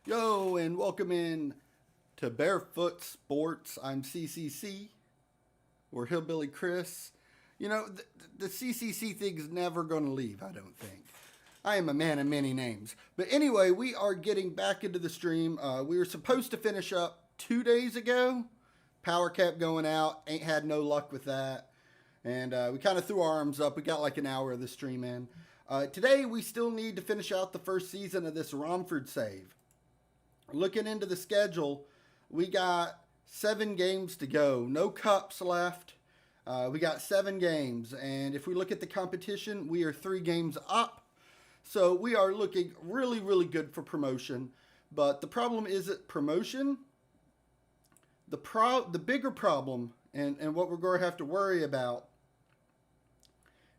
Yo, and welcome in to Barefoot Sports. I'm CCC, or Hillbilly Chris. You know, the CCC thing's never going to leave, I don't think. I am a man of many names. But anyway, we are getting back into the stream. We were supposed to finish up 2 days ago. Power kept going out. Ain't had no luck with that. And we kind of threw our arms up. We got like an hour of the stream in. Today, we still need to finish out the first season of this Romford save. Looking into the schedule, we got 7 games to go. No cups left. We got 7 games. And if we look at the competition, we are 3 games up. So we are looking really, really good for promotion. But the problem isn't promotion. The bigger problem, and what we're going to have to worry about,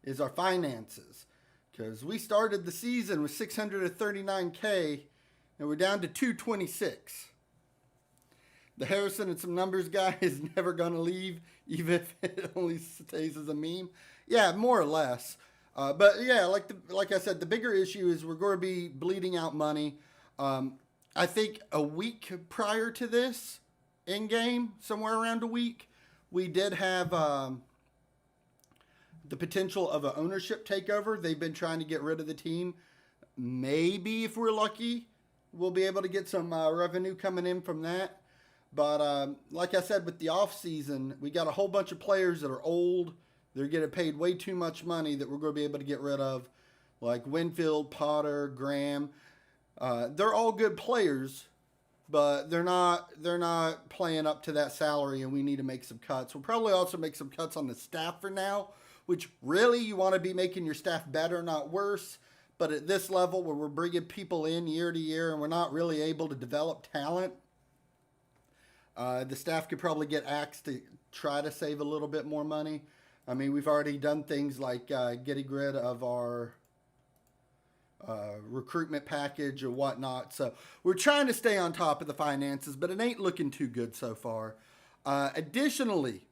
is our finances. Because we started the season with 639K, and we're down to 226. The Harrison and some numbers guy is never going to leave, even if it only stays as a meme. Yeah, more or less. But yeah, like I said, the bigger issue is we're going to be bleeding out money. I think a week prior to this, in game, somewhere around a week, we did have the potential of an ownership takeover. They've been trying to get rid of the team. Maybe if we're lucky, we'll be able to get some revenue coming in from that. But like I said, with the off season, we got a whole bunch of players that are old. They're getting paid way too much money that we're going to be able to get rid of, like Winfield, Potter, Graham. They're all good players, but they're not playing up to that salary, and we need to make some cuts. We'll probably also make some cuts on the staff for now, which really you want to be making your staff better, not worse. But at this level where we're bringing people in year to year and we're not really able to develop talent, the staff could probably get axed to try to save a little bit more money. I mean, we've already done things like getting rid of our recruitment package or whatnot. So we're trying to stay on top of the finances, but it ain't looking too good so far. Additionally,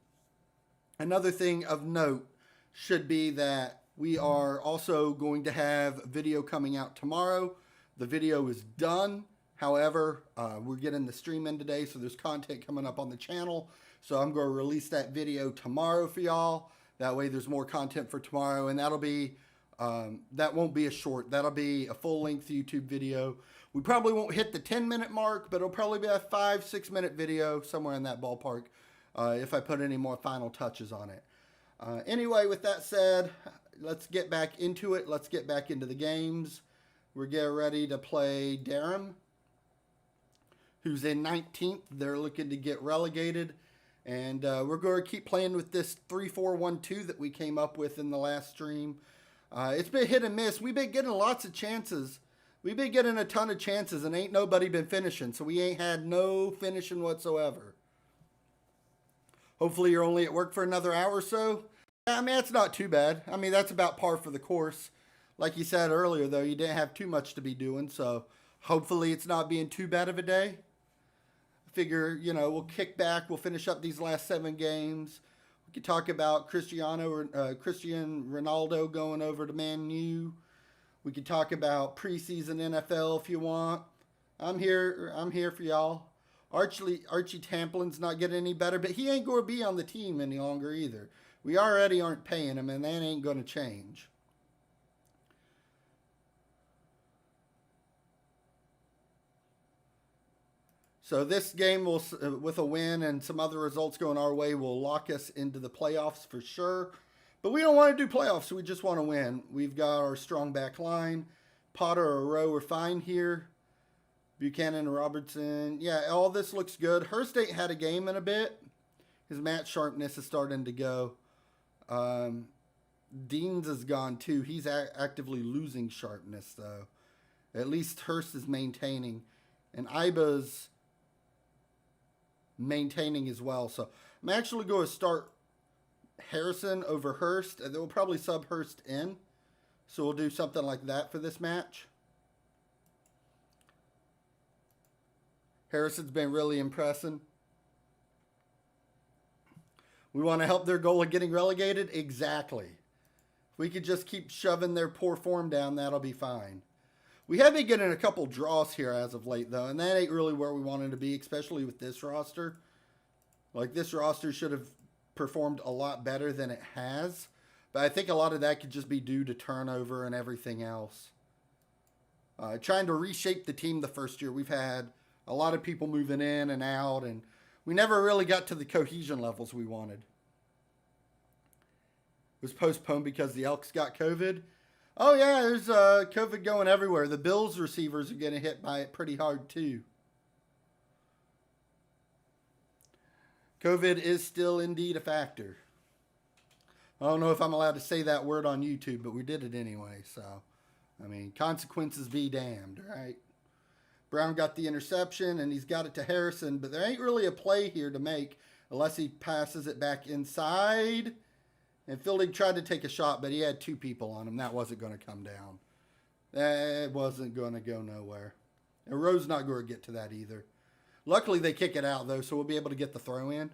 another thing of note should be that we are also going to have video coming out tomorrow. The video is done. However, we're getting the stream in today, so there's content coming up on the channel. So I'm going to release that video tomorrow for y'all. That way there's more content for tomorrow, and that'll be, that won't be a short. That'll be a full-length YouTube video. We probably won't hit the 10-minute mark, but it'll probably be a 5-6 minute video, somewhere in that ballpark, if I put any more final touches on it. Anyway, with that said, let's get back into it. Let's get back into the games. We're getting ready to play Durham, who's in 19th. They're looking to get relegated. And we're going to keep playing with this 3-4-1-2 that we came up with in the last stream. It's been hit and miss. We've been getting lots of chances. We've been getting a ton of chances, and ain't nobody been finishing. So we ain't had no finishing whatsoever. Hopefully you're only at work for another hour or so. I mean, that's not too bad. I mean, that's about par for the course. Like you said earlier, though, you didn't have too much to be doing. So hopefully it's not being too bad of a day. I figure, you know, we'll kick back. We'll finish up these last 7 games. We could talk about Cristiano Ronaldo going over to Man U. We could talk about preseason NFL if you want. I'm here for y'all. Archie Tamplin's not getting any better, but he ain't going to be on the team any longer either. We already aren't paying him, and that ain't going to change. So this game will, with a win and some other results going our way, will lock us into the playoffs for sure. But we don't want to do playoffs, so we just want to win. We've got our strong back line. Potter or Rowe are fine here. Buchanan and Robertson. Yeah, all this looks good. Hurst ain't had a game in a bit. His match sharpness is starting to go. Deans is gone too. He's actively losing sharpness, though. At least Hurst is maintaining. And Iba's maintaining as well. So I'm actually going to start Harrison over Hurst. And then we'll probably sub Hurst in. So we'll do something like that for this match. Harrison's been really impressing. We want to help their goal of getting relegated? Exactly. If we could just keep shoving their poor form down, that'll be fine. We have been getting a couple draws here as of late, though, and that ain't really where we wanted to be, especially with this roster. Like, this roster should have performed a lot better than it has. But I think a lot of that could just be due to turnover and everything else. Trying to reshape the team the first year, we've had a lot of people moving in and out, and we never really got to the cohesion levels we wanted. It was postponed because the Elks got COVID. Oh, yeah, there's COVID going everywhere. The Bills receivers are getting hit by it pretty hard, too. COVID is still indeed a factor. I don't know if I'm allowed to say that word on YouTube, but we did it anyway. So, I mean, consequences be damned, right? Brown got the interception, and he's got it to Harrison, but there ain't really a play here to make unless he passes it back inside. And Fielding tried to take a shot, but he had two people on him. That wasn't going to come down. It wasn't going to go nowhere. And Rowe's not going to get to that either. Luckily, they kick it out, though, so we'll be able to get the throw in.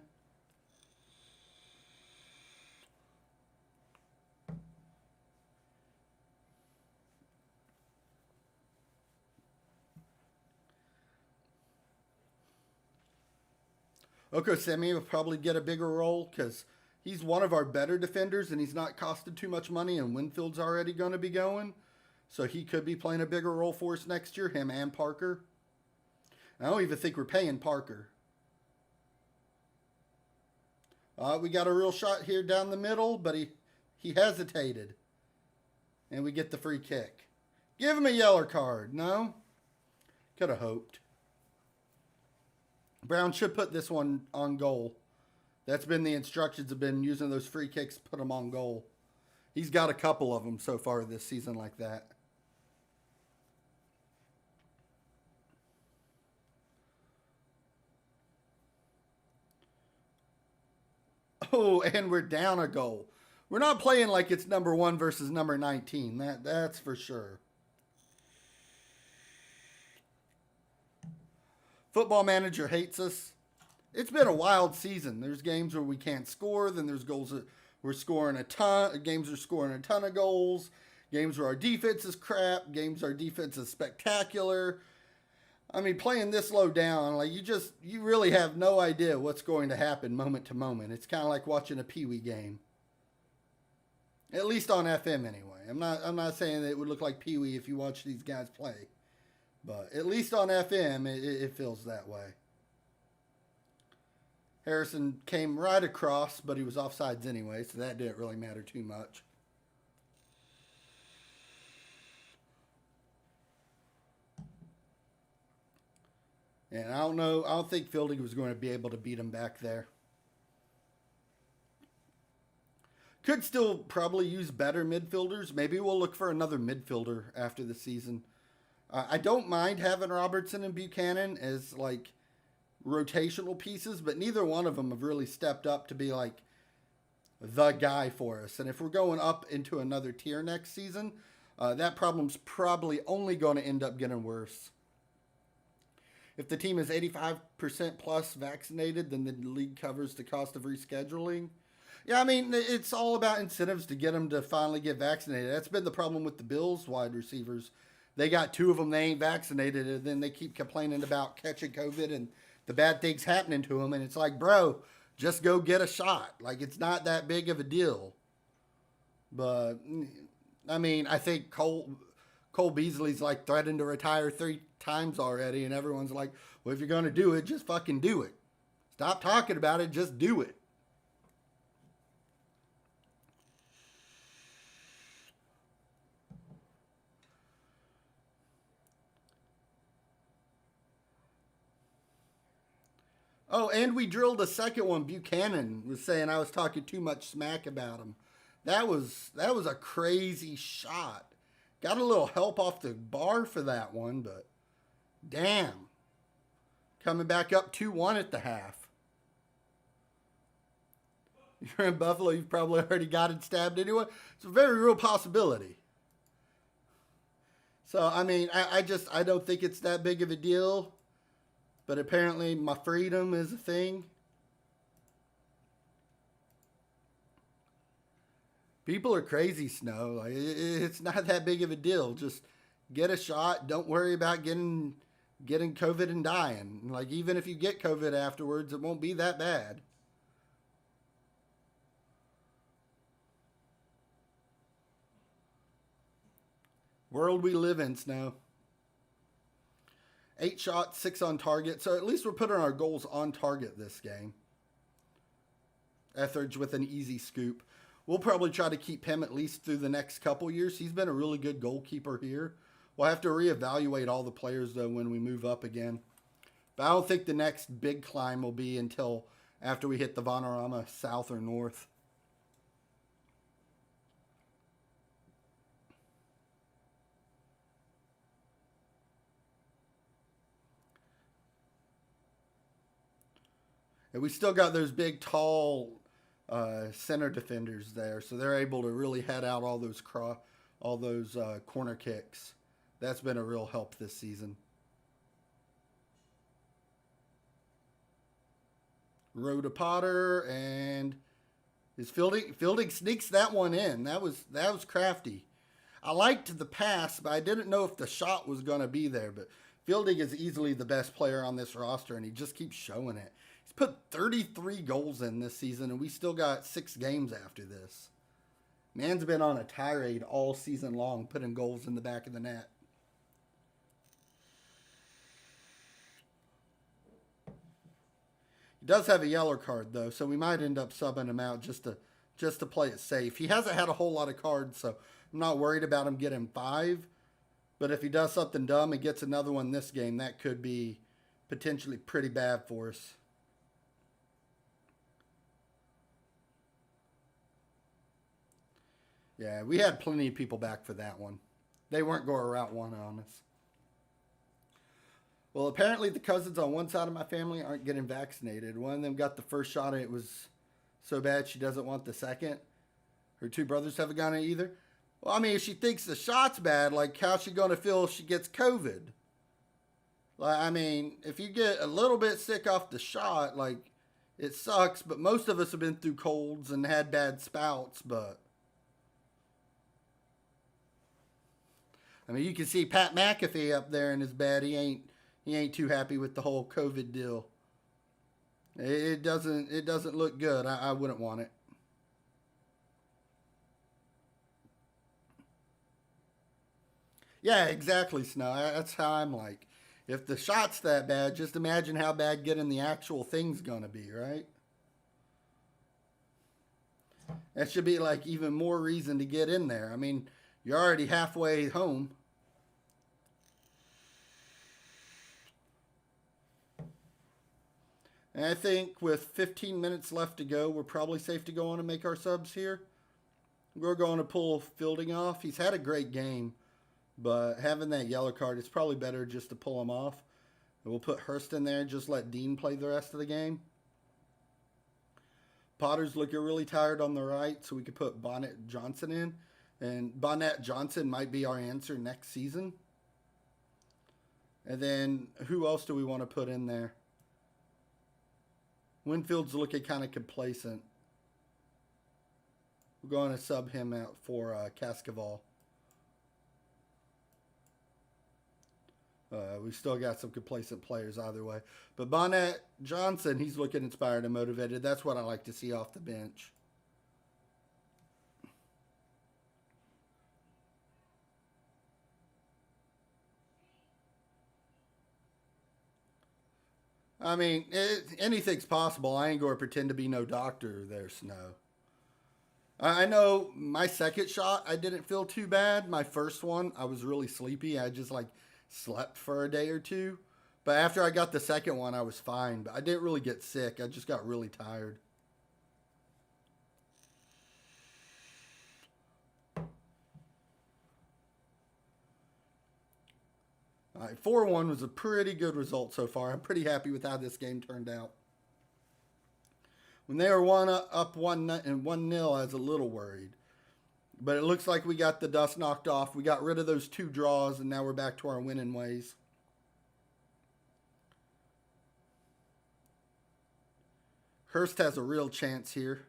Okosemi will probably get a bigger role because he's one of our better defenders and he's not costed too much money, and Winfield's already going to be going. So he could be playing a bigger role for us next year, him and Parker. I don't even think we're paying Parker. We got a real shot here down the middle, but he hesitated. And we get the free kick. Give him a yellow card. No? Could have hoped. Brown should put this one on goal. That's been the instructions, have been using those free kicks, put them on goal. He's got a couple of them so far this season like that. Oh, and we're down a goal. We're not playing like it's number 1 versus number 19. That's for sure. Football Manager hates us. It's been a wild season. There's games where we can't score. Then there's goals that we're scoring a ton. Games are scoring a ton of goals. Games where our defense is crap. Games our defense is spectacular. I mean, playing this low down, like you really have no idea what's going to happen moment to moment. It's kind of like watching a Pee Wee game. At least on FM anyway. I'm not saying that it would look like Pee Wee if you watch these guys play. But at least on FM, it feels that way. Harrison came right across, but he was offsides anyway, so that didn't really matter too much. And I don't think Fielding was going to be able to beat him back there. Could still probably use better midfielders. Maybe we'll look for another midfielder after the season. I don't mind having Robertson and Buchanan as like rotational pieces, but neither one of them have really stepped up to be like the guy for us. And if we're going up into another tier next season, that problem's probably only going to end up getting worse. If the team is 85% plus vaccinated, then the league covers the cost of rescheduling. Yeah, I mean, it's all about incentives to get them to finally get vaccinated. That's been the problem with the Bills wide receivers. They got 2 of them, they ain't vaccinated, and then they keep complaining about catching COVID and the bad things happening to them. And it's like, bro, just go get a shot. Like, it's not that big of a deal. But, I mean, I think Cole Beasley's like threatened to retire 3 times already, and everyone's like, well, if you're going to do it, just fucking do it. Stop talking about it, just do it. Oh, and we drilled a second one. Buchanan was saying I was talking too much smack about him. That was a crazy shot. Got a little help off the bar for that one, but damn. Coming back up 2-1 at the half. You're in Buffalo, you've probably already got it stabbed anyway. It's a very real possibility. So, I mean, I don't think it's that big of a deal. But apparently my freedom is a thing. People are crazy, Snow. Like, it's not that big of a deal. Just Get a shot. Don't worry about getting COVID and dying. Like, even if you get COVID afterwards, it won't be that bad. World we live in, Snow. 8 shots, 6 on target. So at least we're putting our goals on target this game. Etheridge with an easy scoop. We'll probably try to keep him at least through the next couple years. He's been a really good goalkeeper here. We'll have to reevaluate all the players, though, when we move up again. But I don't think the next big climb will be until after we hit the Vanarama south or north. And we still got those big, tall center defenders there, so they're able to really head out all those corner kicks. That's been a real help this season. Row to Potter, and his Fielding sneaks that one in. That was crafty. I liked the pass, but I didn't know if the shot was going to be there. But Fielding is easily the best player on this roster, and he just keeps showing it. He's put 33 goals in this season, and we still got 6 games after this. Man's been on a tirade all season long, putting goals in the back of the net. He does have a yellow card, though, so we might end up subbing him out just to play it safe. He hasn't had a whole lot of cards, so I'm not worried about him getting 5. But if he does something dumb and gets another one this game, that could be potentially pretty bad for us. Yeah, we had plenty of people back for that one. They weren't going route one on us. Well, apparently the cousins on one side of my family aren't getting vaccinated. One of them got the first shot and it was so bad she doesn't want the second. Her 2 brothers haven't gotten it either. Well, I mean, if she thinks the shot's bad, like, how's she going to feel if she gets COVID? Like, I mean, if you get a little bit sick off the shot, like, it sucks. But most of us have been through colds and had bad spouts, but I mean, you can see Pat McAfee up there in his bed. He ain't too happy with the whole COVID deal. It doesn't look good. I wouldn't want it. Yeah, exactly, Snow. That's how I'm like. If the shot's that bad, just imagine how bad getting the actual thing's gonna be, right? That should be like even more reason to get in there. I mean, you're already halfway home. And I think with 15 minutes left to go, we're probably safe to go on and make our subs here. We're going to pull Fielding off. He's had a great game, but having that yellow card, it's probably better just to pull him off. And we'll put Hurst in there and just let Dean play the rest of the game. Potter's looking really tired on the right, so we could put Bonnet Johnson in. And Bonnet Johnson might be our answer next season. And then who else do we want to put in there? Winfield's looking kind of complacent. We're going to sub him out for Cascaval. We still got some complacent players either way. But Bonnet Johnson, he's looking inspired and motivated. That's what I like to see off the bench. I mean, anything's possible. I ain't going to pretend to be no doctor there, Snow. I know my second shot, I didn't feel too bad. My first one, I was really sleepy. I just like slept for a day or two. But after I got the second one, I was fine. But I didn't really get sick. I just got really tired. All right, 4-1 was a pretty good result so far. I'm pretty happy with how this game turned out. When they were up 1-0, I was a little worried. But it looks like we got the dust knocked off. We got rid of those 2 draws, and now we're back to our winning ways. Hurst has a real chance here.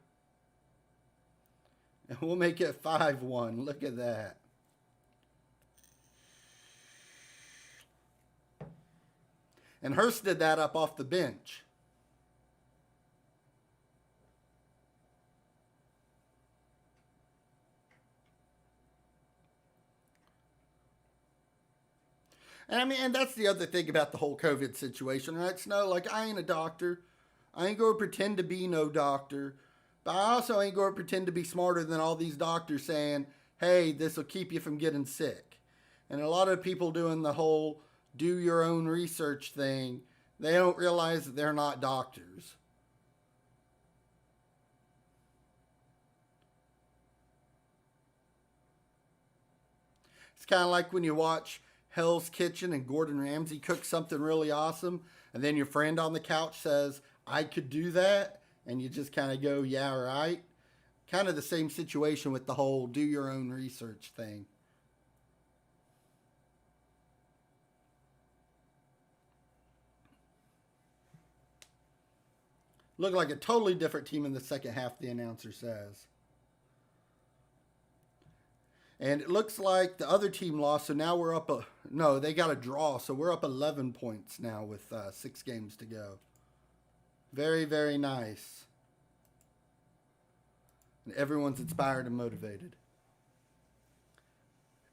And we'll make it 5-1. Look at that. And Hurst did that up off the bench. And I mean, and that's the other thing about the whole COVID situation, right? Snow, like, I ain't a doctor. I ain't going to pretend to be no doctor. But I also ain't going to pretend to be smarter than all these doctors saying, hey, this will keep you from getting sick. And a lot of people doing the whole do your own research thing, they don't realize that they're not doctors. It's kind of like when you watch Hell's Kitchen and Gordon Ramsay cook something really awesome, and then your friend on the couch says, I could do that, and you just kind of go, yeah, right. Kind of the same situation with the whole do your own research thing. Looked like a totally different team in the second half, the announcer says. And it looks like the other team lost, so now we're up no, they got a draw, so we're up 11 points now with 6 games to go. Very, very nice. And everyone's inspired and motivated.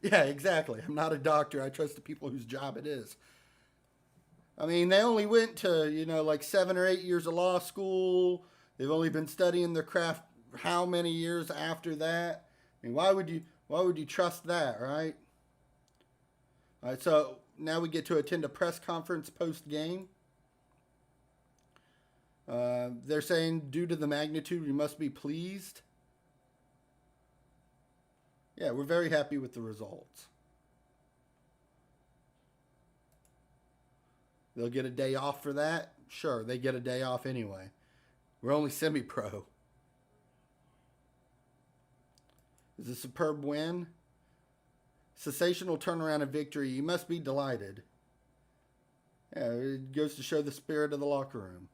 Yeah, exactly. I'm not a doctor. I trust the people whose job it is. I mean, they only went to, like 7 or 8 years of law school. They've only been studying their craft how many years after that? I mean, why would you trust that, right? All right, so now we get to attend a press conference post game. They're saying due to the magnitude, we must be pleased. Yeah, we're very happy with the results. They'll get a day off for that? Sure, they get a day off anyway. We're only semi-pro. Is a superb win. Sensational turnaround and victory. You must be delighted. Yeah, it goes to show the spirit of the locker room.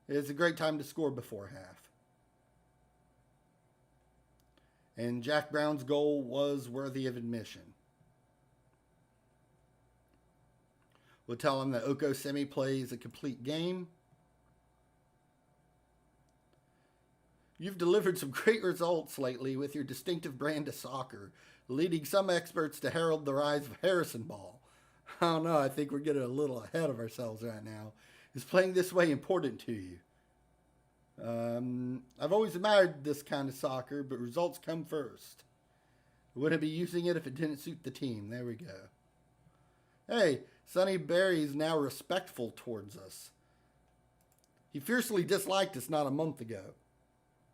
It's a great time to score before half. And Jack Brown's goal was worthy of admission. We'll tell him that Oko Semi plays a complete game. You've delivered some great results lately with your distinctive brand of soccer, leading some experts to herald the rise of Harrison Ball. I don't know, I think we're getting a little ahead of ourselves right now. Is playing this way important to you? I've always admired this kind of soccer, but results come first. Wouldn't be using it if it didn't suit the team. There we go. Hey, Sonny Berry's now respectful towards us. He fiercely disliked us not a month ago.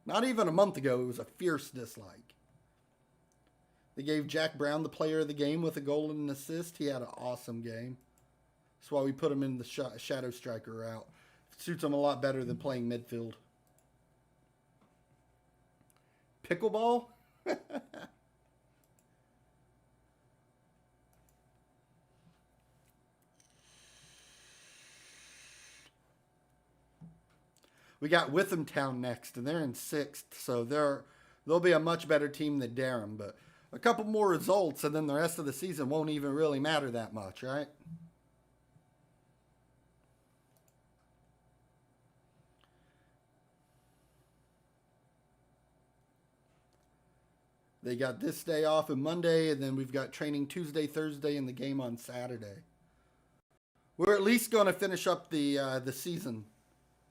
Not even a month ago, it was a fierce dislike. They gave Jack Brown the player of the game with a goal and an assist. He had an awesome game. That's why we put him in the shadow striker route. It suits him a lot better than playing midfield. Pickleball? We got Witham Town next, and they're in 6th, so they'll be a much better team than Durham. But a couple more results, and then the rest of the season won't even really matter that much, right? They got this day off on Monday, and then we've got training Tuesday, Thursday, and the game on Saturday. We're at least going to finish up the season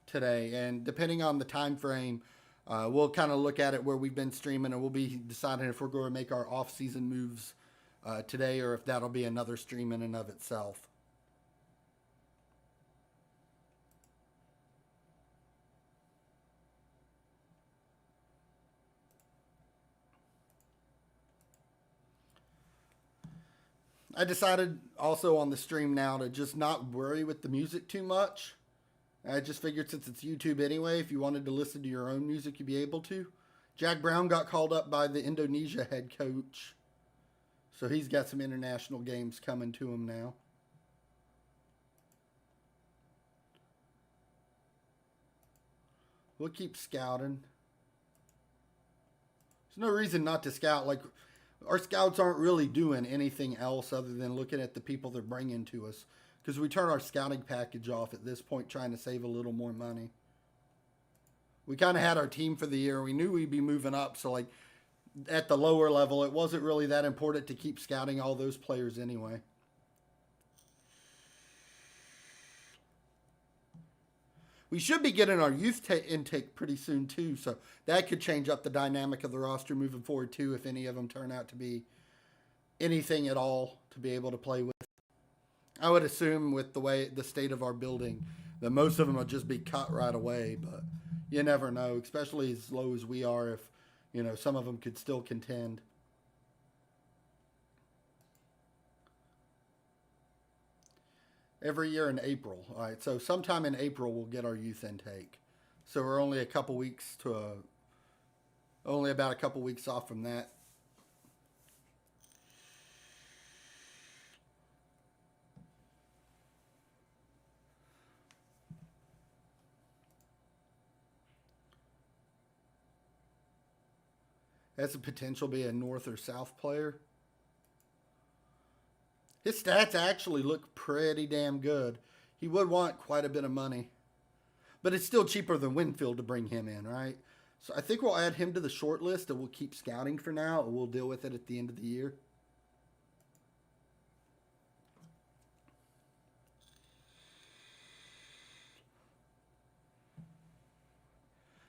today, and depending on the time frame, we'll kind of look at it where we've been streaming, and we'll be deciding if we're going to make our off-season moves today or if that'll be another stream in and of itself. I decided also on the stream now to just not worry with the music too much. I just figured since it's YouTube anyway, if you wanted to listen to your own music, you'd be able to. Jack Brown got called up by the Indonesia head coach. So he's got some international games coming to him now. We'll keep scouting. There's no reason not to scout. Like, Our scouts aren't really doing anything else other than looking at the people they're bringing to us, because we turn our scouting package off at this point trying to save a little more money. We kind of had our team for the year. We knew we'd be moving up, so like at the lower level, it wasn't really that important to keep scouting all those players anyway. We should be getting our youth intake pretty soon too, so that could change up the dynamic of the roster moving forward too, if any of them turn out to be anything at all to be able to play with. I would assume with the state of our building that most of them will just be cut right away, but you never know, especially as low as we are, if some of them could still contend. Every year in April. All right, so sometime in April we'll get our youth intake. So we're only only about a couple weeks off from that. Has the potential to be a north or south player. His stats actually look pretty damn good. He would want quite a bit of money. But it's still cheaper than Winfield to bring him in, right? So I think we'll add him to the short list and we'll keep scouting for now, and we'll deal with it at the end of the year.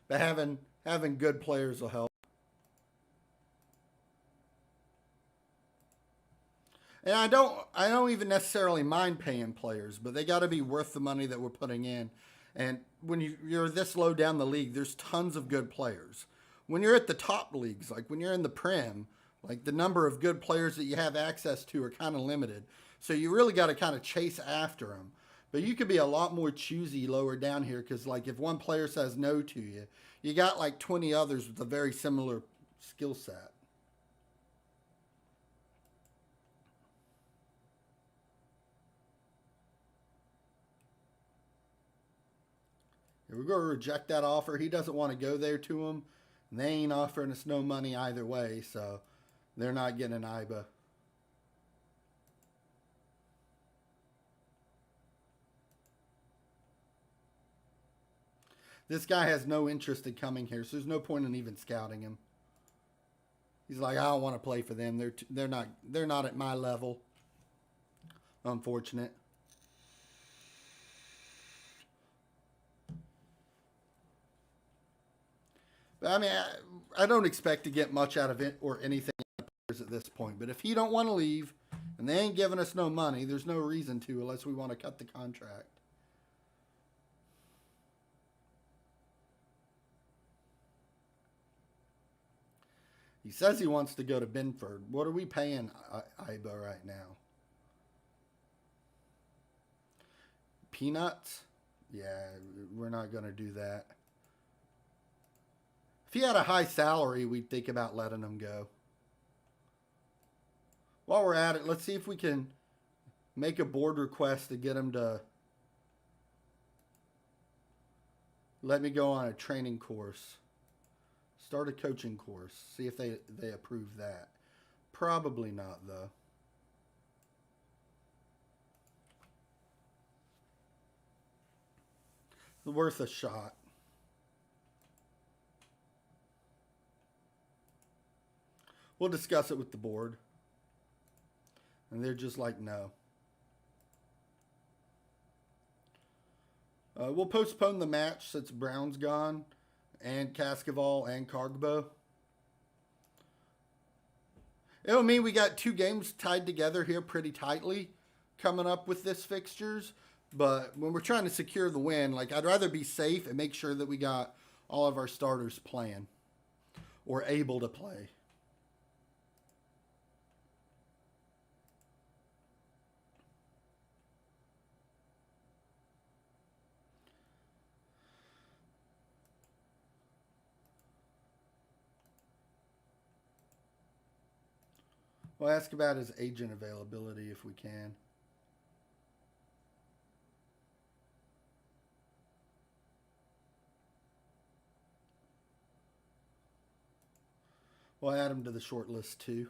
But having good players will help. And I don't even necessarily mind paying players, but they got to be worth the money that we're putting in. And when you're this low down the league, there's tons of good players. When you're at the top leagues, like when you're in the Prem, like the number of good players that you have access to are kind of limited. So you really got to kind of chase after them. But you could be a lot more choosy lower down here, because like if one player says no to you, you got like 20 others with a very similar skill set. We're going to reject that offer. He doesn't want to go there to him. And they ain't offering us no money either way, so they're not getting an IBA. This guy has no interest in coming here, so there's no point in even scouting him. He's like, I don't want to play for them. They're not at my level. Unfortunate. But I mean, I don't expect to get much out of it or anything at this point. But if he don't want to leave and they ain't giving us no money, there's no reason to unless we want to cut the contract. He says he wants to go to Binford. What are we paying Iba right now? Peanuts? Yeah, we're not going to do that. If he had a high salary, we'd think about letting him go. While we're at it, let's see if we can make a board request to get him to let me go on a training course. Start a coaching course. See if they approve that. Probably not, though. Worth a shot. We'll discuss it with the board. And they're just like, no. We'll postpone the match since Brown's gone, and Cascaval and Cargbo. It'll mean we got two games tied together here pretty tightly coming up with this fixtures. But when we're trying to secure the win, like I'd rather be safe and make sure that we got all of our starters playing or able to play. We'll ask about his agent availability if we can. We'll add him to the short list too.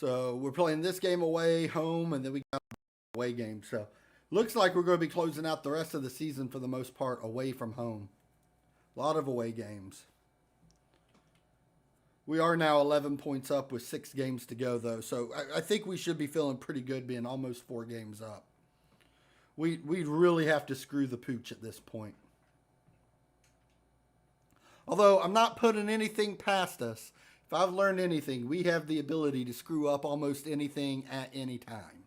So we're playing this game away, home, and then we got away game. So looks like we're going to be closing out the rest of the season for the most part away from home. A lot of away games. We are now 11 points up with 6 games to go, though. So I think we should be feeling pretty good being almost 4 games up. We really have to screw the pooch at this point. Although I'm not putting anything past us. If I've learned anything, we have the ability to screw up almost anything at any time.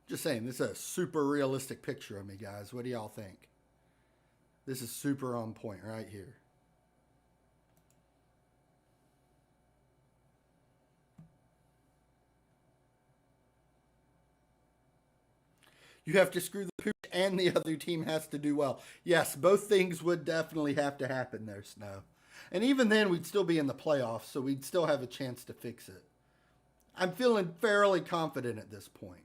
Just saying, this is a super realistic picture of me, guys. What do y'all think? This is super on point right here. You have to screw the pooch and the other team has to do well. Yes, both things would definitely have to happen there, Snow. And even then, we'd still be in the playoffs, so we'd still have a chance to fix it. I'm feeling fairly confident at this point.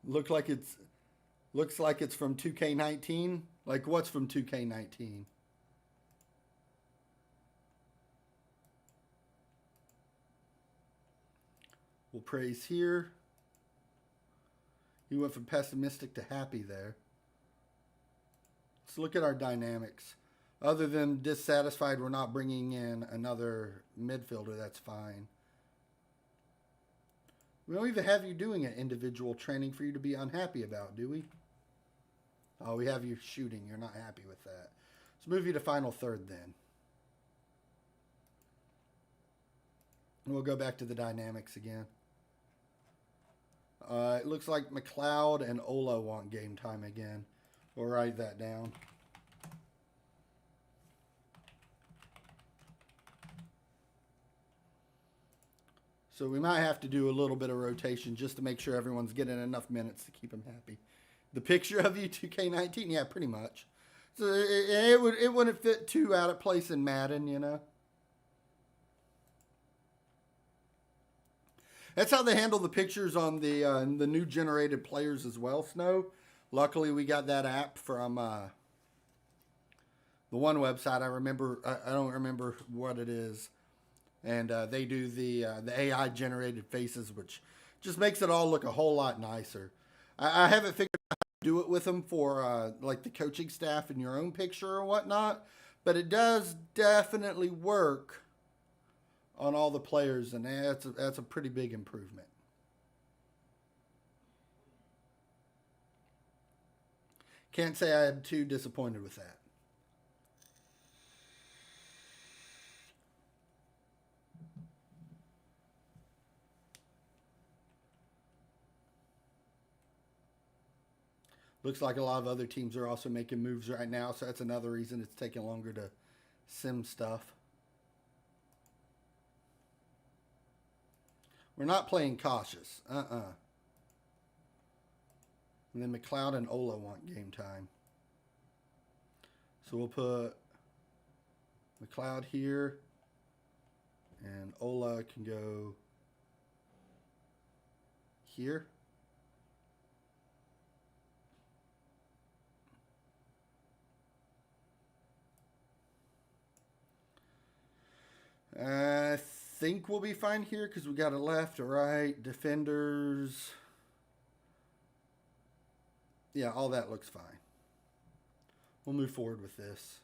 Looks like it's from 2K19. Like what's from 2K19? We'll praise here. He went from pessimistic to happy there. Let's look at our dynamics. Other than dissatisfied, we're not bringing in another midfielder. That's fine. We don't even have you doing an individual training for you to be unhappy about, do we? Oh, we have you shooting. You're not happy with that. Let's move you to final third then. And we'll go back to the dynamics again. It looks like McLeod and Ola want game time again. We'll write that down. So we might have to do a little bit of rotation just to make sure everyone's getting enough minutes to keep them happy. The picture of you, 2K19, yeah, pretty much. So it wouldn't fit too out of place in Madden, you know. That's how they handle the pictures on the new generated players as well, Snow. Luckily, we got that app from the one website. I don't remember what it is. And they do the AI generated faces, which just makes it all look a whole lot nicer. I haven't figured out how to do it with them for like the coaching staff in your own picture or whatnot, but it does definitely work on all the players, and that's a pretty big improvement. Can't say I'm too disappointed with that. Looks like a lot of other teams are also making moves right now, so that's another reason it's taking longer to sim stuff. We're not playing cautious. And then McLeod and Ola want game time. So we'll put McLeod here, and Ola can go here. I think we'll be fine here because we got a left, a right, defenders. Yeah, all that looks fine. We'll move forward with this.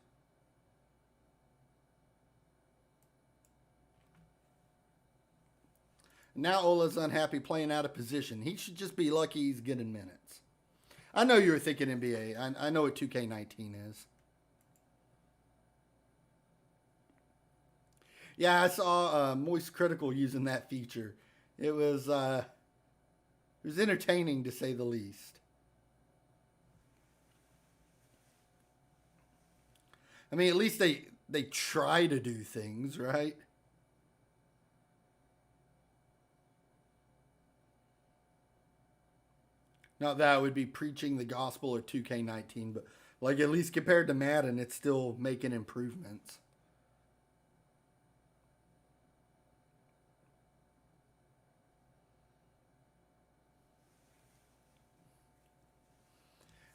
Now Ola's unhappy playing out of position. He should just be lucky he's getting minutes. I know you were thinking NBA. I know what 2K19 is. Yeah, I saw Moist Critical using that feature. It was entertaining to say the least. I mean, at least they try to do things, right? Not that I would be preaching the gospel of 2K19, but like at least compared to Madden, it's still making improvements.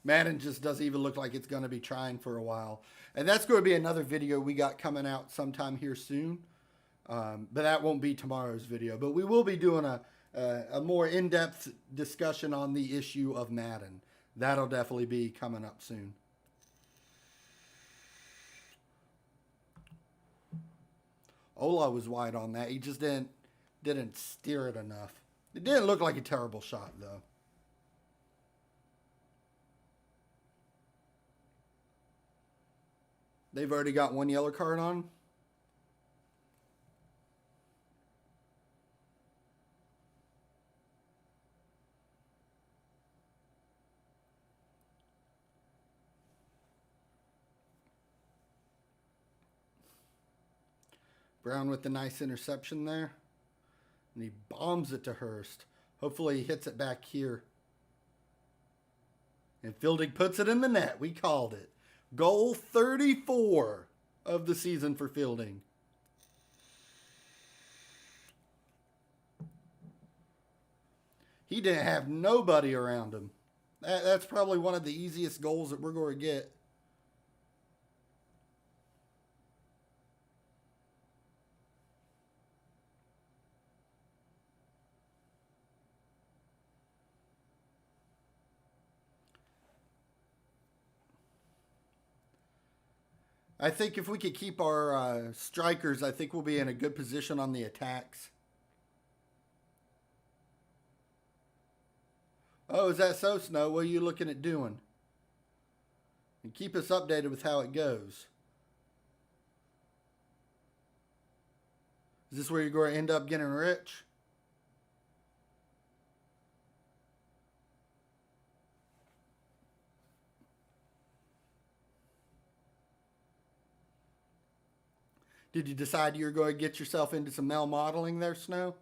Madden just doesn't even look like it's going to be trying for a while. And that's going to be another video we got coming out sometime here soon. But that won't be tomorrow's video. But we will be doing a more in-depth discussion on the issue of Madden. That'll definitely be coming up soon. Ola was wide on that. He just didn't steer it enough. It didn't look like a terrible shot, though. They've already got one yellow card on. Brown with the nice interception there. And he bombs it to Hurst. Hopefully he hits it back here. And Fielding puts it in the net. We called it. Goal 34 of the season for Fielding. He didn't have nobody around him. That's probably one of the easiest goals that we're going to get. I think if we could keep our strikers, I think we'll be in a good position on the attacks. Oh, is that so, Snow? What are you looking at doing? And keep us updated with how it goes. Is this where you're going to end up getting rich? Did you decide you were going to get yourself into some Mel modeling there, Snow?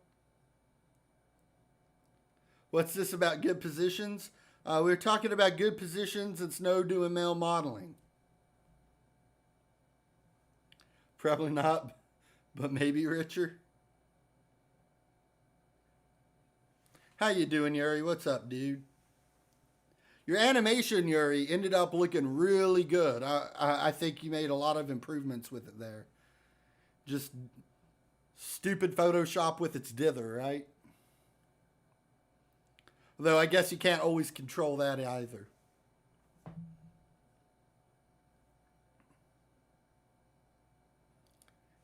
What's this about good positions? We were talking about good positions and Snow doing Mel modeling. Probably not, but maybe richer. How you doing, Yuri? What's up, dude? Your animation, Yuri, ended up looking really good. I think you made a lot of improvements with it there. Just stupid Photoshop with its dither, right? Though I guess you can't always control that either.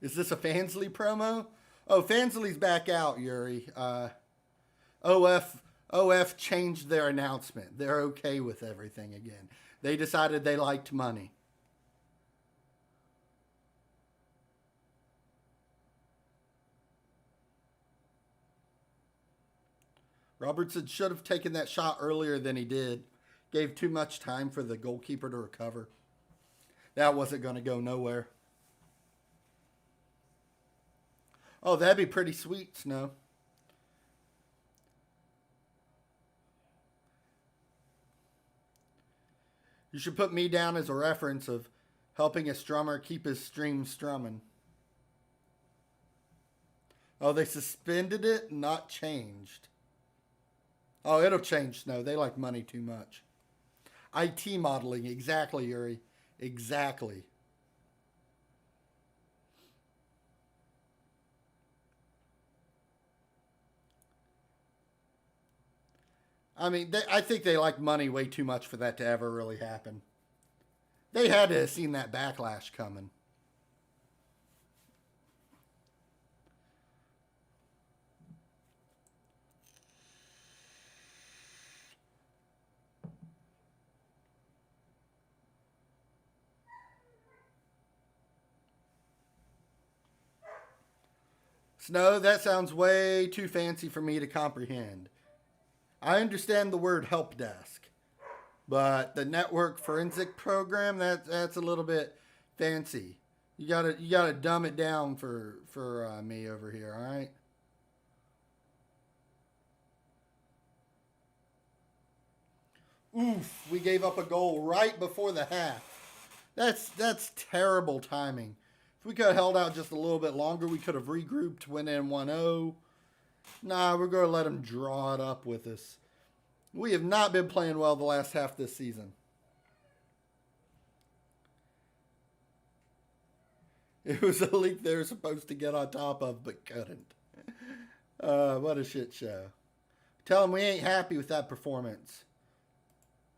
Is this a Fansley promo? Oh, Fansley's back out, Yuri. OF changed their announcement. They're okay with everything again. They decided they liked money. Robertson should have taken that shot earlier than he did. Gave too much time for the goalkeeper to recover. That wasn't going to go nowhere. Oh, that'd be pretty sweet, Snow. You should put me down as a reference of helping a strummer keep his stream strumming. Oh, they suspended it, not changed. Oh, it'll change, Snow. They like money too much. IT modeling. Exactly, Yuri. Exactly. I mean, I think they like money way too much for that to ever really happen. They had to have seen that backlash coming. Snow, that sounds way too fancy for me to comprehend. I understand the word help desk, but the network forensic program, that's a little bit fancy. You gotta dumb it down for me over here, all right? Oof, we gave up a goal right before the half. That's terrible timing. If we could have held out just a little bit longer, we could have regrouped, went in 1-0. Nah, we're going to let them draw it up with us. We have not been playing well the last half this season. It was a leak they were supposed to get on top of, but couldn't. What a shit show. Tell them we ain't happy with that performance.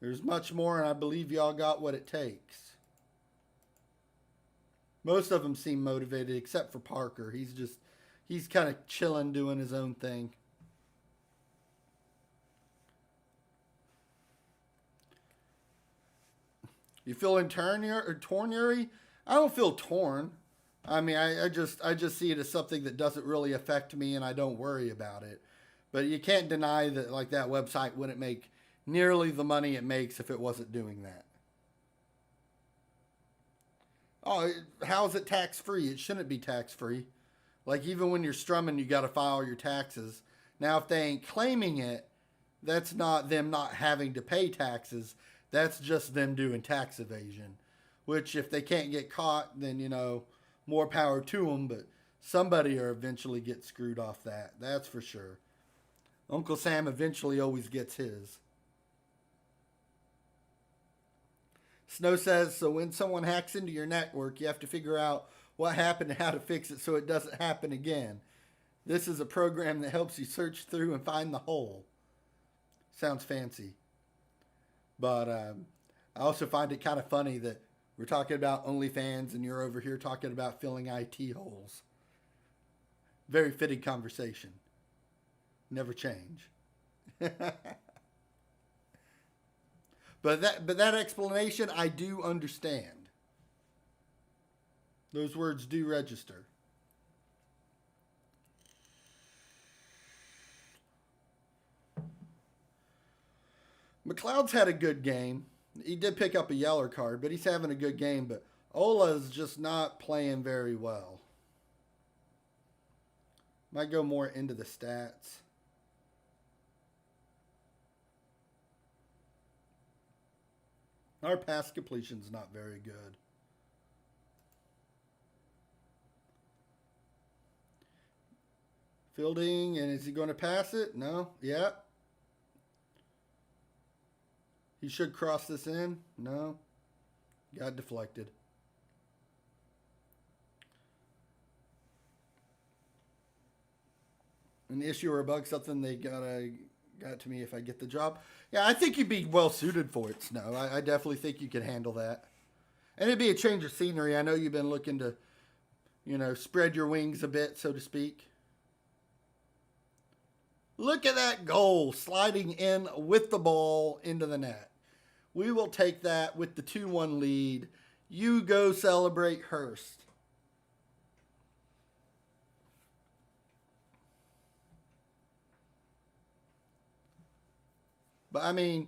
There's much more, and I believe y'all got what it takes. Most of them seem motivated, except for Parker. He's kind of chilling, doing his own thing. You feeling torn, Yuri? I don't feel torn. I mean, I just see it as something that doesn't really affect me, and I don't worry about it. But you can't deny that, like, that website wouldn't make nearly the money it makes if it wasn't doing that. Oh, how is it tax-free? It shouldn't be tax-free. Like, even when you're strumming, you got to file your taxes. Now, if they ain't claiming it, that's not them not having to pay taxes. That's just them doing tax evasion. Which, if they can't get caught, then, you know, more power to them. But somebody will eventually get screwed off that. That's for sure. Uncle Sam eventually always gets his. Snow says, so when someone hacks into your network, you have to figure out what happened and how to fix it so it doesn't happen again. This is a program that helps you search through and find the hole. Sounds fancy. But I also find it kind of funny that we're talking about OnlyFans and you're over here talking about filling IT holes. Very fitting conversation. Never change. But that explanation, I do understand. Those words do register. McLeod's had a good game. He did pick up a yellow card, but he's having a good game. But Ola's just not playing very well. Might go more into the stats. Our pass completion's not very good. Fielding, and is he going to pass it? No. Yeah. He should cross this in. No. Got deflected. An issue or a bug, something they got to me if I get the job. Yeah, I think you'd be well suited for it, Snow. I definitely think you could handle that. And it'd be a change of scenery. I know you've been looking to, you know, spread your wings a bit, so to speak. Look at that goal, sliding in with the ball into the net. We will take that with the 2-1 lead. You go celebrate Hurst. But, I mean,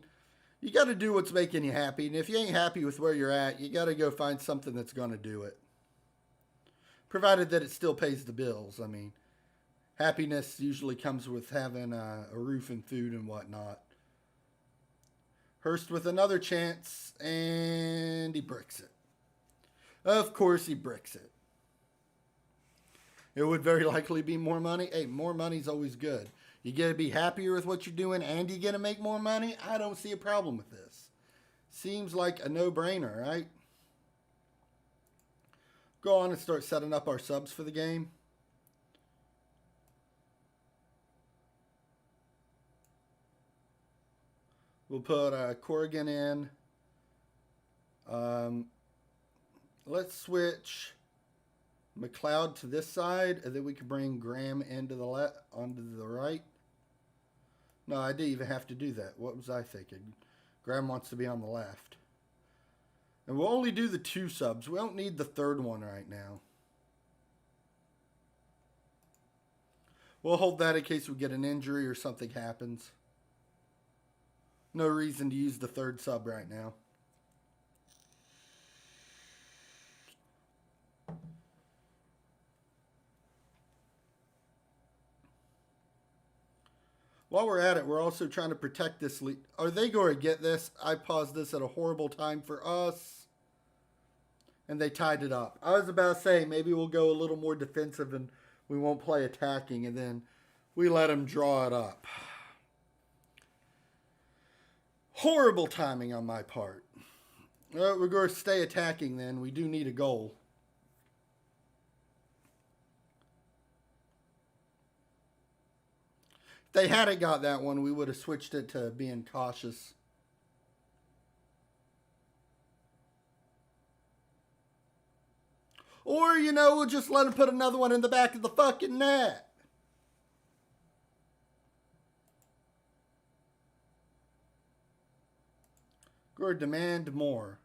you got to do what's making you happy. And if you ain't happy with where you're at, you got to go find something that's going to do it. Provided that it still pays the bills. I mean, happiness usually comes with having a roof and food and whatnot. Hurst with another chance, and he bricks it. Of course he bricks it. It would very likely be more money. Hey, more money's always good. You get to be happier with what you're doing and you get to make more money? I don't see a problem with this. Seems like a no-brainer, right? Go on and start setting up our subs for the game. We'll put Corrigan in. Let's switch McLeod to this side, and then we can bring Graham into the onto the right. No, I didn't even have to do that. What was I thinking? Graham wants to be on the left. And we'll only do the 2 subs. We don't need the third one right now. We'll hold that in case we get an injury or something happens. No reason to use the 3rd sub right now. While we're at it, we're also trying to protect this lead. Are they going to get this? I paused this at a horrible time for us. And they tied it up. I was about to say, maybe we'll go a little more defensive and we won't play attacking. And then we let them draw it up. Horrible timing on my part. Well, we're going to stay attacking then. We do need a goal. If they hadn't got that one, we would have switched it to being cautious. Or, we'll just let them put another one in the back of the fucking net. Or demand more.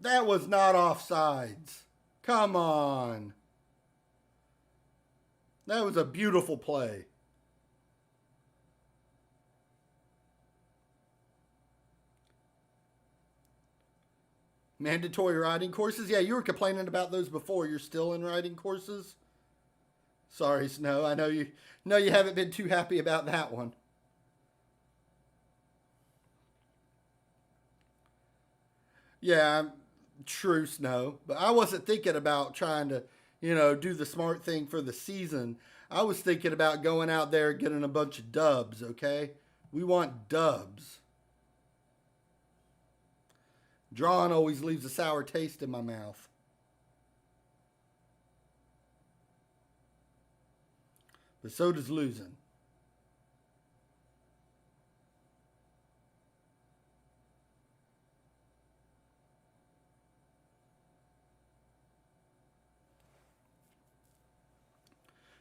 That was not offsides. Come on. That was a beautiful play. Mandatory riding courses? Yeah, you were complaining about those before. You're still in riding courses? Sorry, Snow. I know you haven't been too happy about that one. Yeah, true, Snow. But I wasn't thinking about trying to, do the smart thing for the season. I was thinking about going out there and getting a bunch of dubs, okay? We want dubs. Drawing always leaves a sour taste in my mouth. But so does losing.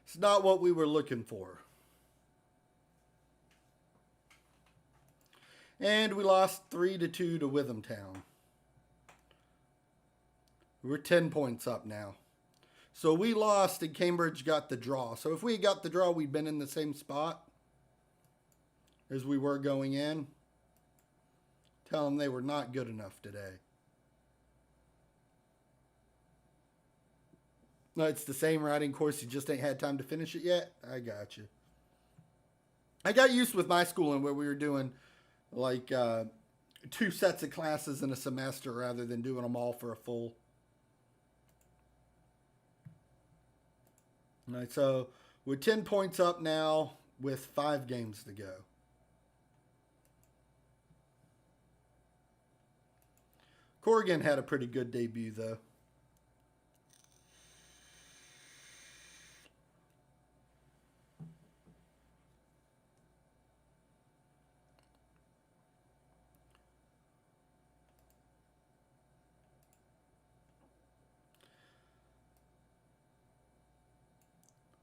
It's not what we were looking for. And we lost 3-2 to Witham Town. We're 10 points up now. So we lost and Cambridge got the draw. So if we had got the draw, we'd been in the same spot as we were going in. Tell them they were not good enough today. No, it's the same riding course. You just ain't had time to finish it yet. I got you. I got used with my schooling where we were doing like 2 sets of classes in a semester rather than doing them all for a full. All right, so we're 10 points up now with 5 games to go. Corrigan had a pretty good debut, though.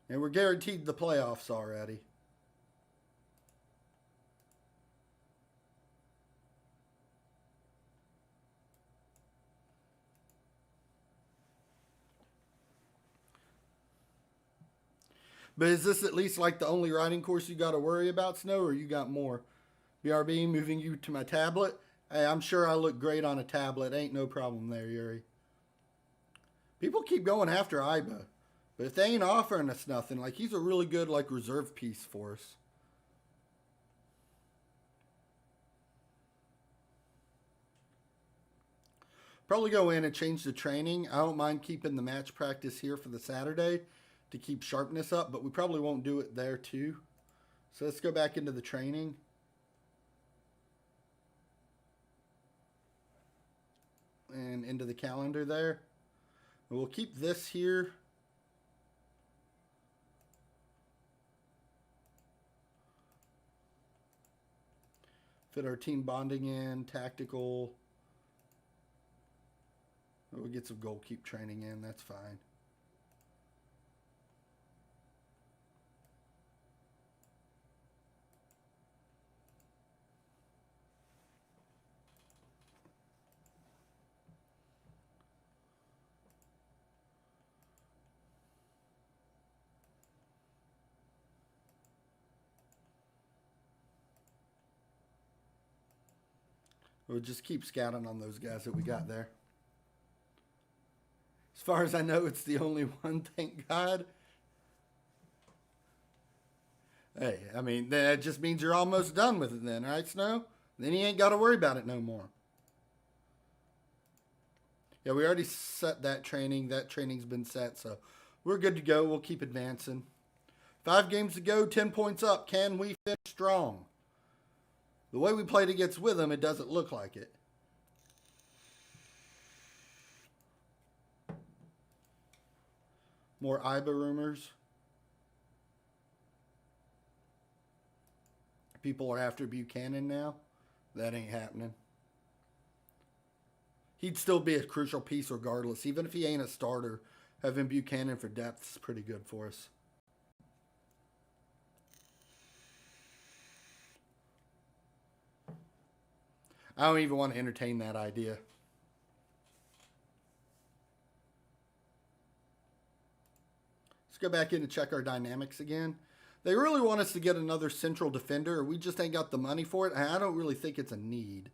And we're guaranteed the playoffs already. But is this at least like the only riding course you got to worry about, Snow, or you got more? BRB moving you to my tablet? Hey, I'm sure I look great on a tablet. Ain't no problem there, Yuri. People keep going after Iba. But if they ain't offering us nothing, like he's a really good like reserve piece for us. Probably go in and change the training. I don't mind keeping the match practice here for the Saturday to keep sharpness up, but we probably won't do it there too. So let's go back into the training. And into the calendar there. And we'll keep this here. Fit our team bonding in, tactical. We'll get some goalkeep training in, that's fine. We'll just keep scouting on those guys that we got there. As far as I know, it's the only one, thank God. Hey, I mean, that just means you're almost done with it then, right, Snow? Then you ain't got to worry about it no more. Yeah, we already set that training. That training's been set, so we're good to go. We'll keep advancing. 5 games to go, 10 points up. Can we finish strong? The way we played against Witham, it doesn't look like it. More IBA rumors. People are after Buchanan now. That ain't happening. He'd still be a crucial piece regardless. Even if he ain't a starter, having Buchanan for depth is pretty good for us. I don't even want to entertain that idea. Let's go back in and check our dynamics again. They really want us to get another central defender. We just ain't got the money for it. I don't really think it's a need.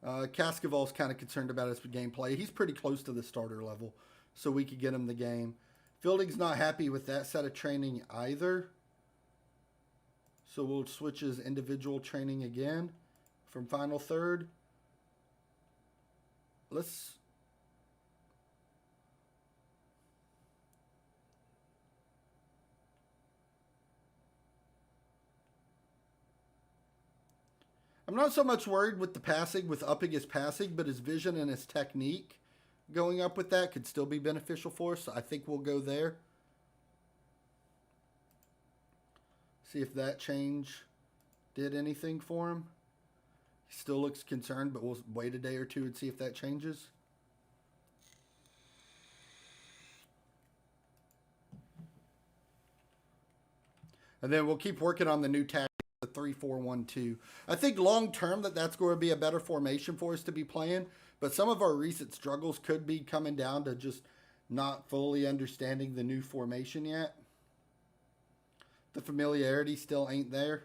Cascaval's kind of concerned about his gameplay. He's pretty close to the starter level, so we could get him the game. Fielding's not happy with that set of training either. So we'll switch his individual training again from final third. I'm not so much worried with the passing, with upping his passing, but his vision and his technique going up with that could still be beneficial for us. So I think we'll go there. See if that change did anything for him. He still looks concerned, but we'll wait a day or two and see if that changes. And then we'll keep working on the new tactic, the 3-4-1-2. I think long term that's going to be a better formation for us to be playing. But some of our recent struggles could be coming down to just not fully understanding the new formation yet. The familiarity still ain't there.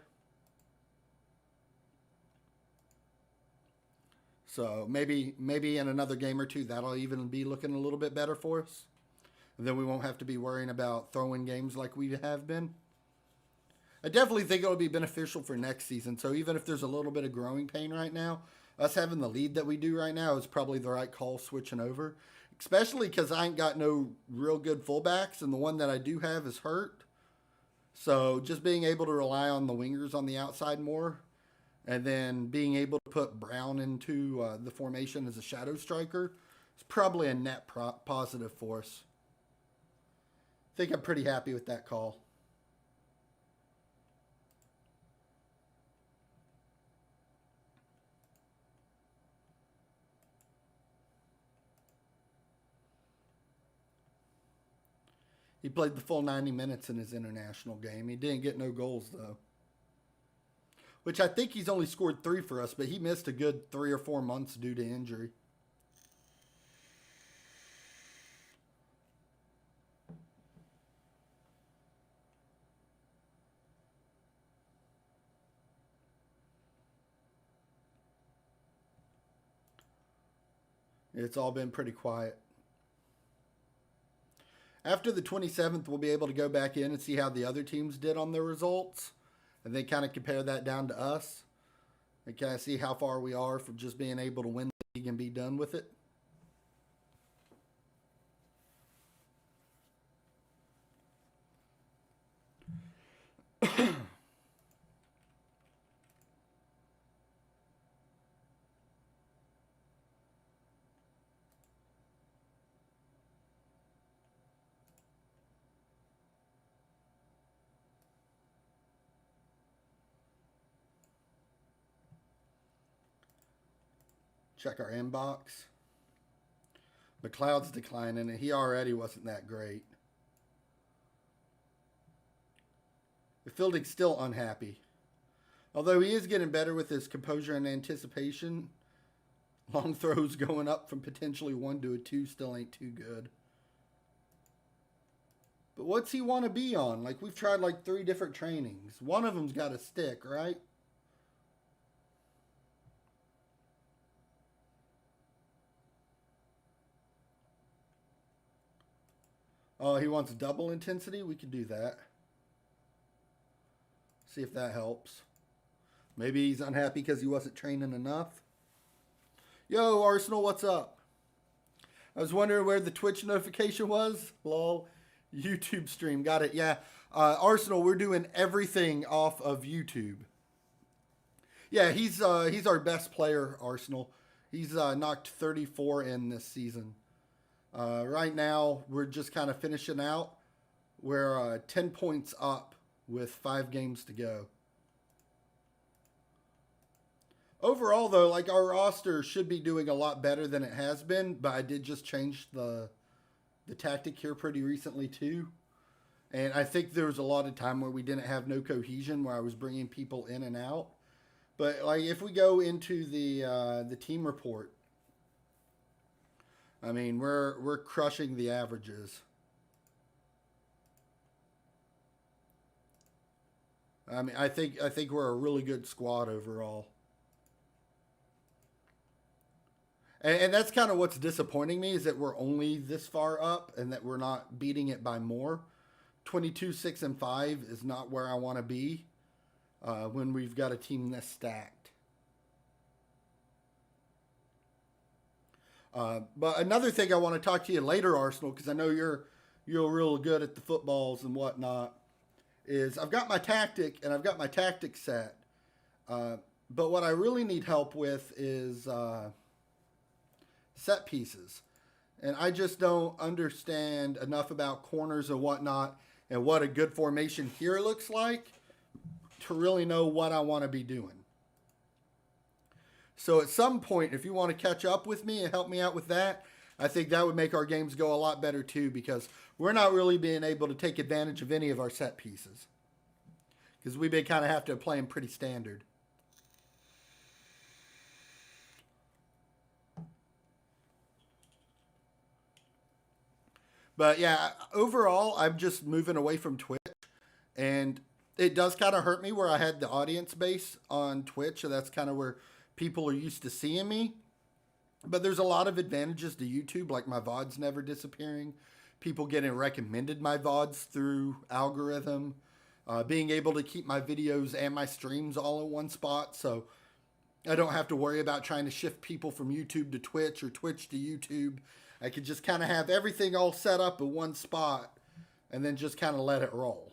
So maybe in another game or two, that'll even be looking a little bit better for us. And then we won't have to be worrying about throwing games like we have been. I definitely think it'll be beneficial for next season. So even if there's a little bit of growing pain right now, us having the lead that we do right now is probably the right call switching over. Especially because I ain't got no real good fullbacks, and the one that I do have is hurt. So just being able to rely on the wingers on the outside more, and then being able to put Brown into the formation as a shadow striker is probably a net positive for us. I think I'm pretty happy with that call. He played the full 90 minutes in his international game. He didn't get no goals, though. Which I think he's only scored 3 for us, but he missed a good 3 or 4 months due to injury. It's all been pretty quiet. After the 27th, we'll be able to go back in and see how the other teams did on their results. And then kind of compare that down to us. And kind of see how far we are from just being able to win the league and be done with it. Check our inbox. McLeod's declining, and he already wasn't that great. The Fielding's still unhappy. Although he is getting better with his composure and anticipation, long throws going up from potentially 1 to a 2 still ain't too good. But what's he want to be on? Like, we've tried like 3 different trainings. One of them's got to stick, right? Oh, he wants double intensity? We could do that. See if that helps. Maybe he's unhappy because he wasn't training enough. Yo, Arsenal, what's up? I was wondering where the Twitch notification was. Lol. YouTube stream. Got it. Yeah. Arsenal, we're doing everything off of YouTube. Yeah, he's our best player, Arsenal. He's knocked 34 in this season. Right now, we're just kind of finishing out. We're 10 points up with 5 games to go. Overall, though, like our roster should be doing a lot better than it has been, but I did just change the tactic here pretty recently too. And I think there was a lot of time where we didn't have no cohesion, where I was bringing people in and out. But like if we go into the team report, I mean we're crushing the averages. I mean I think we're a really good squad overall. And that's kind of what's disappointing me is that we're only this far up and that we're not beating it by more. 22, 6, and 5 is not where I want to be when we've got a team this stacked. But another thing I want to talk to you later, Arsenal, because I know you're real good at the footballs and whatnot, is I've got my tactic and I've got my tactic set. But what I really need help with is set pieces. And I just don't understand enough about corners and whatnot and what a good formation here looks like to really know what I want to be doing. So at some point, if you want to catch up with me and help me out with that, I think that would make our games go a lot better too, because we're not really being able to take advantage of any of our set pieces. Because we've been kind of have to play them pretty standard. But yeah, overall, I'm just moving away from Twitch. And it does kind of hurt me where I had the audience base on Twitch. And that's kind of where people are used to seeing me. But there's a lot of advantages to YouTube, like my VODs never disappearing. People getting recommended my VODs through algorithm. Being able to keep my videos and my streams all in one spot. So I don't have to worry about trying to shift people from YouTube to Twitch or Twitch to YouTube. I could just kind of have everything all set up in one spot and then just kind of let it roll.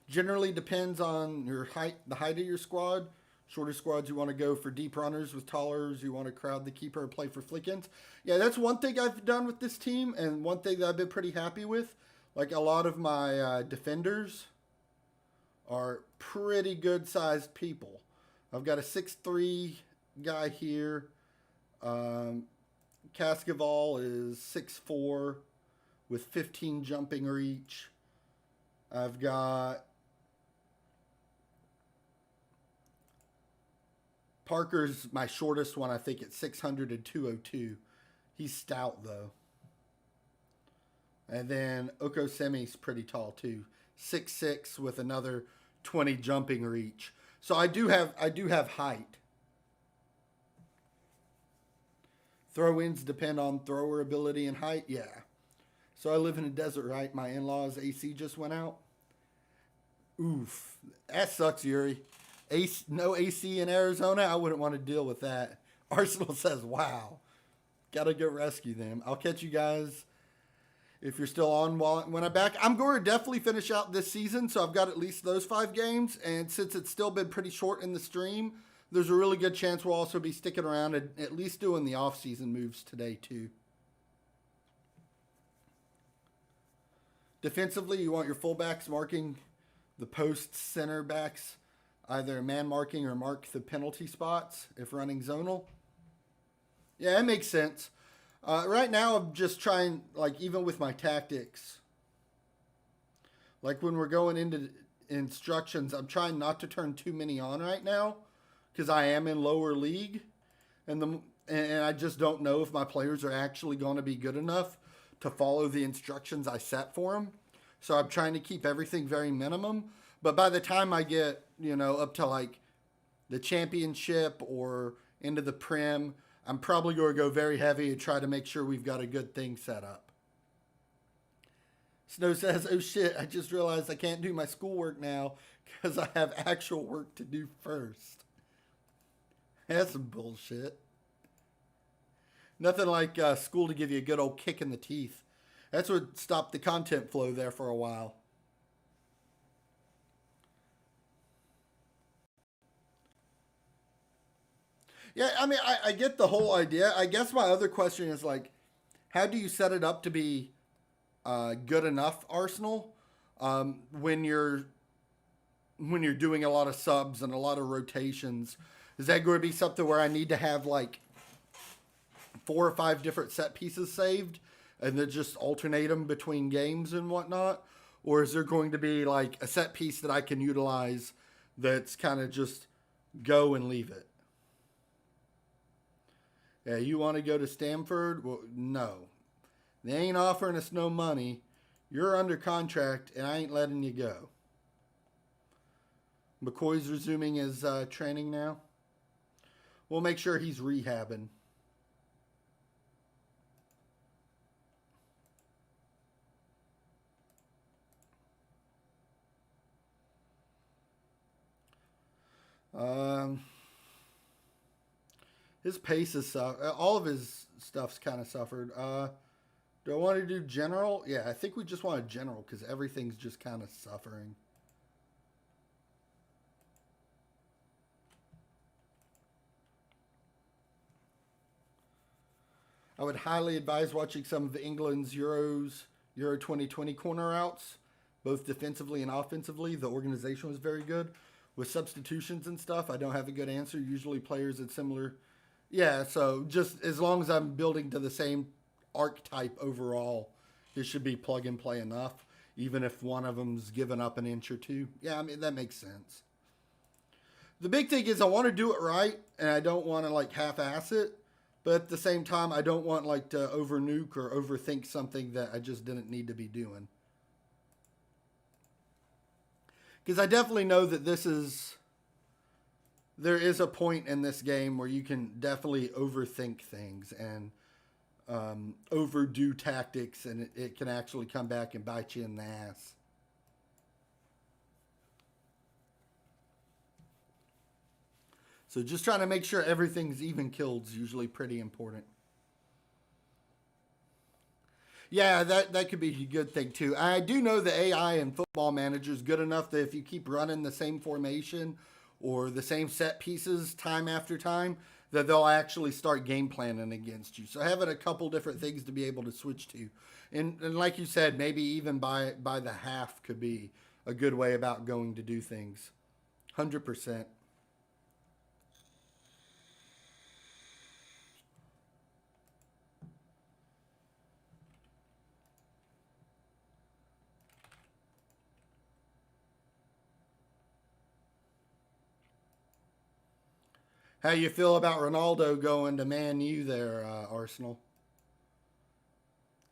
Generally depends on your height, the height of your squad. Shorter squads, you want to go for deep runners. With tallers, you want to crowd the keeper and play for flick-ins. Yeah, that's one thing I've done with this team and one thing that I've been pretty happy with. Like a lot of my defenders are pretty good-sized people. I've got a 6'3" guy here. Cascaval is 6'4" with 15 jumping reach. I've got Parker's my shortest one, I think, at 600 and 202. He's stout, though. And then Okosemi's pretty tall, too. 6'6" with another 20 jumping reach. So I do have height. Throw-ins depend on thrower ability and height. Yeah. So I live in a desert, right? My in-laws' AC just went out. Oof. That sucks, Yuri. No AC in Arizona? I wouldn't want to deal with that. Arsenal says, wow. Gotta go rescue them. I'll catch you guys if you're still on when I'm back. I'm going to definitely finish out this season, so I've got at least those 5 games. And since it's still been pretty short in the stream, there's a really good chance we'll also be sticking around and at least doing the off-season moves today, too. Defensively, you want your fullbacks marking the post center backs, either man marking or mark the penalty spots if running zonal. Yeah, it makes sense. Right now, I'm just trying, like, even with my tactics, like when we're going into instructions, I'm trying not to turn too many on right now because I am in lower league, and I just don't know if my players are actually going to be good enough to follow the instructions I set for them. So I'm trying to keep everything very minimum. But by the time I get, up to like the championship or into the Prem, I'm probably going to go very heavy and try to make sure we've got a good thing set up. Snow says, oh shit, I just realized I can't do my schoolwork now because I have actual work to do first. That's some bullshit. Nothing like school to give you a good old kick in the teeth. That's what stopped the content flow there for a while. Yeah, I mean, I get the whole idea. I guess my other question is like, how do you set it up to be good enough Arsenal when you're doing a lot of subs and a lot of rotations? Is that going to be something where I need to have like 4 or 5 different set pieces saved and then just alternate them between games and whatnot? Or is there going to be like a set piece that I can utilize that's kind of just go and leave it? Yeah, you want to go to Stamford? Well, no. They ain't offering us no money. You're under contract, and I ain't letting you go. McCoy's resuming his training now. We'll make sure he's rehabbing. His pace is all of his stuff's kind of suffered. Do I want to do general? Yeah, I think we just want a general because everything's just kind of suffering. I would highly advise watching some of England's Euro 2020 corner outs, both defensively and offensively. The organization was very good. With substitutions and stuff, I don't have a good answer. Usually players at similar... Yeah, so just as long as I'm building to the same archetype overall, it should be plug and play enough, even if one of them's given up an inch or two. Yeah, I mean, that makes sense. The big thing is I want to do it right, and I don't want to, like, half-ass it. But at the same time, I don't want, like, to over-nuke or overthink something that I just didn't need to be doing. Because I definitely know that there is a point in this game where you can definitely overthink things and overdo tactics, and it can actually come back and bite you in the ass. So just trying to make sure everything's even killed is usually pretty important. Yeah, that could be a good thing too. I do know the AI in Football Manager is good enough that if you keep running the same formation or the same set pieces time after time, that they'll actually start game planning against you. So having a couple different things to be able to switch to. And like you said, maybe even by the half could be a good way about going to do things. 100%. How you feel about Ronaldo going to Man U there, Arsenal?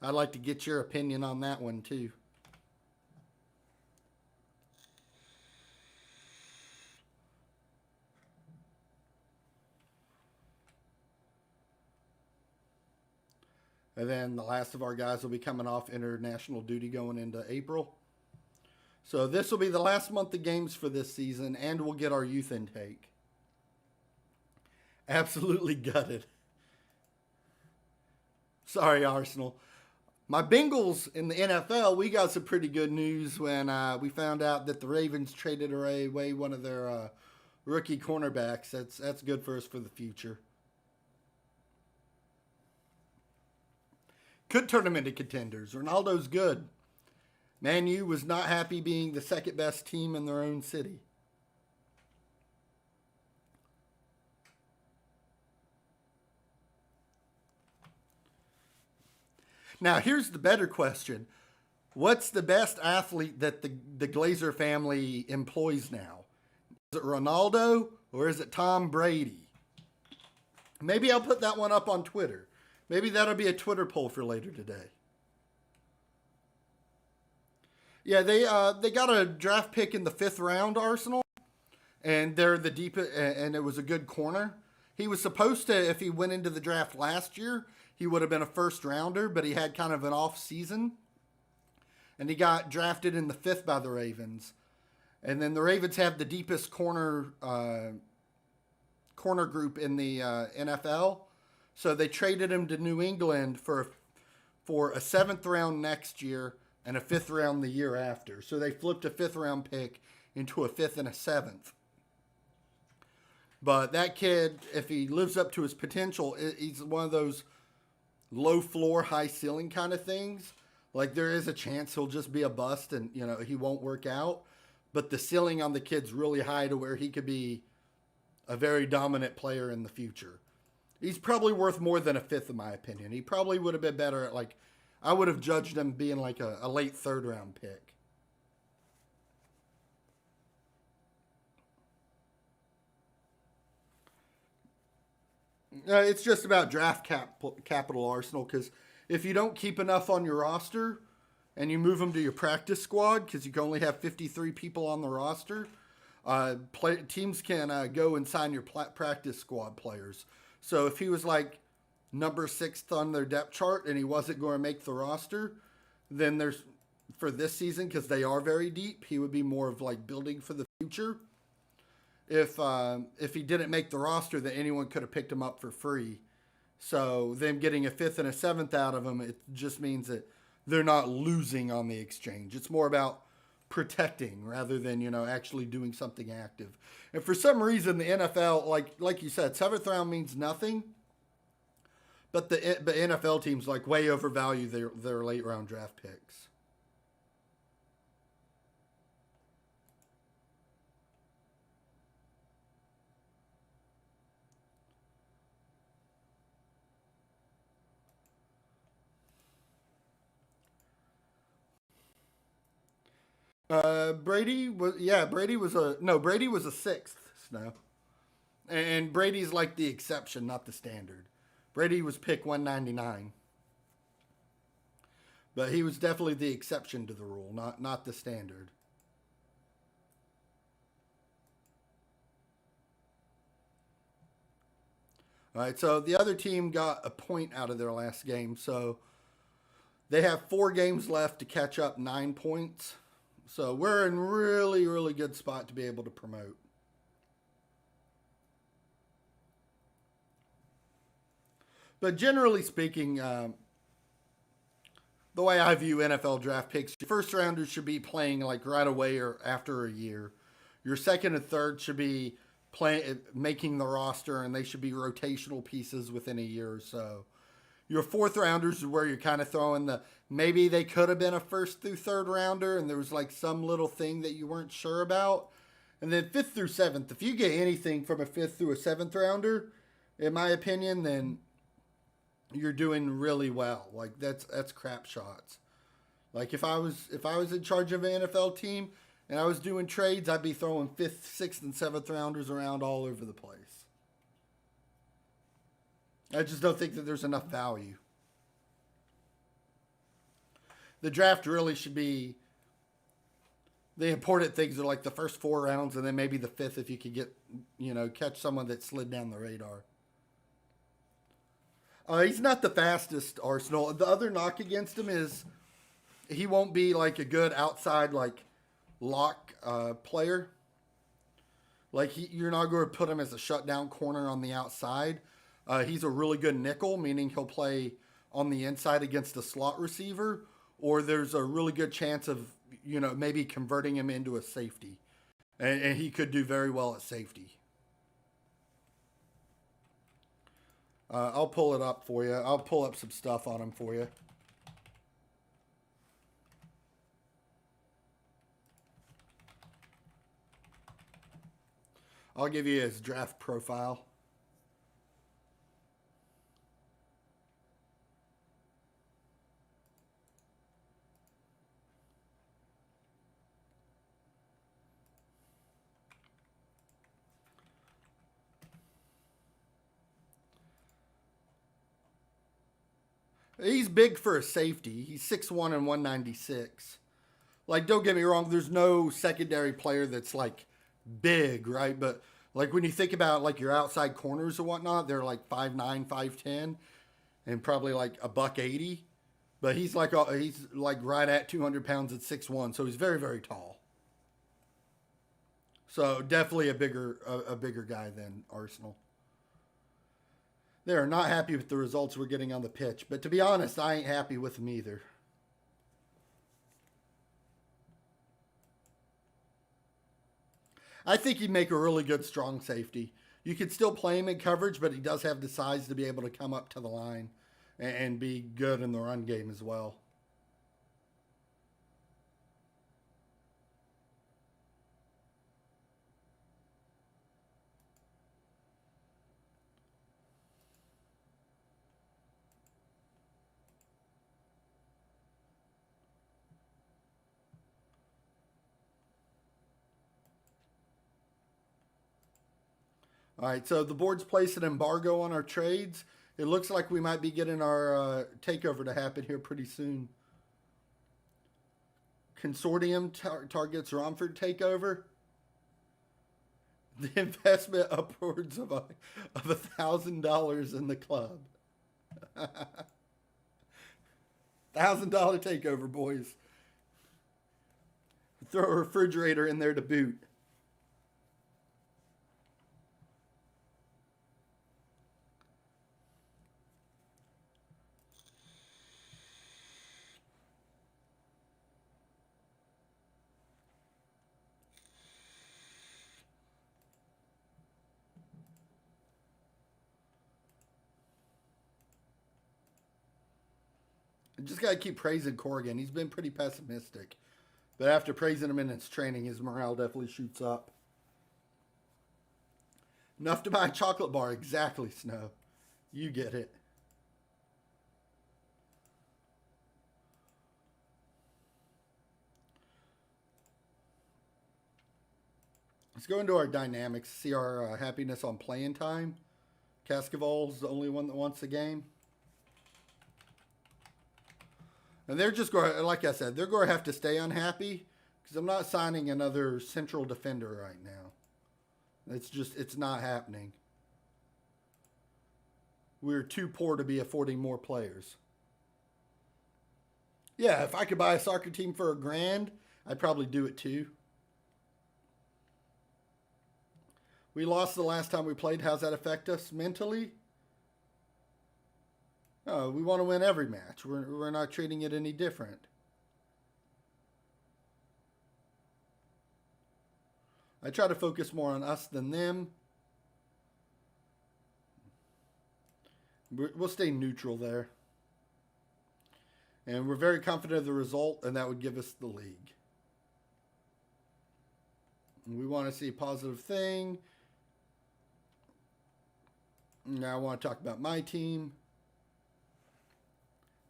I'd like to get your opinion on that one too. And then the last of our guys will be coming off international duty going into April. So this will be the last month of games for this season, and we'll get our youth intake. Absolutely gutted. Sorry, Arsenal. My Bengals in the NFL, we got some pretty good news when we found out that the Ravens traded away one of their rookie cornerbacks. That's good for us for the future. Could turn them into contenders. Ronaldo's good. Man U was not happy being the second best team in their own city. Now, here's the better question. What's the best athlete that the Glazer family employs now? Is it Ronaldo or is it Tom Brady? Maybe I'll put that one up on Twitter. Maybe that'll be a Twitter poll for later today. Yeah, they got a draft pick in the 5th round, Arsenal, and they're the deepest, and it was a good corner. He was supposed to, if he went into the draft last year, he would have been a first rounder, but he had kind of an off season. And he got drafted in the fifth by the Ravens. And then the Ravens have the deepest corner group in the NFL. So they traded him to New England for a seventh round next year and a fifth round the year after. So they flipped a fifth round pick into a fifth and a seventh. But that kid, if he lives up to his potential, he's one of those low floor, high ceiling kind of things. Like there is a chance he'll just be a bust and, he won't work out. But the ceiling on the kid's really high to where he could be a very dominant player in the future. He's probably worth more than a fifth, in my opinion. He probably would have been better at, I would have judged him being like a late third round pick. It's just about draft capital, Arsenal, because if you don't keep enough on your roster and you move them to your practice squad, because you can only have 53 people on the roster, teams can go and sign your practice squad players. So if he was like number 6th on their depth chart and he wasn't going to make the roster, then there's, for this season, because they are very deep, he would be more of like building for the future. If he didn't make the roster, then anyone could have picked him up for free. So them getting a fifth and a seventh out of him, it just means that they're not losing on the exchange. It's more about protecting rather than, actually doing something active. And for some reason, the NFL, like you said, 7th round means nothing. But the NFL teams way overvalue their late round draft picks. Brady was a sixth. No, and Brady's like the exception, not the standard. Brady was pick 199, but he was definitely the exception to the rule, not the standard. All right, so the other team got a point out of their last game, so they have 4 games left to catch up 9 points. So we're in really, really good spot to be able to promote. But generally speaking, the way I view NFL draft picks, your first rounders should be playing right away or after a year. Your second and third should be making the roster, and they should be rotational pieces within a year or so. Your fourth rounders is where you're kind of throwing maybe they could have been a first through third rounder and there was some little thing that you weren't sure about. And then fifth through seventh, if you get anything from a fifth through a seventh rounder, in my opinion, then you're doing really well. That's crap shots. If I was in charge of an NFL team and I was doing trades, I'd be throwing fifth, sixth, and seventh rounders around all over the place. I just don't think that there's enough value. The draft really should be, the important things are the first 4 rounds and then maybe the fifth if you could get, catch someone that slid down the radar. He's not the fastest, Arsenal. The other knock against him is he won't be a good outside lock player. You're not going to put him as a shutdown corner on the outside. He's a really good nickel, meaning he'll play on the inside against a slot receiver, or there's a really good chance of, maybe converting him into a safety. And he could do very well at safety. I'll pull it up for you. I'll pull up some stuff on him for you. I'll give you his draft profile. He's big for a safety. He's 6'1" and 196. Don't get me wrong, there's no secondary player that's big, right? But Like when you think about like your outside corners and whatnot, they're like 5'9", 5'10", and probably like a buck 80. But he's like right at 200 pounds at 6'1", so he's very very tall. So definitely a bigger guy than Arsenal. They are not happy with the results we're getting on the pitch, but to be honest, I ain't happy with them either. I think he'd make a really good strong safety. You could still play him in coverage, but he does have the size to be able to come up to the line and be good in the run game as well. All right, so the board's placed an embargo on our trades. It looks like we might be getting our takeover to happen here pretty soon. Consortium targets Romford takeover. The investment upwards of $1,000 in the club. $1,000 takeover, boys. Throw a refrigerator in there to boot. I just got to keep praising Corrigan. He's been pretty pessimistic. But after praising him in his training, his morale definitely shoots up. Enough to buy a chocolate bar. Exactly, Snow. You get it. Let's go into our dynamics. See our happiness on playing time. Cascavol's the only one that wants the game. And they're just going, like I said, they're going to have to stay unhappy because I'm not signing another central defender right now. It's not happening. We're too poor to be affording more players. Yeah, if I could buy a soccer team for $1,000, I'd probably do it too. We lost the last time we played. How's that affect us mentally? Oh, we want to win every match. We're not treating it any different. I try to focus more on us than them. We'll stay neutral there. And we're very confident of the result, and that would give us the league. We want to see a positive thing. Now I want to talk about my team.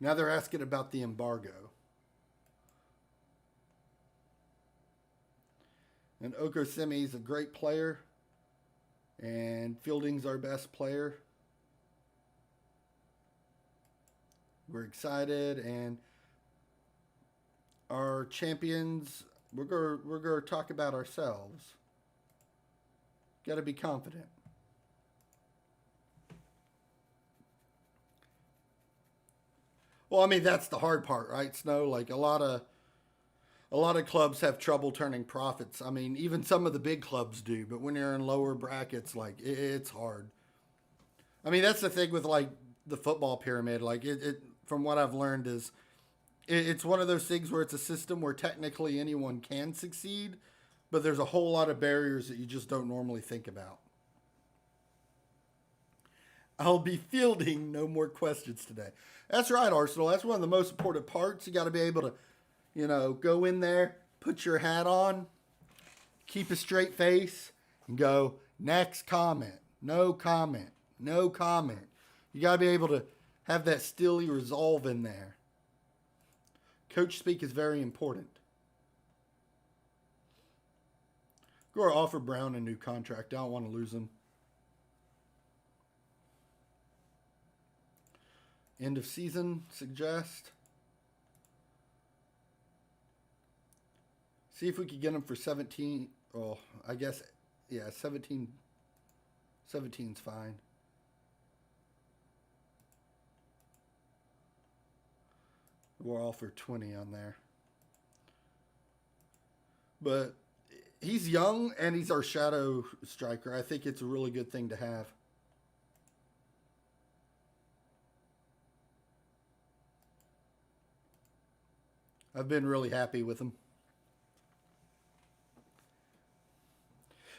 Now they're asking about the embargo. And Okosemi is a great player. And Fielding's our best player. We're excited. And our champions, we're going to talk about ourselves. Got to be confident. Well, I mean, that's the hard part, right, Snow? Like a lot of clubs have trouble turning profits. I mean, even some of the big clubs do, but when you're in lower brackets, like it's hard. I mean, that's the thing with like the football pyramid. Like it from what I've learned is it's one of those things where it's a system where technically anyone can succeed, but there's a whole lot of barriers that you just don't normally think about. I'll be fielding no more questions today. That's right, Arsenal. That's one of the most important parts. You got to be able to, go in there, put your hat on, keep a straight face, and go, next comment. No comment. No comment. You got to be able to have that steely resolve in there. Coach speak is very important. Go offer Brown a new contract. I don't want to lose him. End of season, suggest. See if we could get him for 17. Oh, I guess, yeah, 17 17's fine. We're all for 20 on there. But he's young and he's our shadow striker. I think it's a really good thing to have. I've been really happy with him.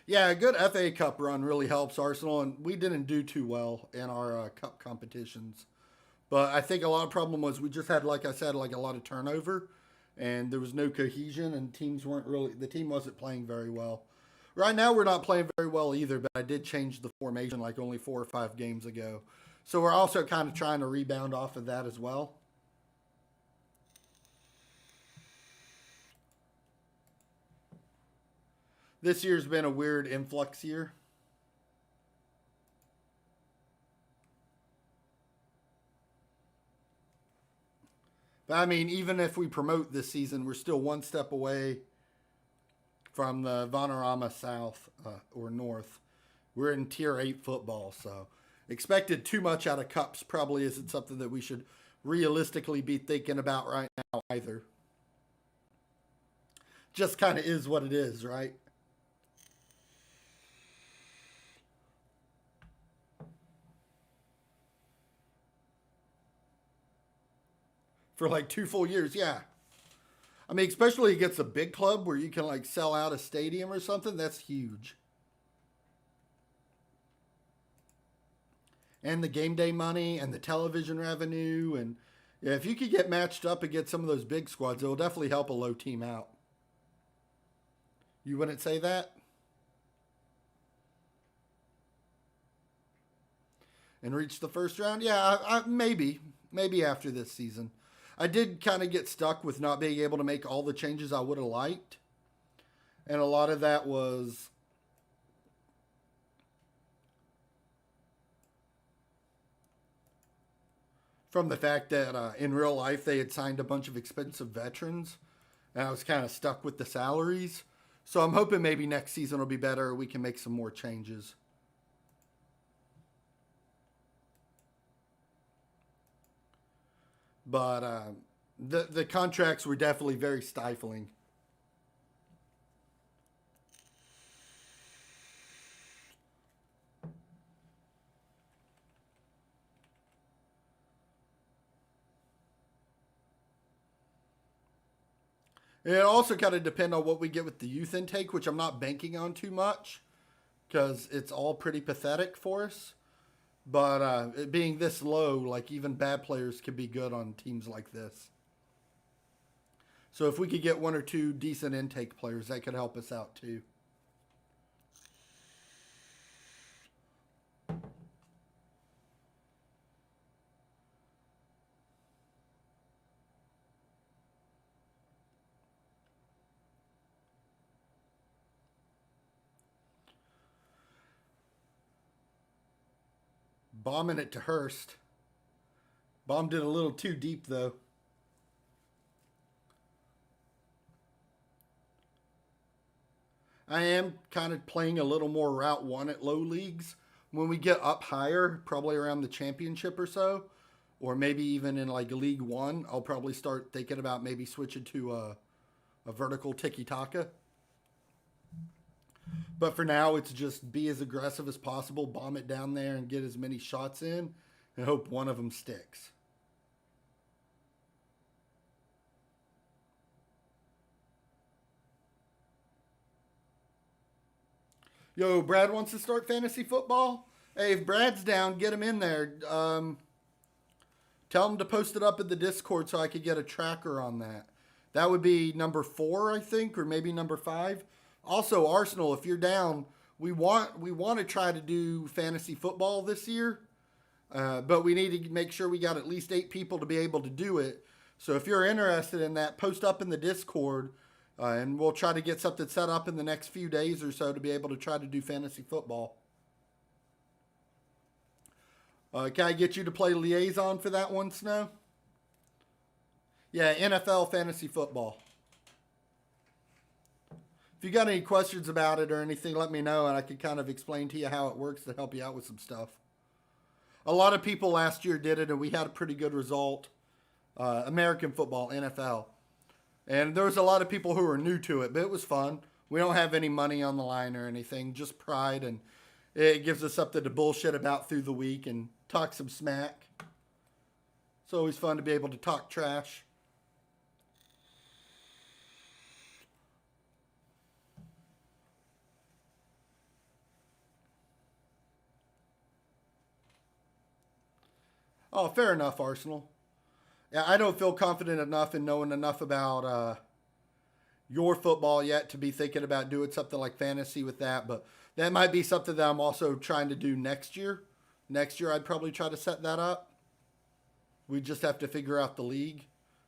Yeah, a good FA Cup run really helps Arsenal, and we didn't do too well in our cup competitions. But I think a lot of problem was we just had, like I said, like a lot of turnover, and there was no cohesion, and the team wasn't playing very well. Right now, we're not playing very well either, but I did change the formation like only 4 or 5 games ago. So we're also kind of trying to rebound off of that as well. This year's been a weird influx year. But I mean, even if we promote this season, we're still one step away from the Vanarama South or North. We're in Tier 8 football, so expected too much out of cups probably isn't something that we should realistically be thinking about right now either. Just kind of is what it is, right? For like 2 full years, yeah. I mean, especially against a big club where you can like sell out a stadium or something, that's huge. And the game day money and the television revenue. And yeah, if you could get matched up against some of those big squads, it will definitely help a low team out. You wouldn't say that? And reach the first round? Yeah, maybe after this season. I did kind of get stuck with not being able to make all the changes I would have liked. And a lot of that was from the fact that in real life they had signed a bunch of expensive veterans. And I was kind of stuck with the salaries. So I'm hoping maybe next season will be better. We can make some more changes. But the contracts were definitely very stifling. And it also kind of depend on what we get with the youth intake, which I'm not banking on too much because it's all pretty pathetic for us. But it being this low, like even bad players could be good on teams like this. So if we could get 1 or 2 decent intake players, that could help us out too. Bombing it to Hurst. Bombed it a little too deep though. I am kind of playing a little more Route 1 at low leagues. When we get up higher, probably around the championship or so, or maybe even in like League 1, I'll probably start thinking about maybe switching to a vertical tiki-taka. But for now, it's just be as aggressive as possible, bomb it down there and get as many shots in, and hope one of them sticks. Yo, Brad wants to start fantasy football. Hey, if Brad's down, get him in there. Tell him to post it up in the Discord so I could get a tracker on that. That would be number 4, I think, or maybe number 5. Also, Arsenal, if you're down, we want to try to do fantasy football this year, but we need to make sure we got at least 8 people to be able to do it. So if you're interested in that, post up in the Discord, and we'll try to get something set up in the next few days or so to be able to try to do fantasy football. Can I get you to play liaison for that one, Snow? Yeah, NFL fantasy football. If you got any questions about it or anything, let me know and I can kind of explain to you how it works to help you out with some stuff. A lot of people last year did it and we had a pretty good result. American football, NFL. And there was a lot of people who were new to it, but it was fun. We don't have any money on the line or anything, just pride, and it gives us something to bullshit about through the week and talk some smack. It's always fun to be able to talk trash. Oh, fair enough, Arsenal. Yeah, I don't feel confident enough in knowing enough about your football yet to be thinking about doing something like fantasy with that, but that might be something that I'm also trying to do next year. Next year, I'd probably try to set that up. We just have to figure out the league,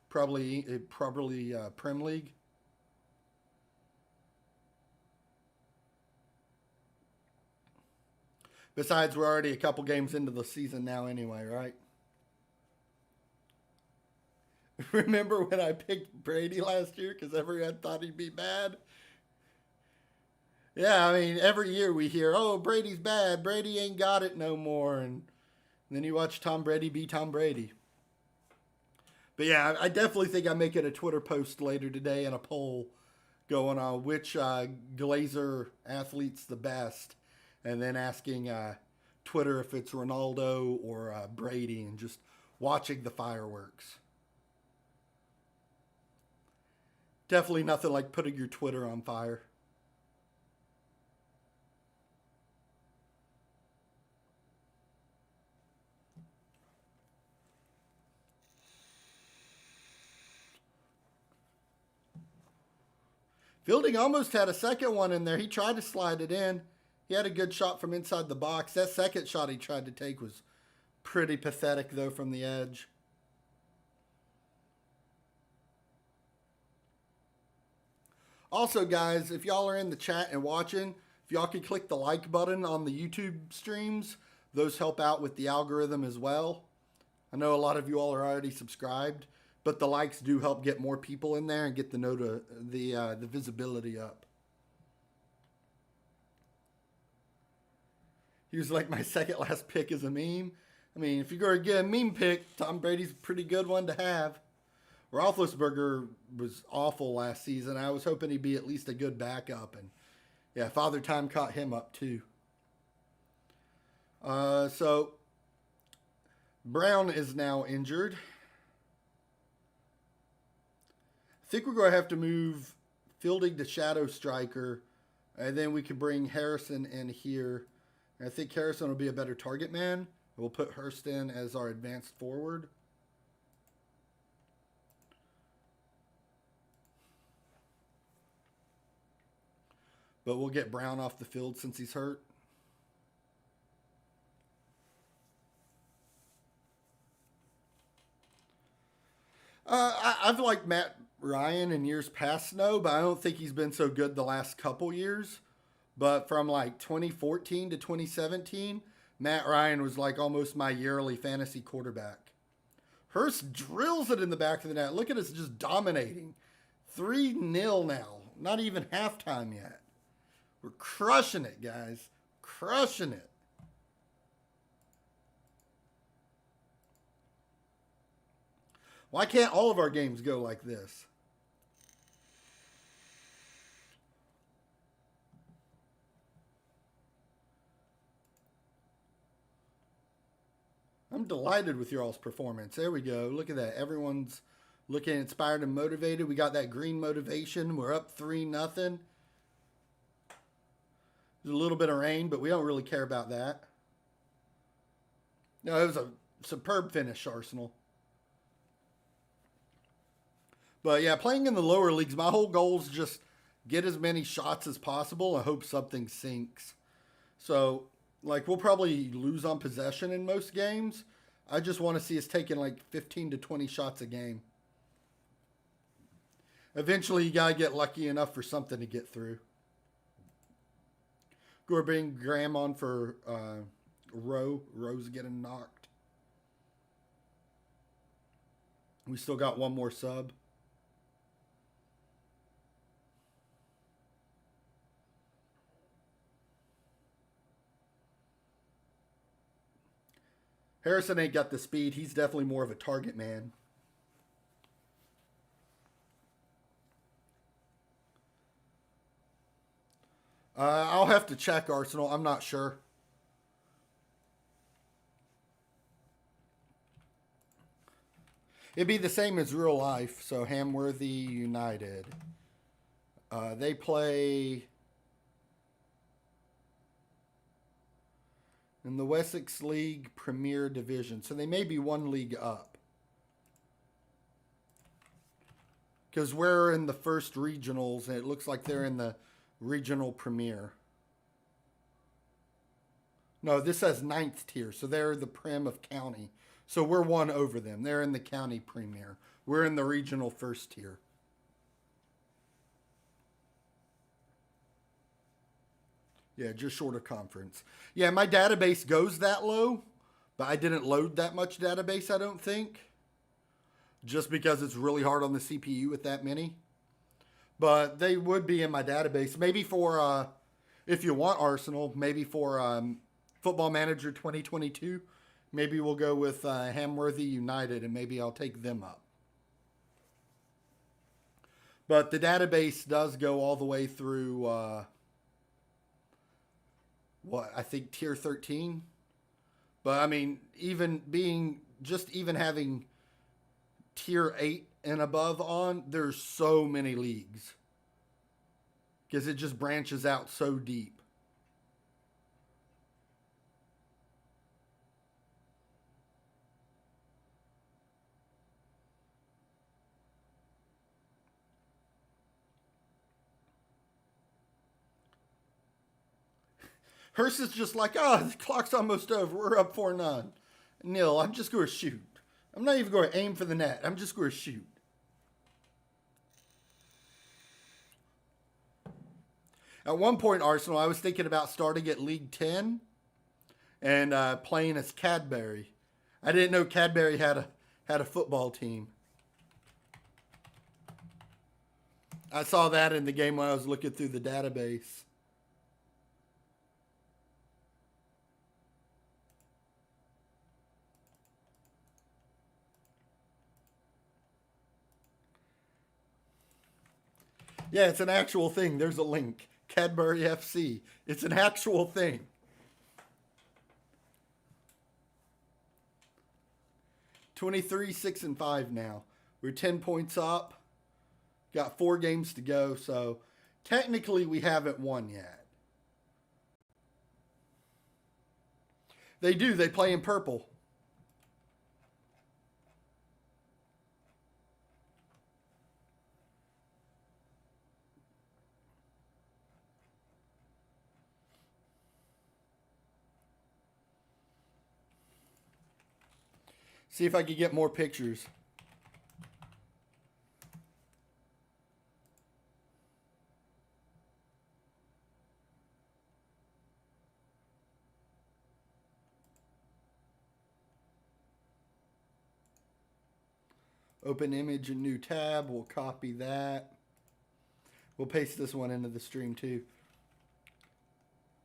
probably Prem League. Besides, we're already a couple games into the season now, anyway, right? Remember when I picked Brady last year because everyone thought he'd be bad? Yeah, I mean, every year we hear, oh, Brady's bad. Brady ain't got it no more. And then you watch Tom Brady be Tom Brady. But yeah, I definitely think I'm making a Twitter post later today and a poll going on which Glazer athlete's the best. And then asking Twitter if it's Ronaldo or Brady and just watching the fireworks. Definitely nothing like putting your Twitter on fire. Fielding almost had a second one in there. He tried to slide it in. He had a good shot from inside the box. That second shot he tried to take was pretty pathetic, though, from the edge. Also, guys, if y'all are in the chat and watching, if y'all can click the like button on the YouTube streams, those help out with the algorithm as well. I know a lot of you all are already subscribed, but the likes do help get more people in there and get the visibility up. He was like my second last pick as a meme. I mean, if you're going to get a meme pick, Tom Brady's a pretty good one to have. Roethlisberger was awful last season. I was hoping he'd be at least a good backup. And yeah, Father Time caught him up too. So Brown is now injured. I think we're going to have to move Fielding to shadow striker. And then we can bring Harrison in here. And I think Harrison will be a better target man. We'll put Hurst in as our advanced forward. But we'll get Brown off the field since he's hurt. I've liked Matt Ryan in years past, no, but I don't think he's been so good the last couple years. But from like 2014 to 2017, Matt Ryan was like almost my yearly fantasy quarterback. Hurst drills it in the back of the net. Look at us just dominating. 3-0 now. Not even halftime yet. We're crushing it, guys. Crushing it. Why can't all of our games go like this? I'm delighted with your all's performance. There we go. Look at that. Everyone's looking inspired and motivated. We got that green motivation. We're up 3-0. There's a little bit of rain, but we don't really care about that. No, it was a superb finish, Arsenal. But yeah, playing in the lower leagues, my whole goal is just get as many shots as possible and hope something sinks. So, like, we'll probably lose on possession in most games. I just want to see us taking like 15 to 20 shots a game. Eventually, you got to get lucky enough for something to get through. Go bring Graham on for Rowe. Rowe's getting knocked. We still got one more sub. Harrison ain't got the speed. He's definitely more of a target man. I'll have to check Arsenal. I'm not sure. It'd be the same as real life. So Hamworthy United. They play in the Wessex League Premier Division. So they may be one league up. Because we're in the first regionals, and it looks like they're in the regional premier. No, this says ninth tier, so they're the Prem of county. So we're one over them. They're in the county premier. We're in the regional first tier. Yeah, just short of conference. Yeah, my database goes that low, but I didn't load that much database, I don't think. Just because it's really hard on the CPU with that many. But they would be in my database. Maybe for, if you want Arsenal, maybe for Football Manager 2022, maybe we'll go with Hamworthy United and maybe I'll take them up. But the database does go all the way through, I think tier 13. But I mean, even having tier 8 and above on, there's so many leagues. Because it just branches out so deep. Hurst is just like, the clock's almost over. We're up 4-0. Nil, I'm just going to shoot. I'm not even going to aim for the net. I'm just going to shoot. At one point, Arsenal, I was thinking about starting at League 10 and playing as Cadbury. I didn't know Cadbury had a football team. I saw that in the game when I was looking through the database. Yeah, it's an actual thing. There's a link. Cadbury FC. It's an actual thing. (23, 6, and 5 now. We're 10 points up. Got 4 games to go, so technically we haven't won yet. They do. They play in purple. See if I can get more pictures. Open image and new tab. We'll copy that. We'll paste this one into the stream too.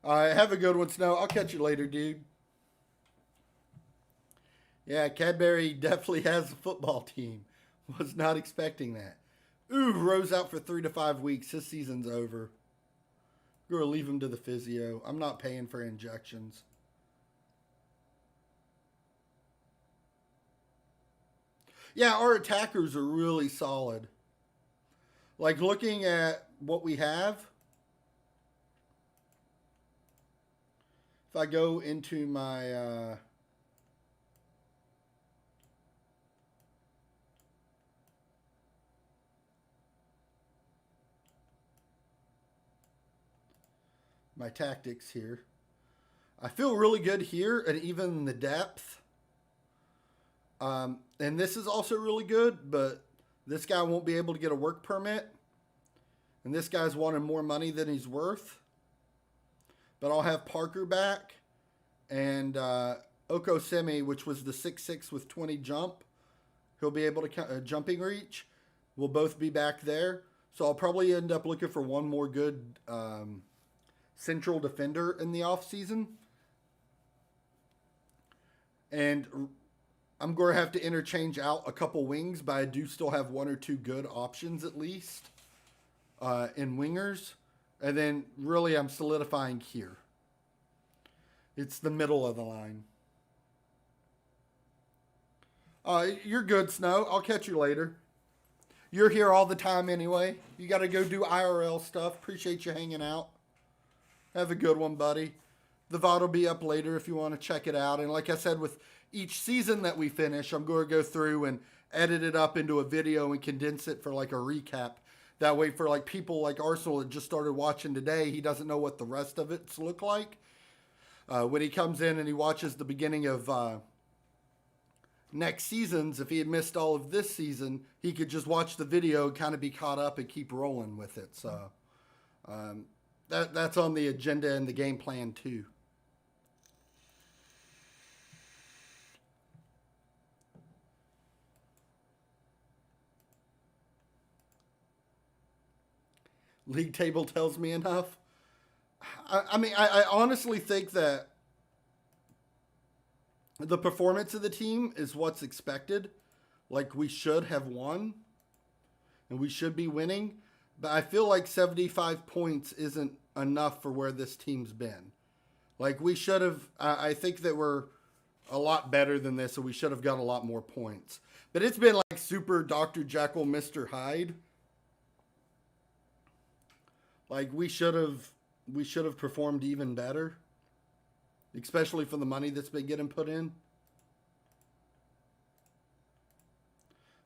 All right, have a good one, Snow. I'll catch you later, dude. Yeah, Cadbury definitely has a football team. Was not expecting that. Ooh, Rose out for 3 to 5 weeks. His season's over. We're going to leave him to the physio. I'm not paying for injections. Yeah, our attackers are really solid. Like looking at what we have. If I go into my... my tactics here. I feel really good here and even the depth. And this is also really good, but this guy won't be able to get a work permit. And this guy's wanting more money than he's worth. But I'll have Parker back. And Okosemi, which was the 6'6" with 20 jump. He'll be able to jumping reach. We'll both be back there. So I'll probably end up looking for one more good... central defender in the offseason. And I'm going to have to interchange out a couple wings, but I do still have one or two good options at least in wingers. And then really I'm solidifying here. It's the middle of the line. You're good, Snow. I'll catch you later. You're here all the time anyway. You got to go do IRL stuff. Appreciate you hanging out. Have a good one, buddy. The VOD will be up later if you want to check it out. And like I said, with each season that we finish, I'm going to go through and edit it up into a video and condense it for like a recap. That way, for like people like Arsenal that just started watching today, he doesn't know what the rest of it's look like. When he comes in and he watches the beginning of next seasons, if he had missed all of this season, he could just watch the video, kind of be caught up, and keep rolling with it. So that's on the agenda and the game plan too. League table tells me enough. I honestly think that the performance of the team is what's expected. Like, we should have won and we should be winning. But I feel like 75 points isn't enough for where this team's been. Like, we should have, I think that we're a lot better than this, so we should have got a lot more points. But it's been like super Dr. Jekyll, Mr. Hyde. Like, we should have performed even better, especially for the money that's been getting put in.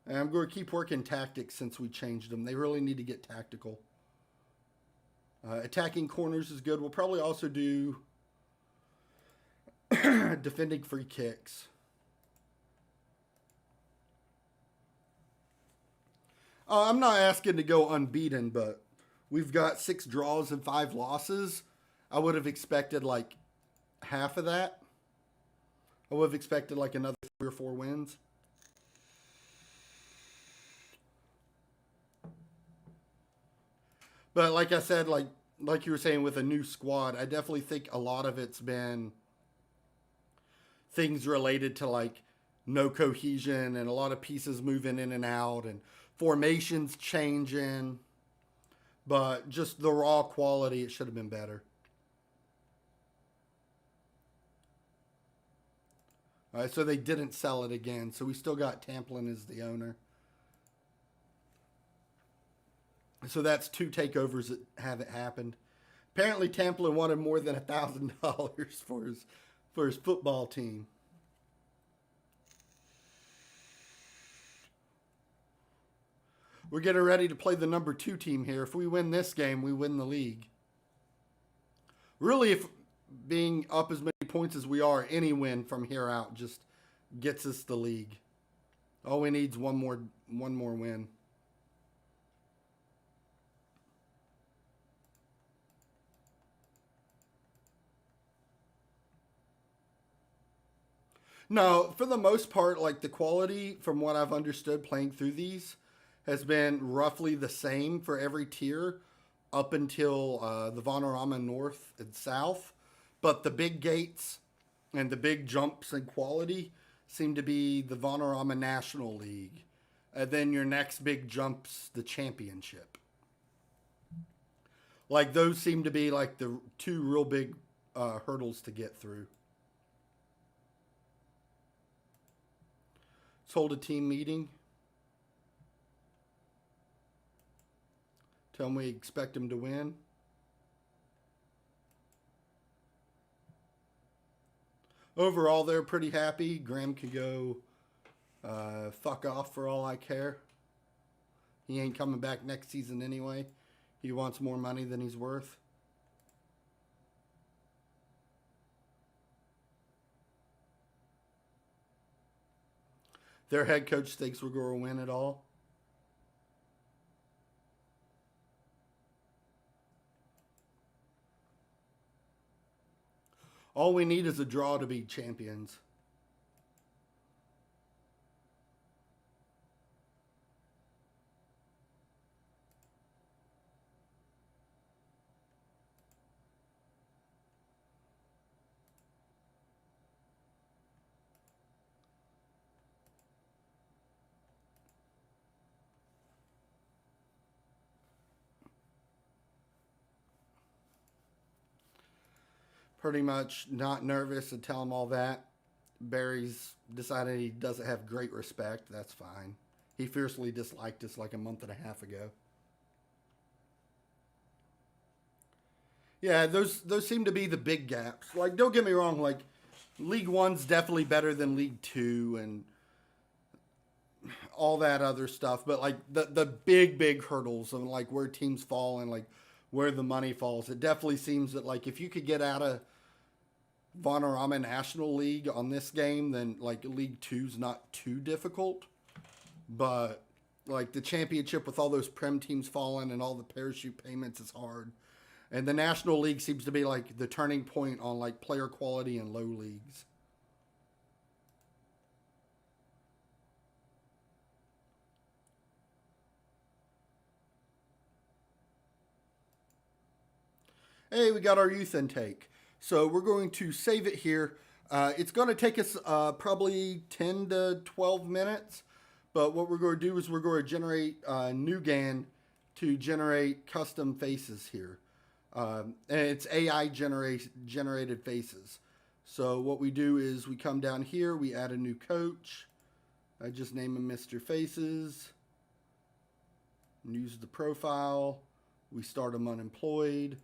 And I'm going to keep working tactics since we changed them. They really need to get tactical. Attacking corners is good. We'll probably also do defending free kicks. I'm not asking to go unbeaten, but we've got 6 draws and 5 losses. I would have expected like half of that. I would have expected like another 3 or 4 wins. But like I said, like you were saying with a new squad, I definitely think a lot of it's been things related to like no cohesion and a lot of pieces moving in and out and formations changing. But just the raw quality, it should have been better. All right, so they didn't sell it again. So we still got Tamplin as the owner. So that's 2 takeovers that haven't happened. Apparently Tamplin wanted more than $1,000 for his football team. We're getting ready to play the number 2 team here. If we win this game, we win the league. Really, if being up as many points as we are, any win from here out just gets us the league. All we need is one more win. No, for the most part, like the quality from what I've understood playing through these has been roughly the same for every tier up until the Vanarama North and South. But the big gates and the big jumps in quality seem to be the Vanarama National League. And then your next big jump's the championship. Like those seem to be like the 2 real big hurdles to get through. Let's hold a team meeting. Tell them we expect them to win. Overall, they're pretty happy. Graham could go fuck off for all I care. He ain't coming back next season anyway. He wants more money than he's worth. Their head coach thinks we're going to win it all. All we need is a draw to be champions. pretty much not nervous and tell him all that. Barry's decided he doesn't have great respect. That's fine. He fiercely disliked us like a month and a half ago. Yeah, those seem to be the big gaps. Like, don't get me wrong. Like, League One's definitely better than League Two and all that other stuff. But like the big hurdles and like where teams fall and like where the money falls, it definitely seems that like if you could get out of Vanarama National League on this game, then like League Two's not too difficult. But like the championship with all those Prem teams falling and all the parachute payments is hard. And the National League seems to be like the turning point on like player quality in low leagues. Hey, we got our youth intake. So we're going to save it here. It's going to take us probably 10 to 12 minutes. But what we're going to do is we're going to generate NuGAN to generate custom faces here. And it's AI generated faces. So what we do is we come down here, we add a new coach. I just name him Mr. Faces. Use the profile. We start him unemployed.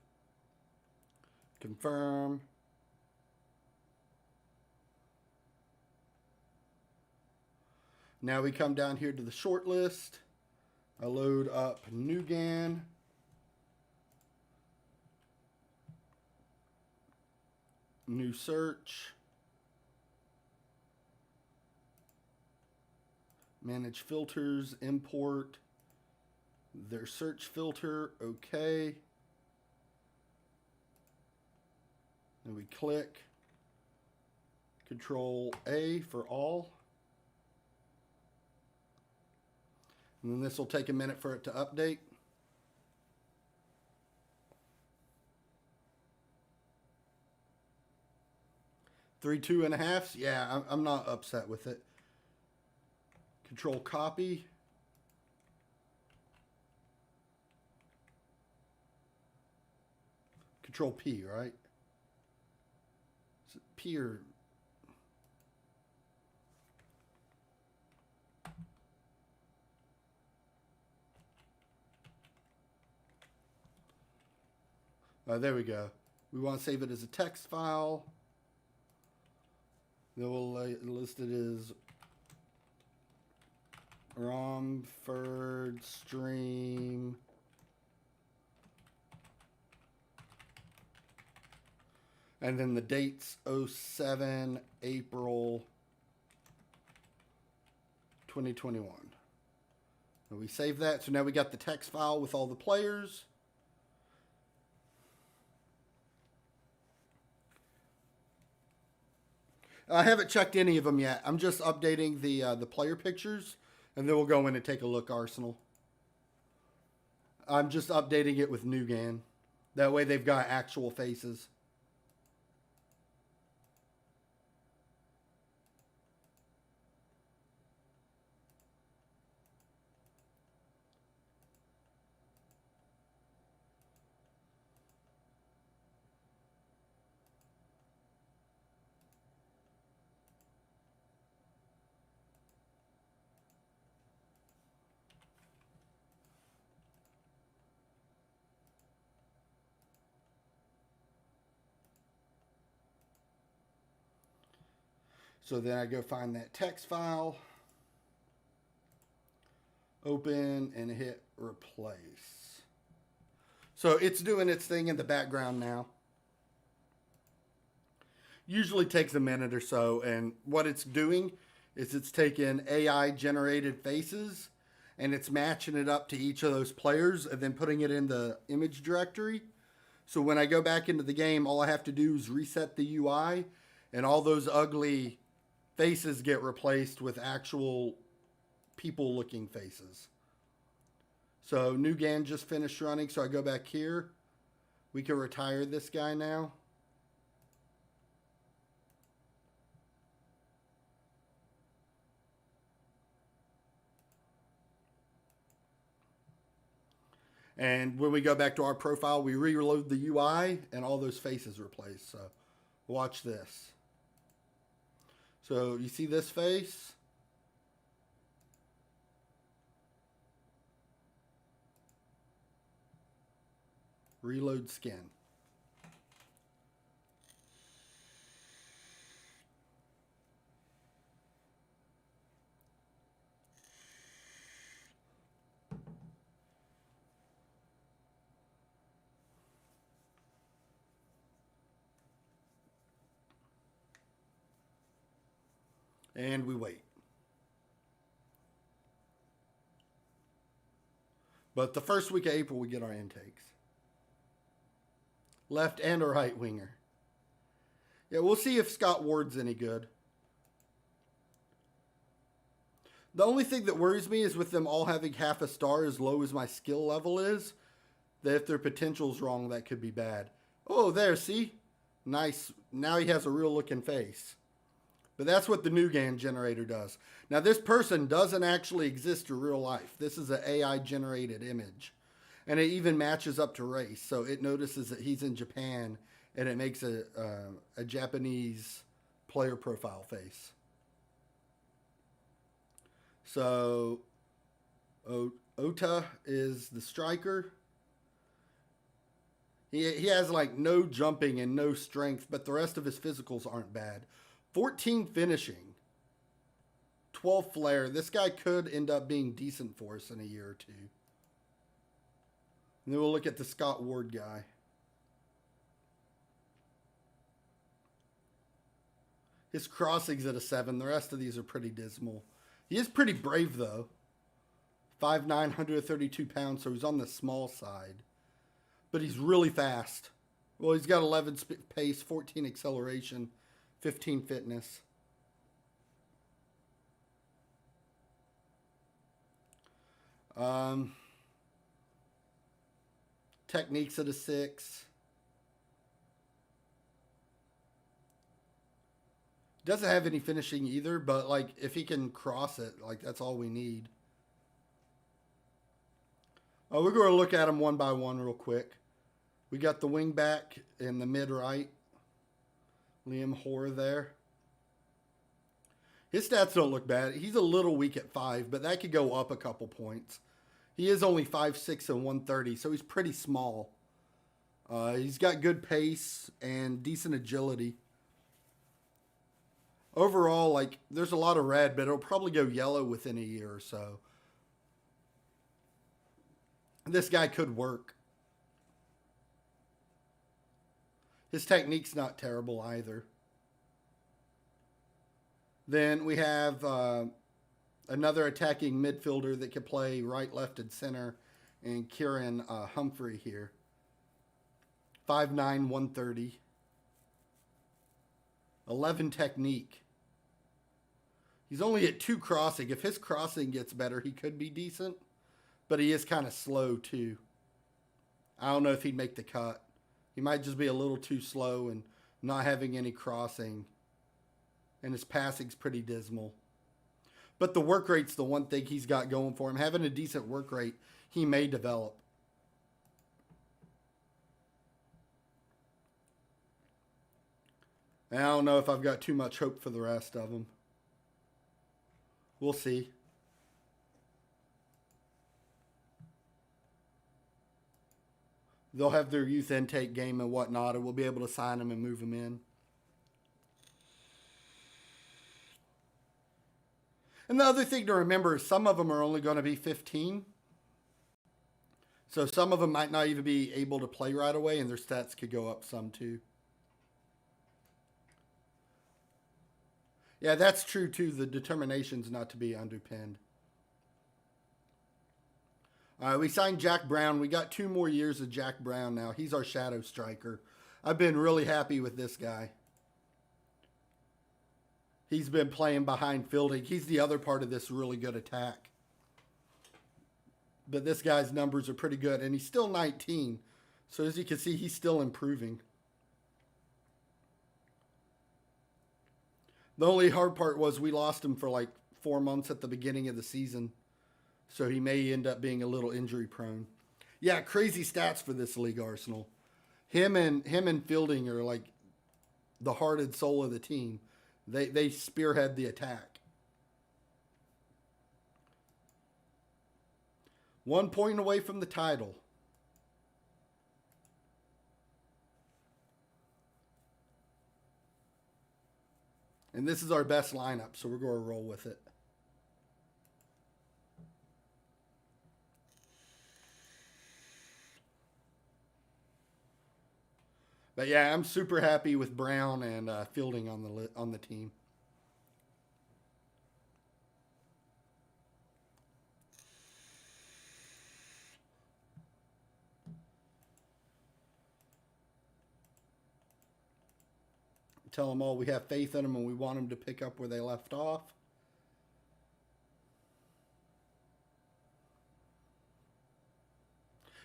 Confirm. Now we come down here to the short list. I load up NuGAN. New search. Manage filters, import their search filter, okay. And we click Control A for all. And then this will take a minute for it to update. Three 2.5s. Yeah, I'm not upset with it. Control copy. Control P, right? Is it P or... there we go. We want to save it as a text file. Then we'll list it as Romford stream and then the dates 07 April 2021. And we save that. So now we got the text file with all the players. I haven't checked any of them yet. I'm just updating the player pictures, and then we'll go in and take a look, Arsenal. I'm just updating it with NuGAN. That way they've got actual faces. So then I go find that text file, open, and hit replace. So it's doing its thing in the background now. Usually takes a minute or so, and what it's doing is it's taking AI generated faces and it's matching it up to each of those players and then putting it in the image directory. So when I go back into the game, all I have to do is reset the UI and all those ugly faces get replaced with actual people looking faces. So NuGAN just finished running, so I go back here. We can retire this guy now. And when we go back to our profile, we reload the UI and all those faces replaced. So Watch this. So you see this face? Reload skin. And we wait. But the first week of April, we get our intakes. Left and a right winger. Yeah, we'll see if Scott Ward's any good. The only thing that worries me is with them all having half a star as low as my skill level is, that if their potential's wrong, that could be bad. Oh, there, see? Nice. Now he has a real looking face. But that's what the new GAN generator does. Now, this person doesn't actually exist in real life. This is an AI-generated image. And it even matches up to race. So it notices that he's in Japan, and it makes a Japanese player profile face. So Ota is the striker. He has like no jumping and no strength, but the rest of his physicals aren't bad. 14 finishing, 12 flair. This guy could end up being decent for us in a year or two. And then we'll look at the Scott Ward guy. His crossing's at a 7. The rest of these are pretty dismal. He is pretty brave, though. 5'9", 132 pounds, so he's on the small side. But he's really fast. Well, he's got 11 pace, 14 acceleration, 15 fitness. Techniques at a 6. Doesn't have any finishing either, but like if he can cross it, like that's all we need. We're going to look at them one by one real quick. We got the wing back in the mid right. Liam Hoare there. His stats don't look bad. He's a little weak at 5, but that could go up a couple points. He is only 5'6" and 130, so he's pretty small. He's got good pace and decent agility. Overall, like, there's a lot of red, but it'll probably go yellow within a year or so. This guy could work. His technique's not terrible either. Then we have another attacking midfielder that can play right, left, and center, and Kieran Humphrey here. 5'9", 130. 11 technique. He's only at 2 crossing. If his crossing gets better, he could be decent. But he is kind of slow, too. I don't know if he'd make the cut. He might just be a little too slow and not having any crossing. And his passing's pretty dismal. But the work rate's the one thing he's got going for him. Having a decent work rate, he may develop. And I don't know if I've got too much hope for the rest of them. We'll see. They'll have their youth intake game and whatnot, and we'll be able to sign them and move them in. And the other thing to remember is some of them are only going to be 15. So some of them might not even be able to play right away, and their stats could go up some too. Yeah, that's true too. The determination's not to be underpinned. We signed Jack Brown. We got 2 more years of Jack Brown now. He's our shadow striker. I've been really happy with this guy. He's been playing behind fielding. He's the other part of this really good attack. But this guy's numbers are pretty good, and he's still 19. So as you can see, he's still improving. The only hard part was we lost him for like 4 months at the beginning of the season. So he may end up being a little injury prone. Yeah, crazy stats for this league, Arsenal. Him and Fielding are like the heart and soul of the team. They spearhead the attack. 1 point away from the title. And this is our best lineup, so we're going to roll with it. But yeah, I'm super happy with Brown and Fielding on the team. Tell them all we have faith in them and we want them to pick up where they left off.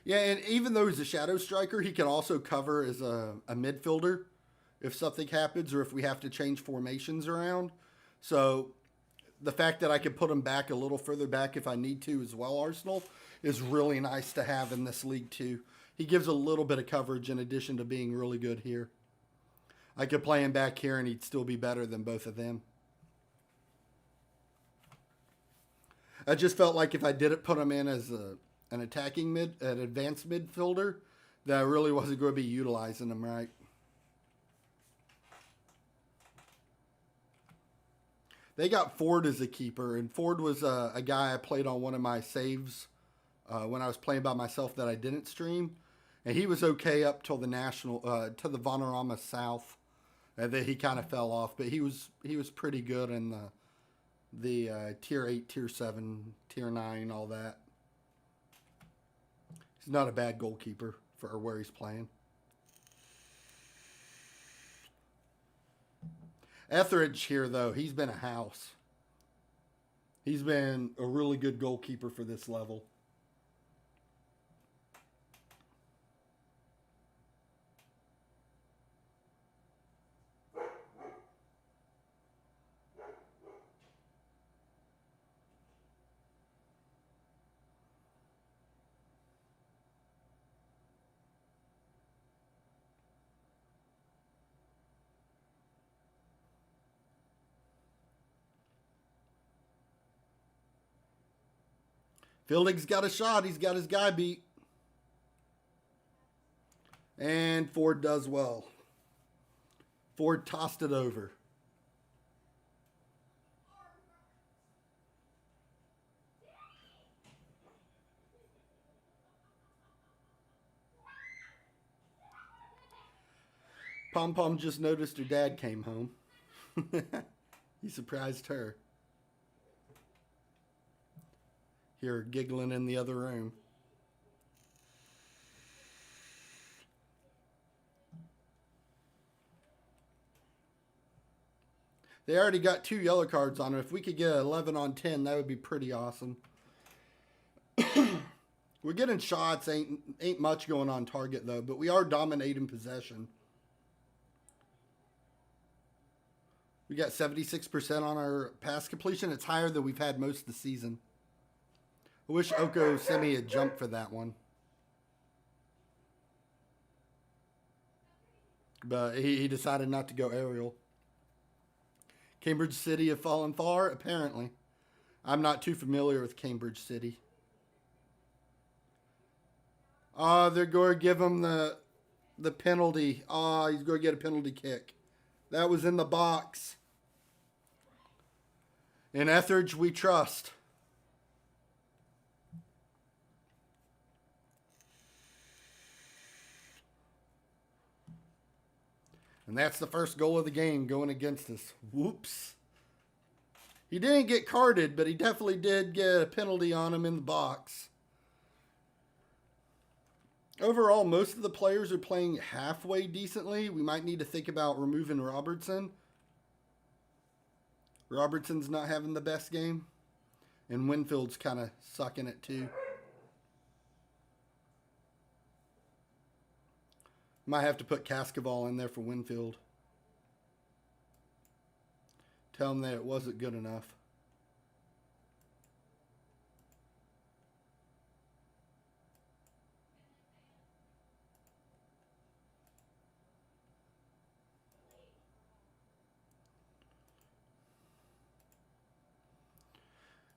Yeah, and even though he's a shadow striker, he can also cover as a midfielder if something happens or if we have to change formations around. So the fact that I can put him back a little further back if I need to as well, Arsenal, is really nice to have in this league too. He gives a little bit of coverage in addition to being really good here. I could play him back here and he'd still be better than both of them. I just felt like if I didn't put him in as an attacking an advanced midfielder, that I really wasn't going to be utilizing him right. They got Ford as a keeper, and Ford was a guy I played on one of my saves when I was playing by myself that I didn't stream, and he was okay up till the national to the Vanarama South, and then he kind of fell off. But he was pretty good in the tier 8, tier 7, tier 9, all that. He's not a bad goalkeeper for where he's playing. Etheridge here, though, he's been a house. He's been a really good goalkeeper for this level. Fielding's got a shot. He's got his guy beat. And Ford does well. Ford tossed it over. Pom Pom just noticed her dad came home. He surprised her. Hear her giggling in the other room. They already got 2 yellow cards on it. If we could get 11 on 10, that would be pretty awesome. We're getting shots. Ain't much going on target, though. But we are dominating possession. We got 76% on our pass completion. It's higher than we've had most of the season. I wish Oko Semi had jumped for that one. But he decided not to go aerial. Cambridge City have fallen far, apparently. I'm not too familiar with Cambridge City. They're going to give him the penalty. He's going to get a penalty kick. That was in the box. In Etheridge, we trust. And that's the first goal of the game going against us. Whoops. He didn't get carded, but he definitely did get a penalty on him in the box. Overall, most of the players are playing halfway decently. We might need to think about removing Robertson. Robertson's not having the best game. And Winfield's kind of sucking it too. Might have to put Cascaval in there for Winfield. Tell him that it wasn't good enough.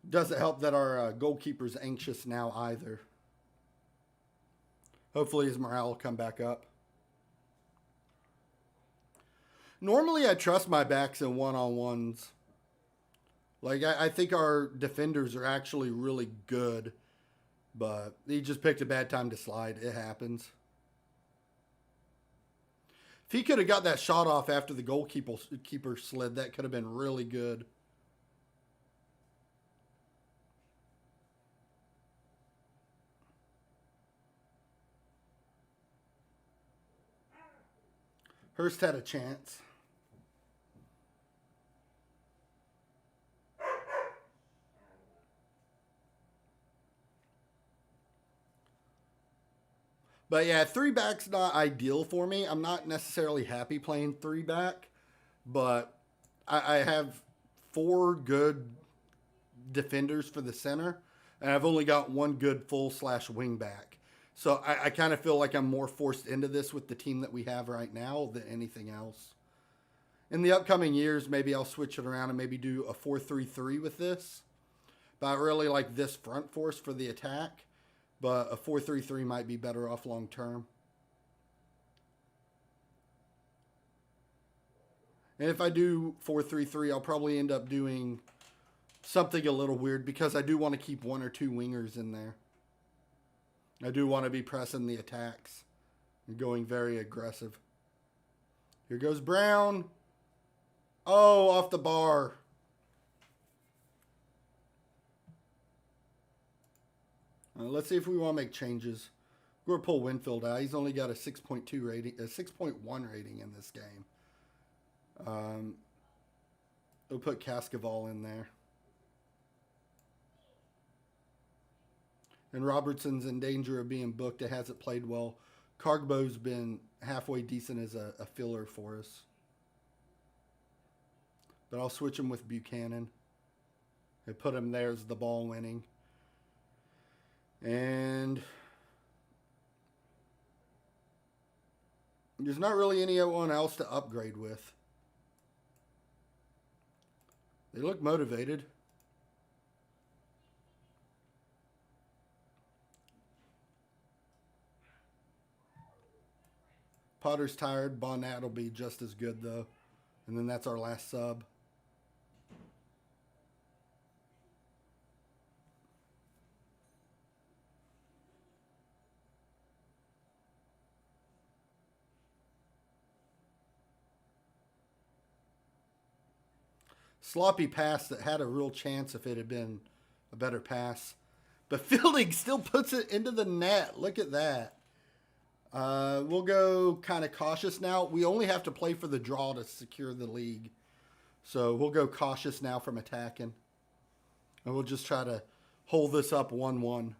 Doesn't help that our goalkeeper's anxious now either. Hopefully his morale will come back up. Normally I trust my backs in one-on-ones. Like, I think our defenders are actually really good. But he just picked a bad time to slide. It happens. If he could have got that shot off after the goalkeeper slid, that could have been really good. Hurst had a chance. But yeah, three back's not ideal for me. I'm not necessarily happy playing three back, but I have four good defenders for the center, and I've only got one good full/wing back. So I kind of feel like I'm more forced into this with the team that we have right now than anything else. In the upcoming years, maybe I'll switch it around and maybe do a 4-3-3 with this. But I really like this front force for the attack. But a 4-3-3 might be better off long term. And if I do 4-3-3, I'll probably end up doing something a little weird because I do want to keep one or two wingers in there. I do want to be pressing the attacks and going very aggressive. Here goes Brown. Oh, off the bar. Let's see if we want to make changes. We're going to pull Winfield out. He's only got a 6.2 rating, a 6.1 rating in this game. We'll put Cascaval in there. And Robertson's in danger of being booked. It hasn't played well. Cargbo's been halfway decent as a filler for us. But I'll switch him with Buchanan. And put him there as the ball winning. And there's not really anyone else to upgrade with. They look motivated. Potter's tired. Bonnet will be just as good, though. And then that's our last sub. Sloppy pass that had a real chance if it had been a better pass. But Fielding still puts it into the net. Look at that. We'll go kind of cautious now. We only have to play for the draw to secure the league. So we'll go cautious now from attacking. And we'll just try to hold this up 1-1.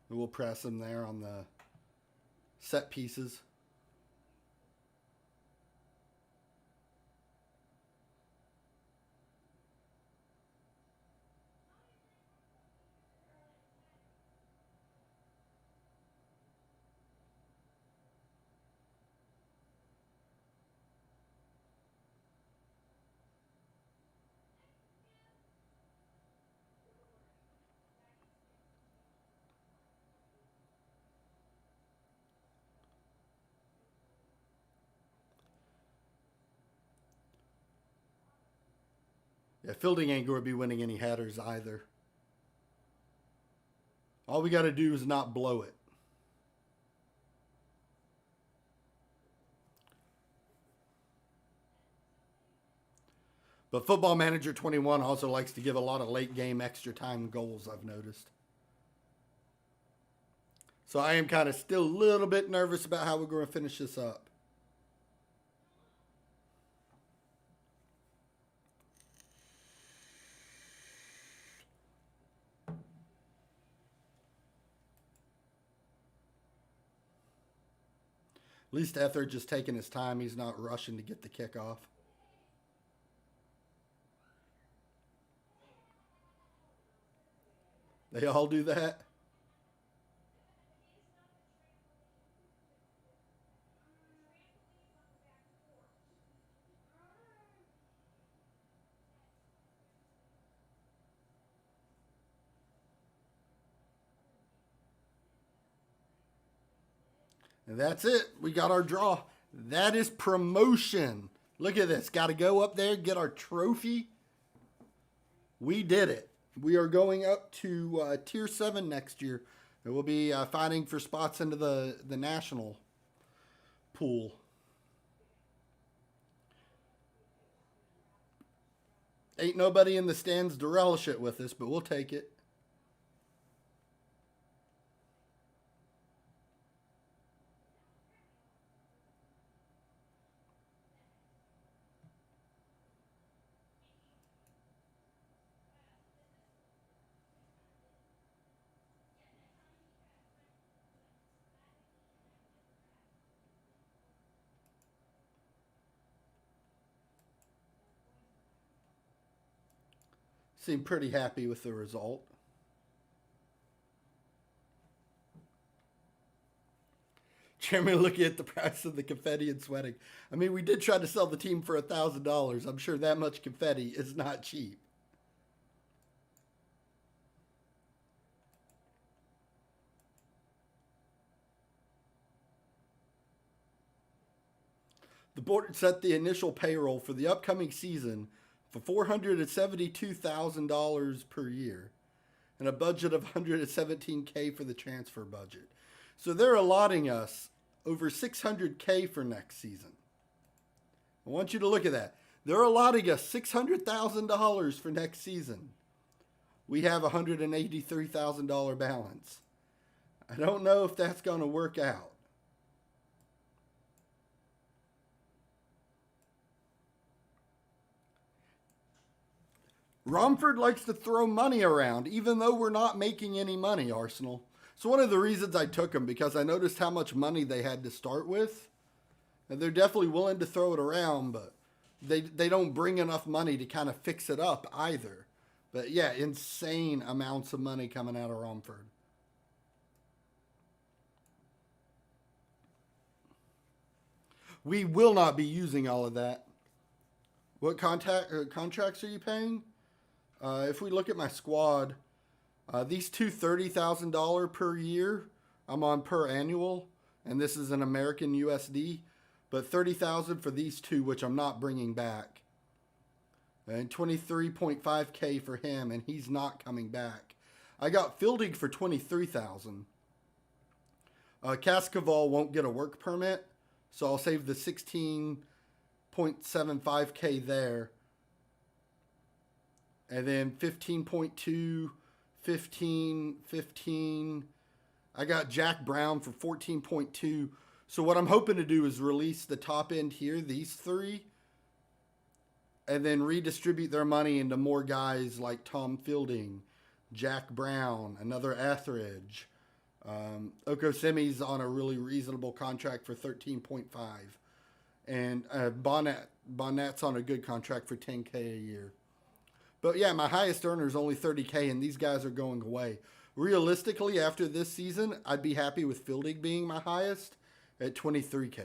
And we'll press them there on the set pieces. Yeah, Fielding ain't going to be winning any headers either. All we got to do is not blow it. But Football Manager 21 also likes to give a lot of late game extra time goals, I've noticed. So I am kind of still a little bit nervous about how we're going to finish this up. At least Etheridge just taking his time. He's not rushing to get the kickoff. They all do that. And that's it. We got our draw. That is promotion. Look at this. Got to go up there, get our trophy. We did it. We are going up to Tier 7 next year. And we'll be fighting for spots into the national pool. Ain't nobody in the stands to relish it with us, but we'll take it. Seem pretty happy with the result. Chairman looking at the price of the confetti and sweating. I mean, we did try to sell the team for $1,000. I'm sure that much confetti is not cheap. The board set the initial payroll for the upcoming season for $472,000 per year and a budget of $117K for the transfer budget. So they're allotting us over $600K for next season. I want you to look at that. They're allotting us $600,000 for next season. We have a $183,000 balance. I don't know if that's going to work out. Romford likes to throw money around, even though we're not making any money, Arsenal. So one of the reasons I took them, because I noticed how much money they had to start with. And they're definitely willing to throw it around, but they don't bring enough money to kind of fix it up either. But yeah, insane amounts of money coming out of Romford. We will not be using all of that. What contracts are you paying? If we look at my squad, these two $30,000 per year, I'm on per annual, and this is an American USD, but $30,000 for these two, which I'm not bringing back, and 23.5K for him, and he's not coming back. I got Fielding for 23,000. Cascaval won't get a work permit, so I'll save the 16.75K there. And then 15.2, 15, 15. I got Jack Brown for 14.2. So what I'm hoping to do is release the top end here, these three, and then redistribute their money into more guys like Tom Fielding, Jack Brown, another Etheridge. Okosemi's on a really reasonable contract for 13.5. And Bonnet's on a good contract for 10K a year. But yeah, my highest earner is only 30K, and these guys are going away. Realistically, after this season, I'd be happy with Fielding being my highest at 23K.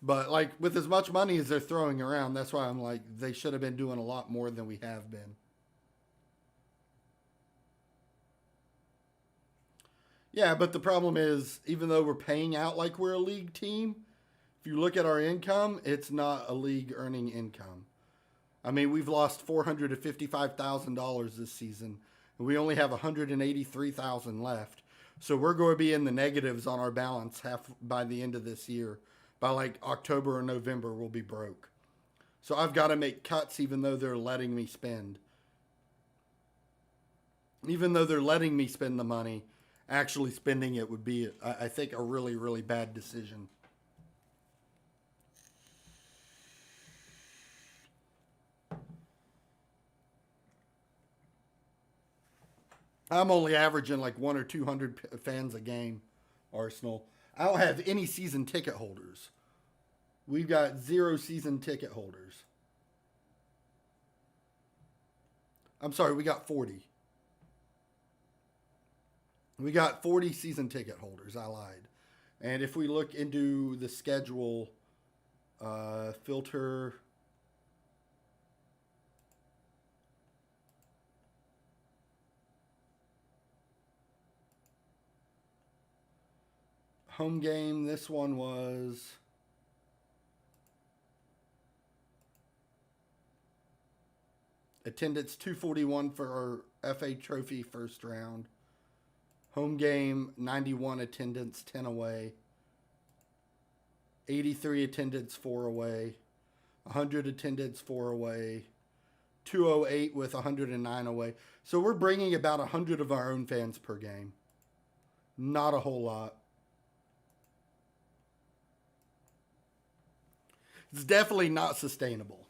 But like with as much money as they're throwing around, that's why I'm like, they should have been doing a lot more than we have been. Yeah, but the problem is, even though we're paying out like we're a league team, if you look at our income, it's not a league earning income. I mean, we've lost $455,000 this season, and we only have $183,000 left. So we're going to be in the negatives on our balance half by the end of this year. By like October or November, we'll be broke. So I've got to make cuts, even though they're letting me spend. Even though they're letting me spend the money, actually spending it would be, I think, a really, really bad decision. I'm only averaging like 1 or 200 fans a game, Arsenal. I don't have any season ticket holders. We've got 0 season ticket holders. I'm sorry, we got 40. We got 40 season ticket holders. I lied. And if we look into the schedule, filter home game, this one was attendance 241 for our FA Trophy first round. Home game 91 attendance, 10 away. 83 attendance, 4 away. 100 attendance, 4 away. 208 with 109 away. So we're bringing about 100 of our own fans per game. Not a whole lot. It's definitely not sustainable.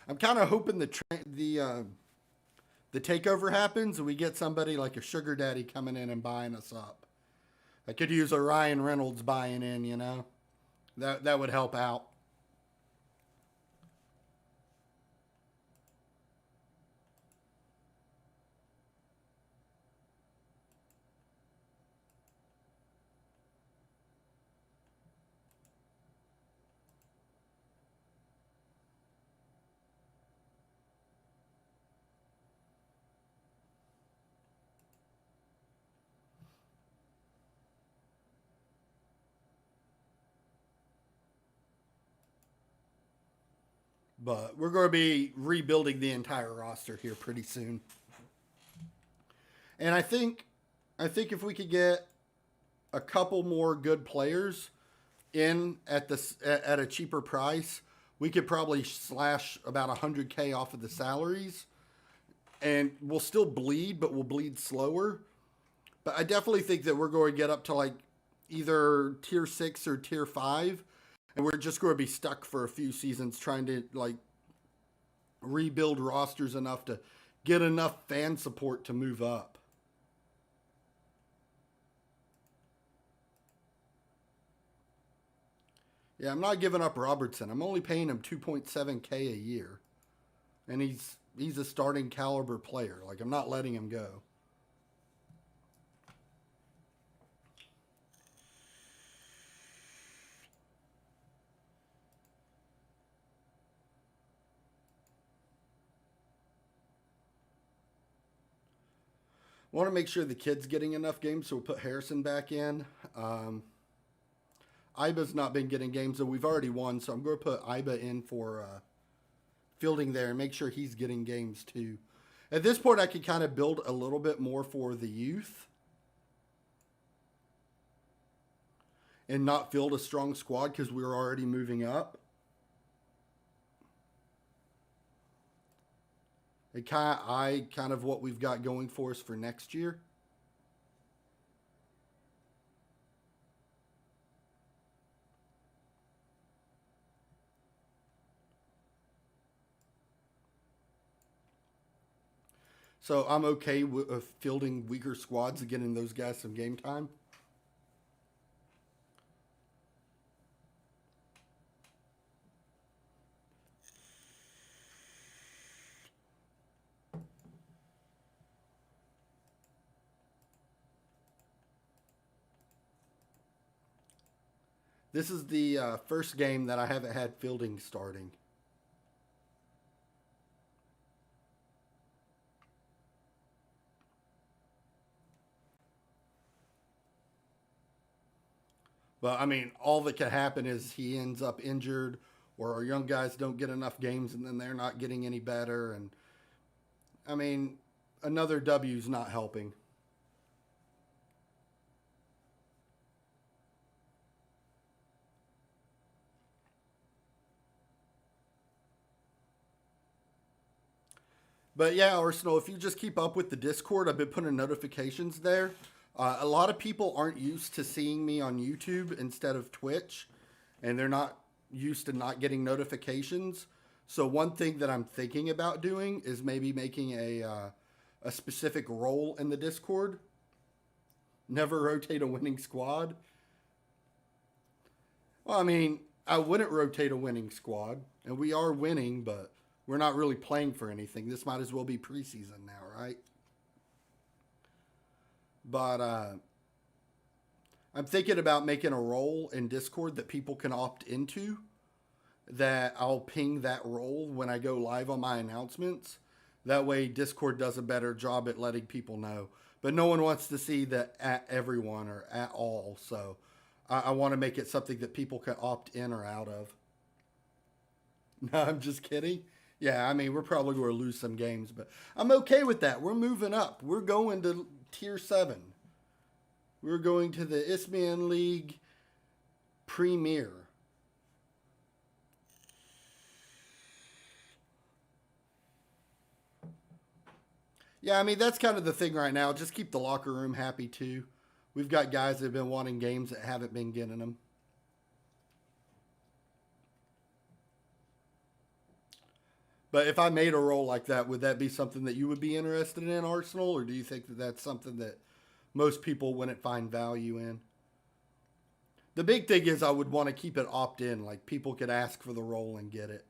I'm kind of hoping the takeover happens and we get somebody like a sugar daddy coming in and buying us up. I could use a Ryan Reynolds buying in, you know. That would help out. But we're going to be rebuilding the entire roster here pretty soon. And I think if we could get a couple more good players in at a cheaper price, we could probably slash about 100K off of the salaries, and we'll still bleed, but we'll bleed slower. But I definitely think that we're going to get up to like either tier 6 or tier 5, and we're just going to be stuck for a few seasons trying to like rebuild rosters enough to get enough fan support to move up. Yeah, I'm not giving up Robertson. I'm only paying him 2.7K a year. And he's a starting caliber player. Like, I'm not letting him go. Want to make sure the kid's getting enough games, so we'll put Harrison back in. Iba's not been getting games, so we've already won, so I'm going to put Iba in for fielding there and make sure he's getting games too. At this point, I could kind of build a little bit more for the youth and not field a strong squad because we were already moving up. Kind of what we've got going for us for next year. So I'm okay with fielding weaker squads and getting those guys some game time. This is the first game that I haven't had fielding starting. But I mean, all that could happen is he ends up injured, or our young guys don't get enough games, and then they're not getting any better. And I mean, another W's not helping. But yeah, Arsenal, if you just keep up with the Discord, I've been putting notifications there. A lot of people aren't used to seeing me on YouTube instead of Twitch, and they're not used to not getting notifications. So one thing that I'm thinking about doing is maybe making a specific role in the Discord. Never rotate a winning squad. Well, I mean, I wouldn't rotate a winning squad, and we are winning, but we're not really playing for anything. This might as well be preseason now, right? But I'm thinking about making a role in Discord that people can opt into. That I'll ping that role when I go live on my announcements. That way, Discord does a better job at letting people know. But no one wants to see the at everyone or at all. So I want to make it something that people can opt in or out of. No, I'm just kidding. Yeah, I mean, we're probably going to lose some games, but I'm okay with that. We're moving up. We're going to Tier 7. We're going to the Isthmian League Premier. Yeah, I mean, that's kind of the thing right now. Just keep the locker room happy, too. We've got guys that have been wanting games that haven't been getting them. But if I made a role like that, would that be something that you would be interested in, Arsenal? Or do you think that that's something that most people wouldn't find value in? The big thing is I would want to keep it opt-in. Like, people could ask for the role and get it.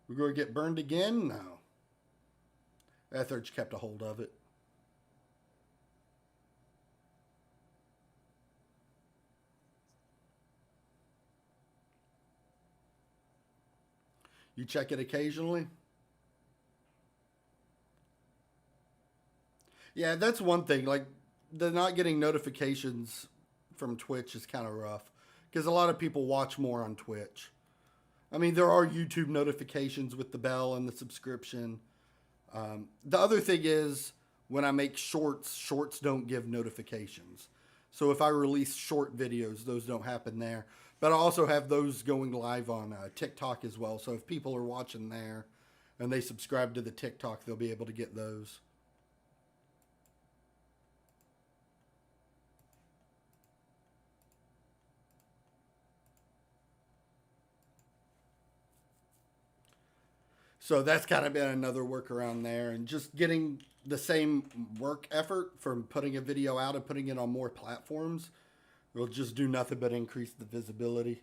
We're going to get burned again? No. Etheridge kept a hold of it. You check it occasionally? Yeah, that's one thing. Like, the not getting notifications from Twitch is kind of rough. Because a lot of people watch more on Twitch. I mean, there are YouTube notifications with the bell and the subscription. The other thing is when I make shorts, shorts don't give notifications. So if I release short videos, those don't happen there. But I also have those going live on TikTok as well. So if people are watching there and they subscribe to the TikTok, they'll be able to get those. So that's kind of been another workaround there. And just getting the same work effort from putting a video out and putting it on more platforms will just do nothing but increase the visibility.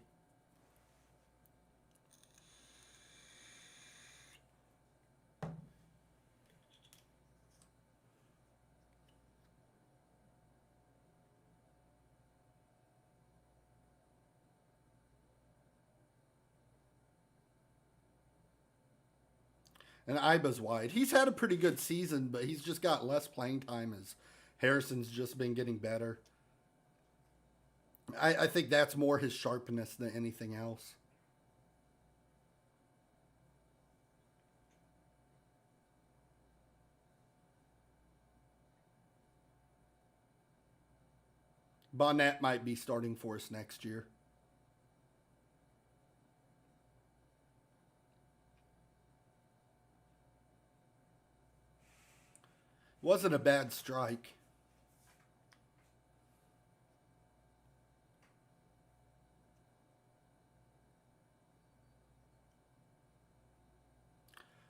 And Iba's wide. He's had a pretty good season, but he's just got less playing time as Harrison's just been getting better. I think that's more his sharpness than anything else. Bonnet might be starting for us next year. Wasn't a bad strike.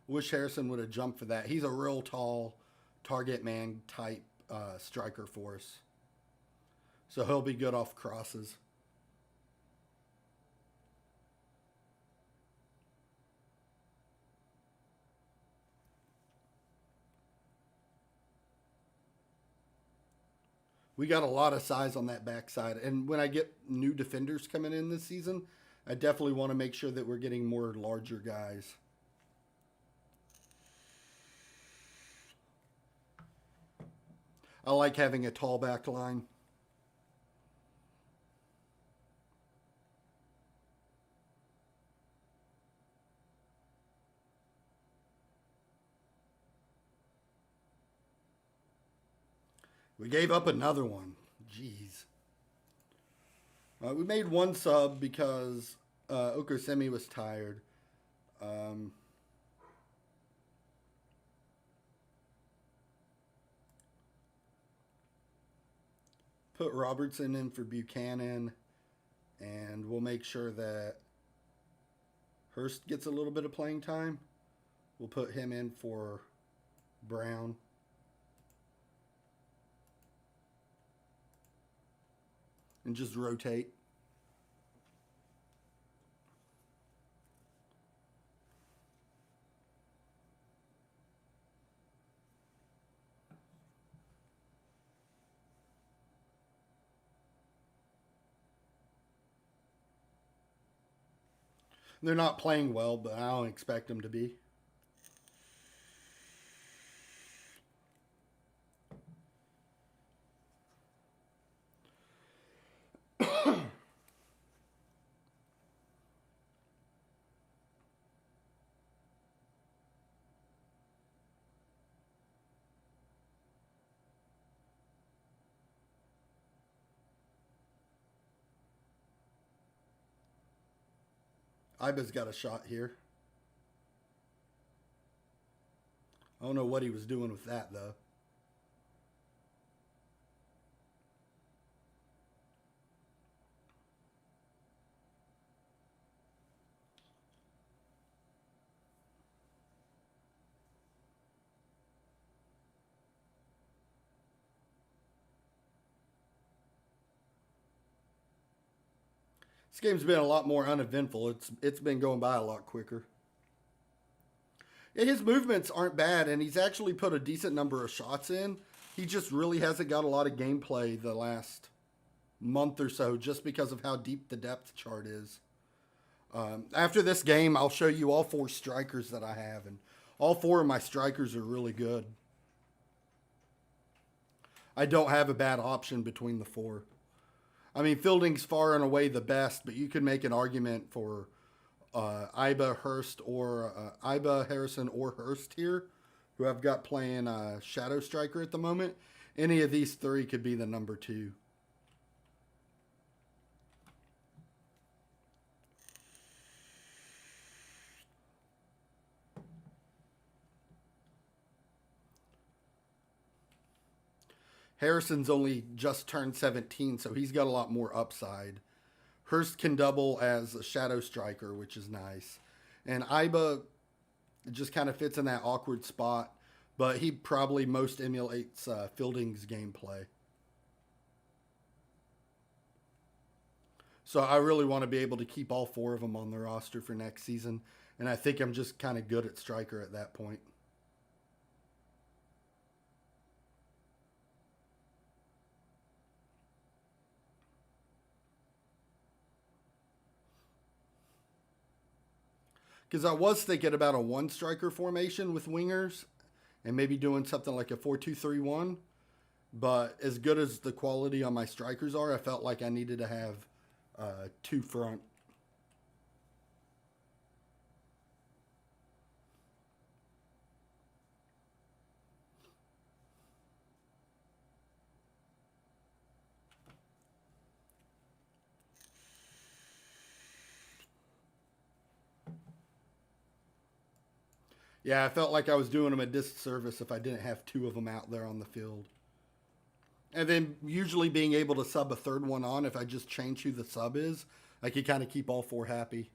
Wish Harrison would have jumped for that. He's a real tall target man type striker for us. So he'll be good off crosses. We got a lot of size on that backside. And when I get new defenders coming in this season, I definitely want to make sure that we're getting more larger guys. I like having a tall back line. We gave up another one. Jeez. We made one sub because Okosemi was tired. Put Robertson in for Buchanan, and we'll make sure that Hurst gets a little bit of playing time. We'll put him in for Brown. and just rotate. They're not playing well, but I don't expect them to be. Iba's got a shot here. I don't know what he was doing with that, though. This game's been a lot more uneventful. It's been going by a lot quicker. Yeah, his movements aren't bad, and he's actually put a decent number of shots in. He just really hasn't got a lot of gameplay the last month or so just because of how deep the depth chart is. After this game, I'll show you all 4 strikers that I have, and all 4 of my strikers are really good. I don't have a bad option between the 4. I mean, Fielding's far and away the best, but you could make an argument for Iba, Hurst, or Iba, Harrison, or Hurst here, who I've got playing Shadow Striker at the moment. Any of these 3 could be the number 2. Harrison's only just turned 17, so he's got a lot more upside. Hurst can double as a Shadow Striker, which is nice. And Iba just kind of fits in that awkward spot, but he probably most emulates Fielding's gameplay. So I really want to be able to keep all 4 of them on the roster for next season, and I think I'm just kind of good at striker at that point. Because I was thinking about a 1 striker formation with wingers and maybe doing something like a 4-2-3-1. But as good as the quality on my strikers are, I felt like I needed to have 2 front. Yeah, I felt like I was doing them a disservice if I didn't have 2 of them out there on the field. And then usually being able to sub a 3rd one on if I just change who the sub is, I could kind of keep all 4 happy.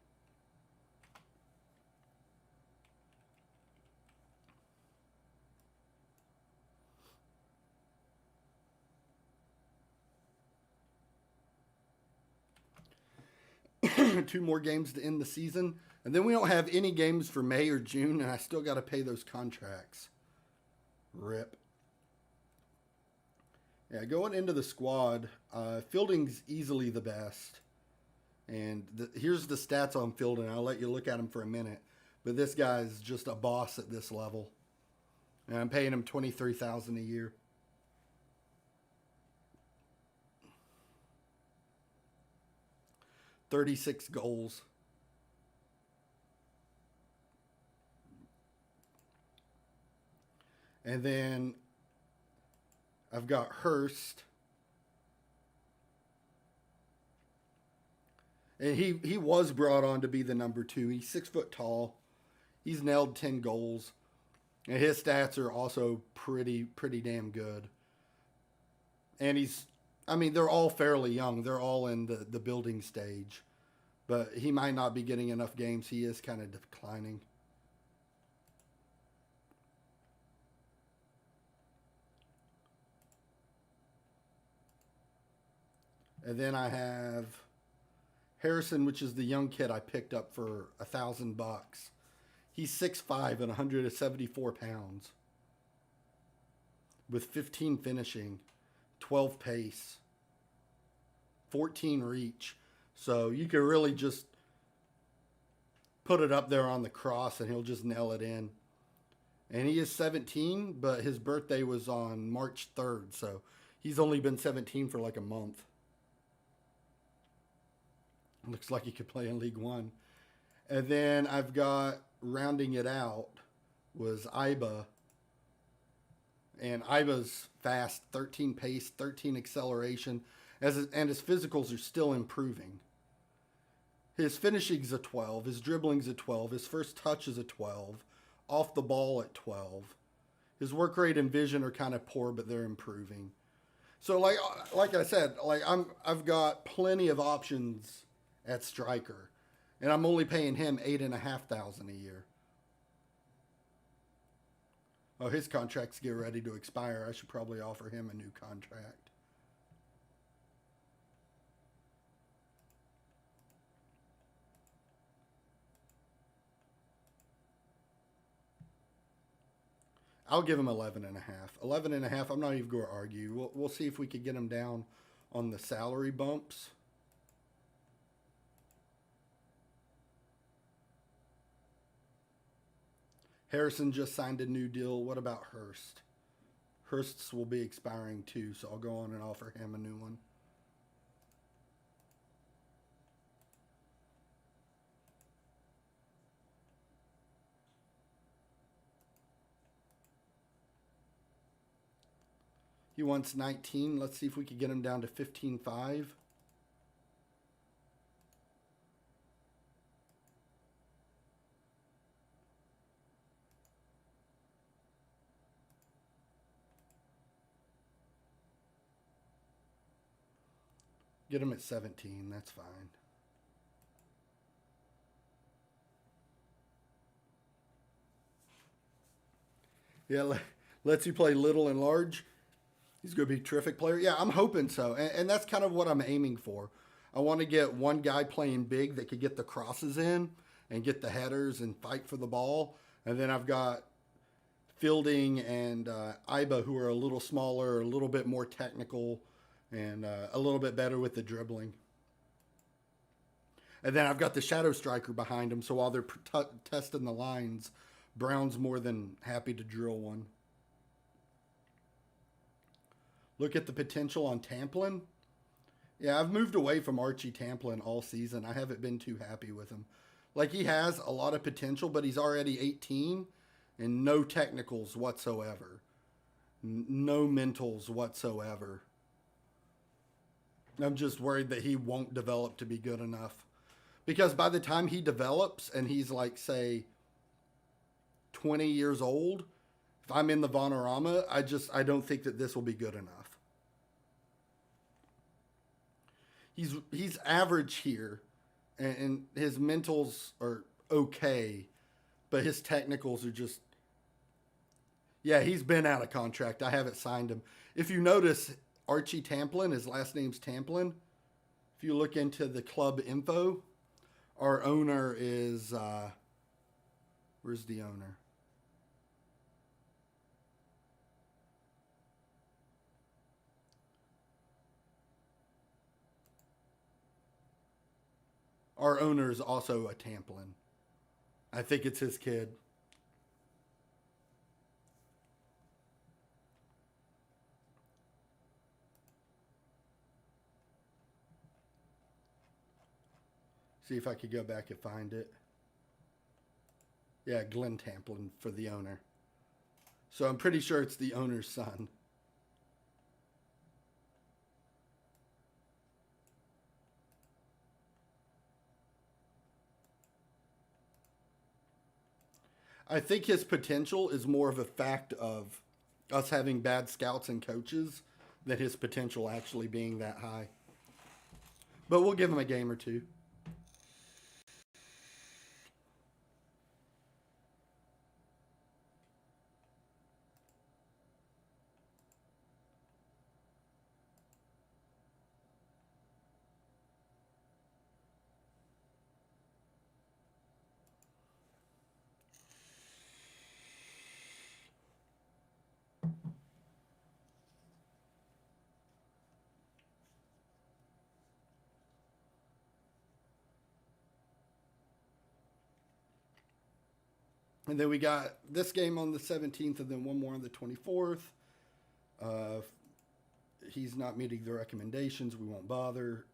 Two more games to end the season. And then we don't have any games for May or June, and I still got to pay those contracts. Rip. Yeah, going into the squad, Fielding's easily the best. And here's the stats on Fielding. I'll let you look at him for a minute. But this guy's just a boss at this level. And I'm paying him $23,000 a year. $36 goals. And then I've got Hurst. And he was brought on to be the number 2. He's 6 foot tall. He's nailed 10 goals. And his stats are also pretty damn good. And they're all fairly young. They're all in the building stage. But he might not be getting enough games. He is kind of declining. And then I have Harrison, which is the young kid I picked up for $1,000. He's 6'5" and 174 pounds with 15 finishing, 12 pace, 14 reach. So you can really just put it up there on the cross and he'll just nail it in. And he is 17, but his birthday was on March 3rd. So he's only been 17 for like a month. Looks like he could play in League One. And then I've got, rounding it out, was Iba. And Iba's fast, 13 pace, 13 acceleration, and his physicals are still improving. His finishing's a 12, his dribbling's a 12, his first touch is a 12, off the ball at 12. His work rate and vision are kind of poor, but they're improving. So like I said, I've got plenty of options at striker, and I'm only paying him $8,500 a year. Oh, his contract's getting ready to expire. I should probably offer him a new contract. I'll give him 11.5. 11.5. I'm not even going to argue. We'll see if we could get him down on the salary bumps. Harrison just signed a new deal. What about Hurst? Hurst's will be expiring too, so I'll go on and offer him a new one. He wants 19. Let's see if we could get him down to 15.5. Get him at 17. That's fine. Yeah, lets you play little and large. He's going to be a terrific player. Yeah, I'm hoping so. And that's kind of what I'm aiming for. I want to get one guy playing big that could get the crosses in and get the headers and fight for the ball. And then I've got Fielding and Iba, who are a little smaller, a little bit more technical, and a little bit better with the dribbling. And then I've got the shadow striker behind him, so while they're testing the lines, Brown's more than happy to drill one. Look at the potential on Tamplin. Yeah, I've moved away from Archie Tamplin all season. I haven't been too happy with him. Like, he has a lot of potential, but he's already 18 and no technicals whatsoever. No mentals whatsoever. I'm just worried that he won't develop to be good enough. Because by the time he develops and he's like, say, 20 years old, if I'm in the Vanarama, I don't think that this will be good enough. He's average here, and his mentals are okay, but his technicals are just... Yeah, he's been out of contract. I haven't signed him. If you notice, Archie Tamplin, his last name's Tamplin. If you look into the club info, our owner is... where's the owner? Our owner is also a Tamplin. I think it's his kid. See if I could go back and find it. Yeah, Glenn Tamplin for the owner. So I'm pretty sure it's the owner's son. I think his potential is more of a fact of us having bad scouts and coaches than his potential actually being that high. But we'll give him a game or two. And then we got this game on the 17th, and then one more on the 24th. Uh, he's not meeting the recommendations. We won't bother.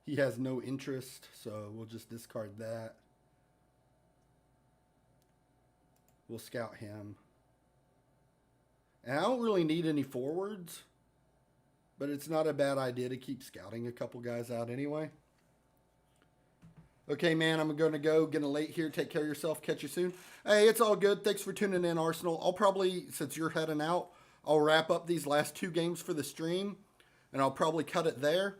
He has no interest, so we'll just discard that. We'll scout him. And I don't really need any forwards, but it's not a bad idea to keep scouting a couple guys out anyway. Okay, man, I'm going to go. Getting late here. Take care of yourself. Catch you soon. Hey, it's all good. Thanks for tuning in, Arsenal. I'll probably, since you're heading out, I'll wrap up these last two games for the stream, and I'll probably cut it there.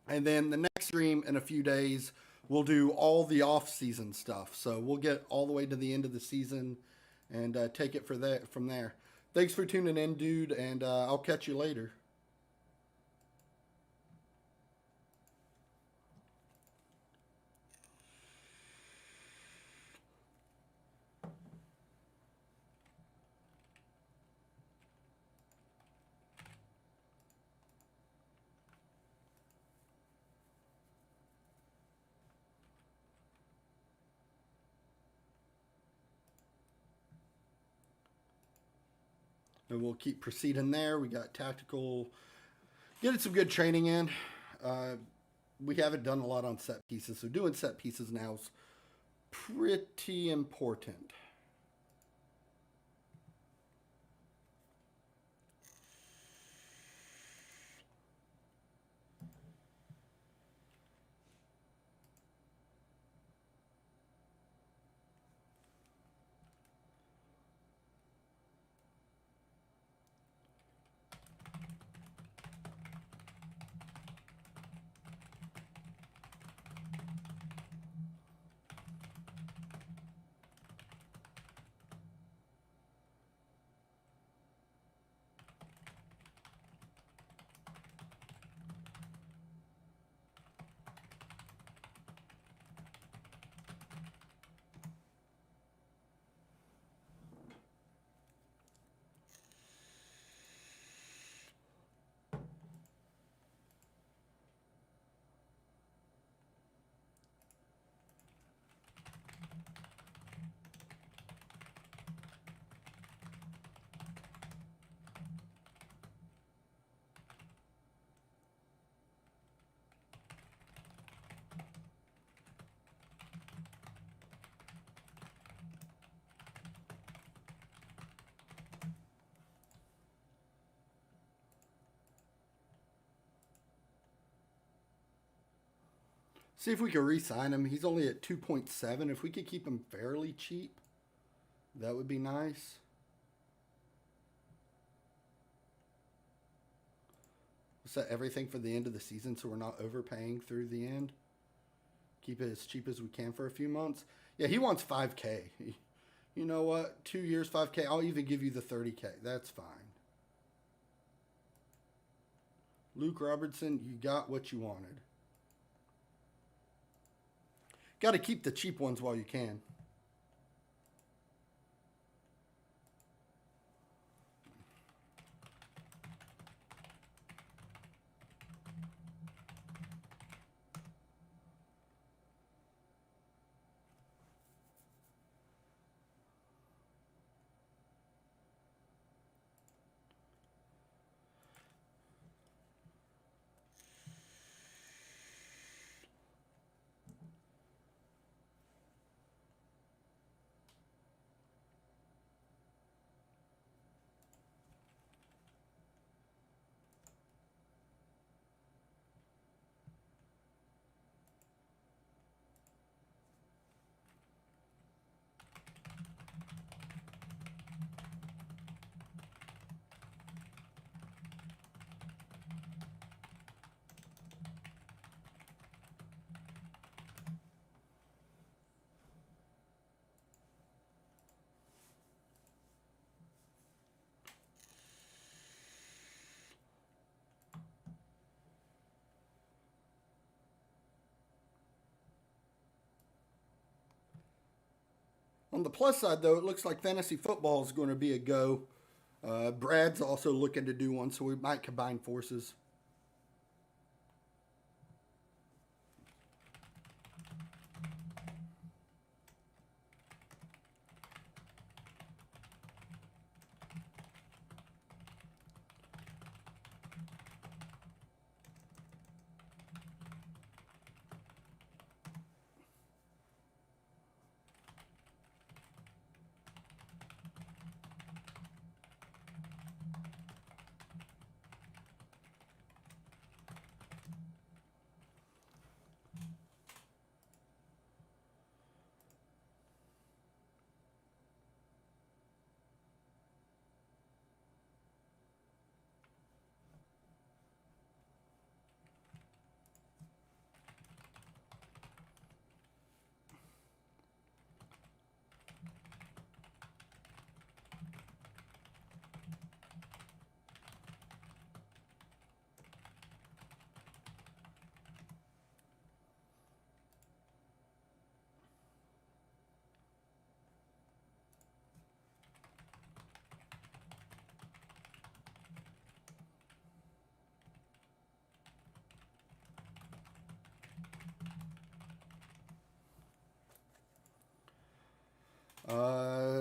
And then the next stream in a few days, we'll do all the off-season stuff. So we'll get all the way to the end of the season and take it from there. Thanks for tuning in, dude, and I'll catch you later. And we'll keep proceeding there. We got tactical, getting some good training in. We haven't done a lot on set pieces, so doing set pieces now is pretty important. See if we can re-sign him. He's only at 2.7. If we could keep him fairly cheap, that would be nice. We'll set everything for the end of the season so we're not overpaying through the end. Keep it as cheap as we can for a few months. Yeah, he wants 5K. You know what? 2 years, 5K. I'll even give you the 30K. That's fine. Luke Robertson, you got what you wanted. Got to keep the cheap ones while you can. On the plus side, though, it looks like fantasy football is going to be a go. Brad's also looking to do one, so we might combine forces.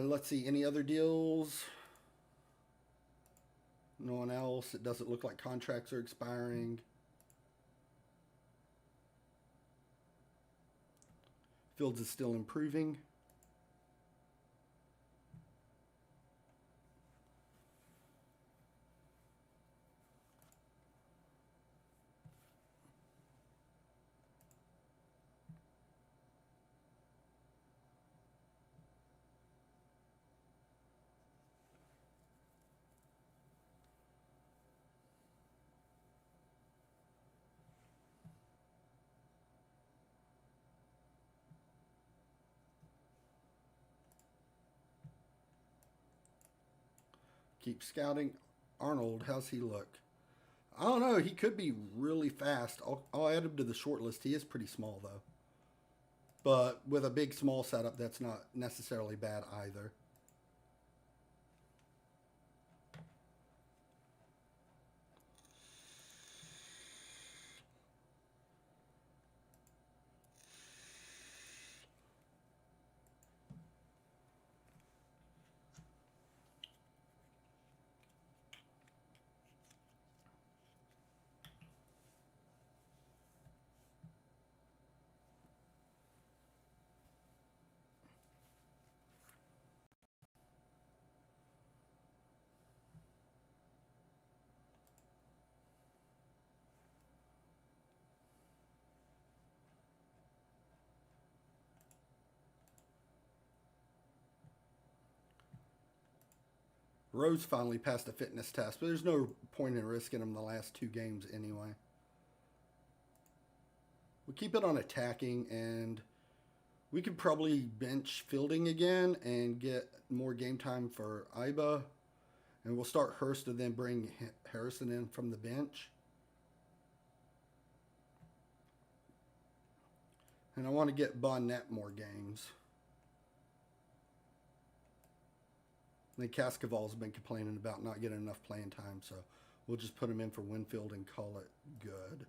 Let's see, any other deals? No one else. It doesn't look like contracts are expiring. Fields is still improving. Keep scouting. Arnold, how's he look? I don't know. He could be really fast. I'll add him to the short list. He is pretty small, though. But with a big small setup, that's not necessarily bad either. Rose finally passed a fitness test, but there's no point in risking him the last 2 games anyway. We keep it on attacking, and we could probably bench Fielding again and get more game time for Iba. And we'll start Hurst and then bring Harrison in from the bench. And I want to get Bonnet more games. I think Cascaval's been complaining about not getting enough playing time, so we'll just put him in for Winfield and call it good.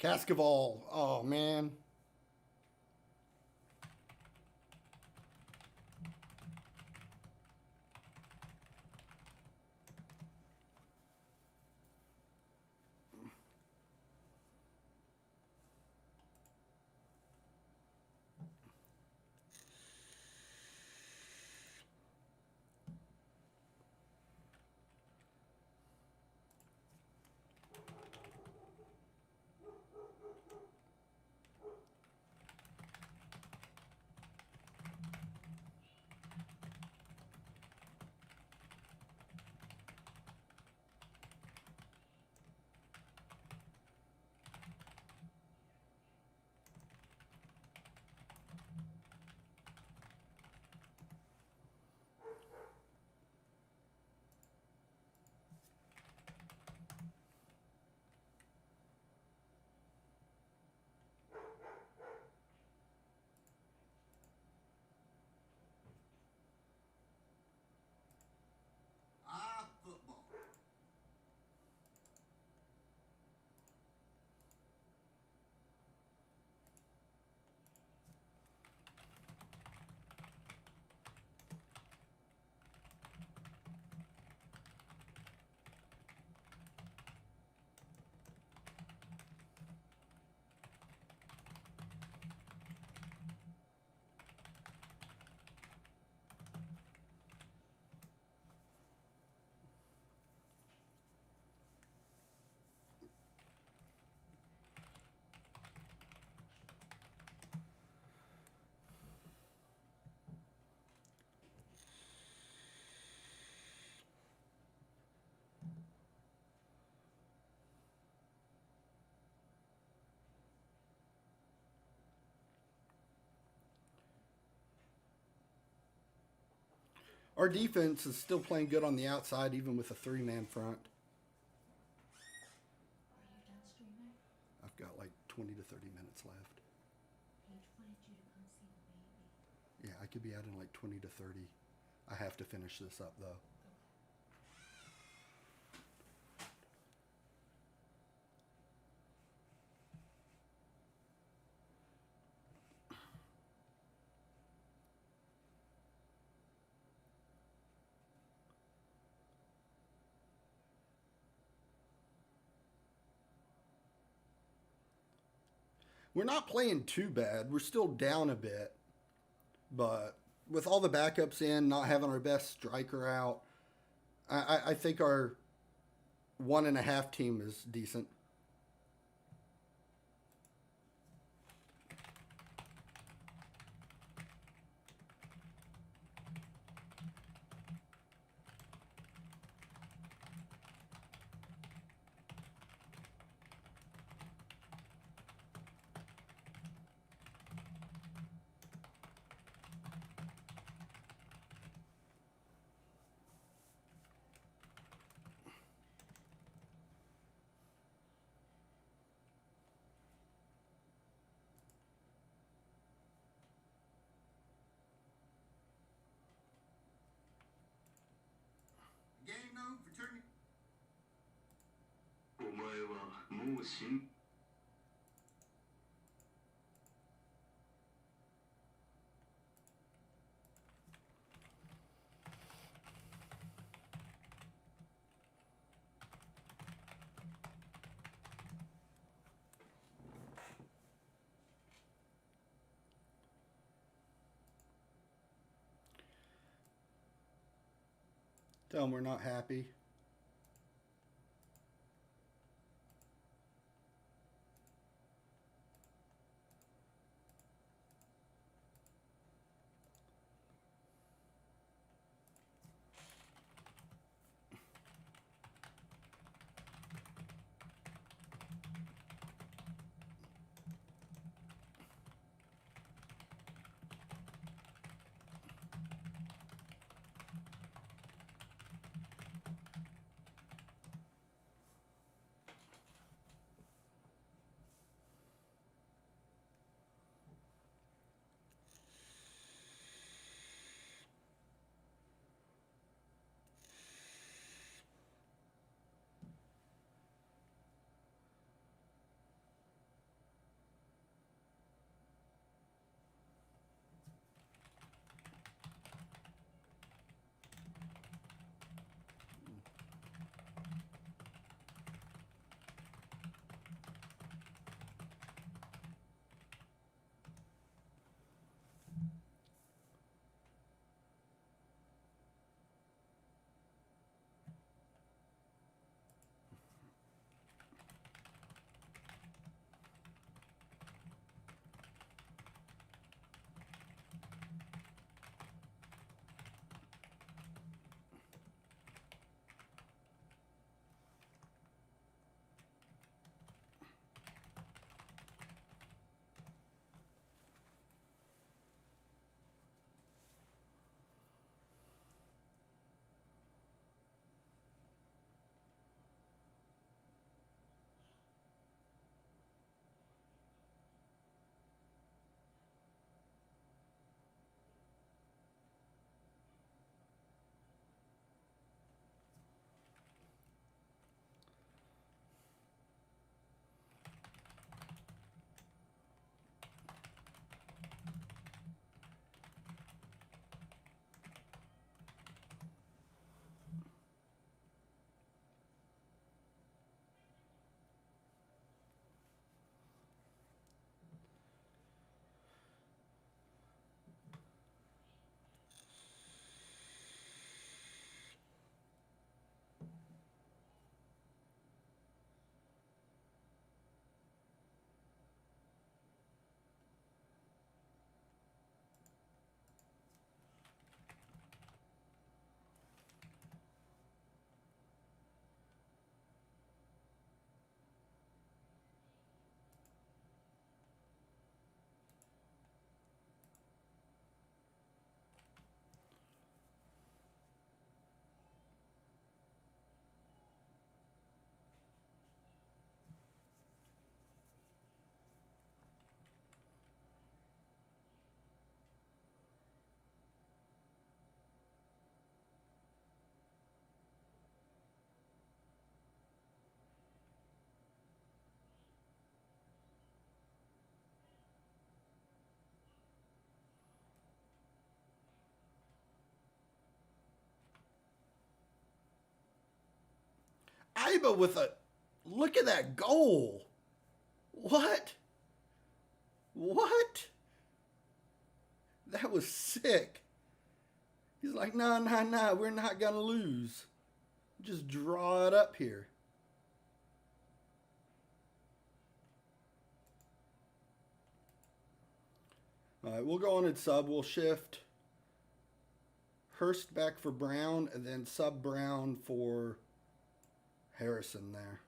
Cascaval. Oh, man. Football. Our defense is still playing good on the outside, even with a three-man front. Are you done streaming? I've got like 20 to 30 minutes left. Paige wanted you to come see the baby. Yeah, I could be out in like 20 to 30. I have to finish this up, though. We're not playing too bad. We're still down a bit. But with all the backups in, not having our best striker out, I think our 1.5 team is decent. Game known for turning. お前はもう死ん Tell them we're not happy. Leba with a look at that goal. What? What? That was sick. He's like, nah, we're not going to lose. Just draw it up here. All right, we'll go on and sub. We'll shift Hurst back for Brown and then sub Brown for Harrison there.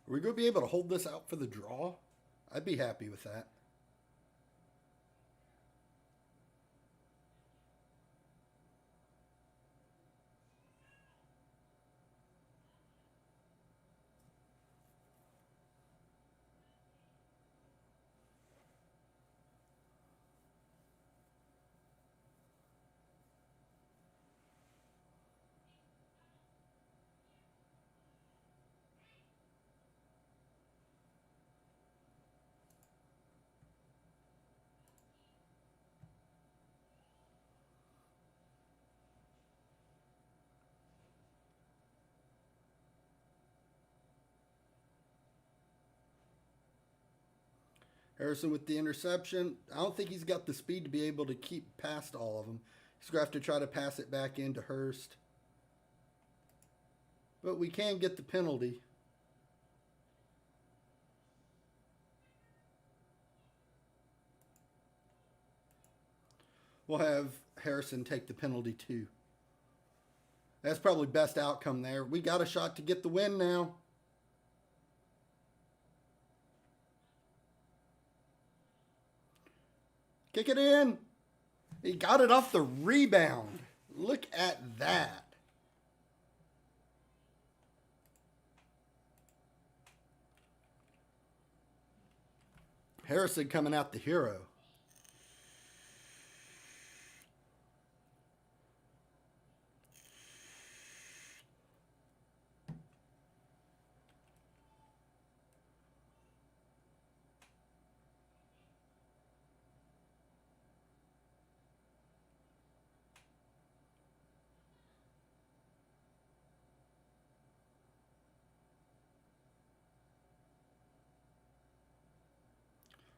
Are we going to be able to hold this out for the draw? I'd be happy with that. Harrison with the interception. I don't think he's got the speed to be able to keep past all of them. He's going to have to try to pass it back into Hurst. But we can get the penalty. We'll have Harrison take the penalty too. That's probably best outcome there. We got a shot to get the win now. Kick it in. He got it off the rebound. Look at that. Harrison coming out the hero.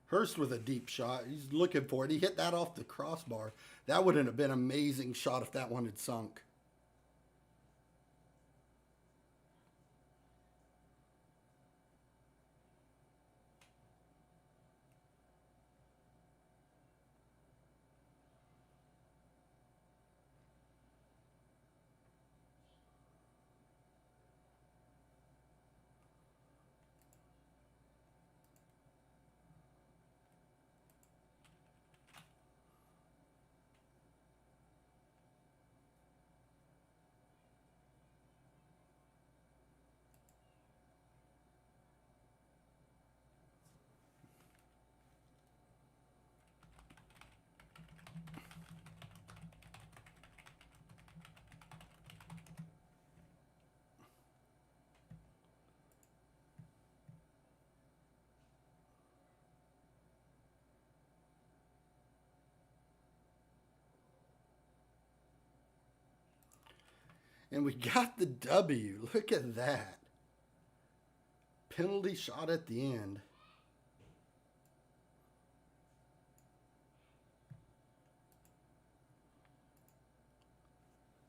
Hurst with a deep shot. He's looking for it. He hit that off the crossbar. That wouldn't have been an amazing shot if that one had sunk. And we got the W. Look at that. Penalty shot at the end.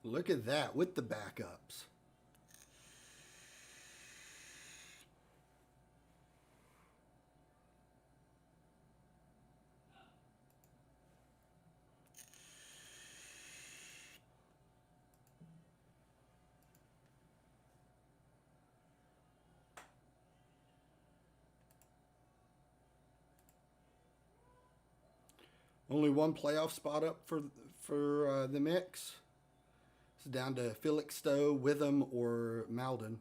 Look at that with the backups. Only one playoff spot up for the mix. It's down to Felixstowe, Witham, or Malden.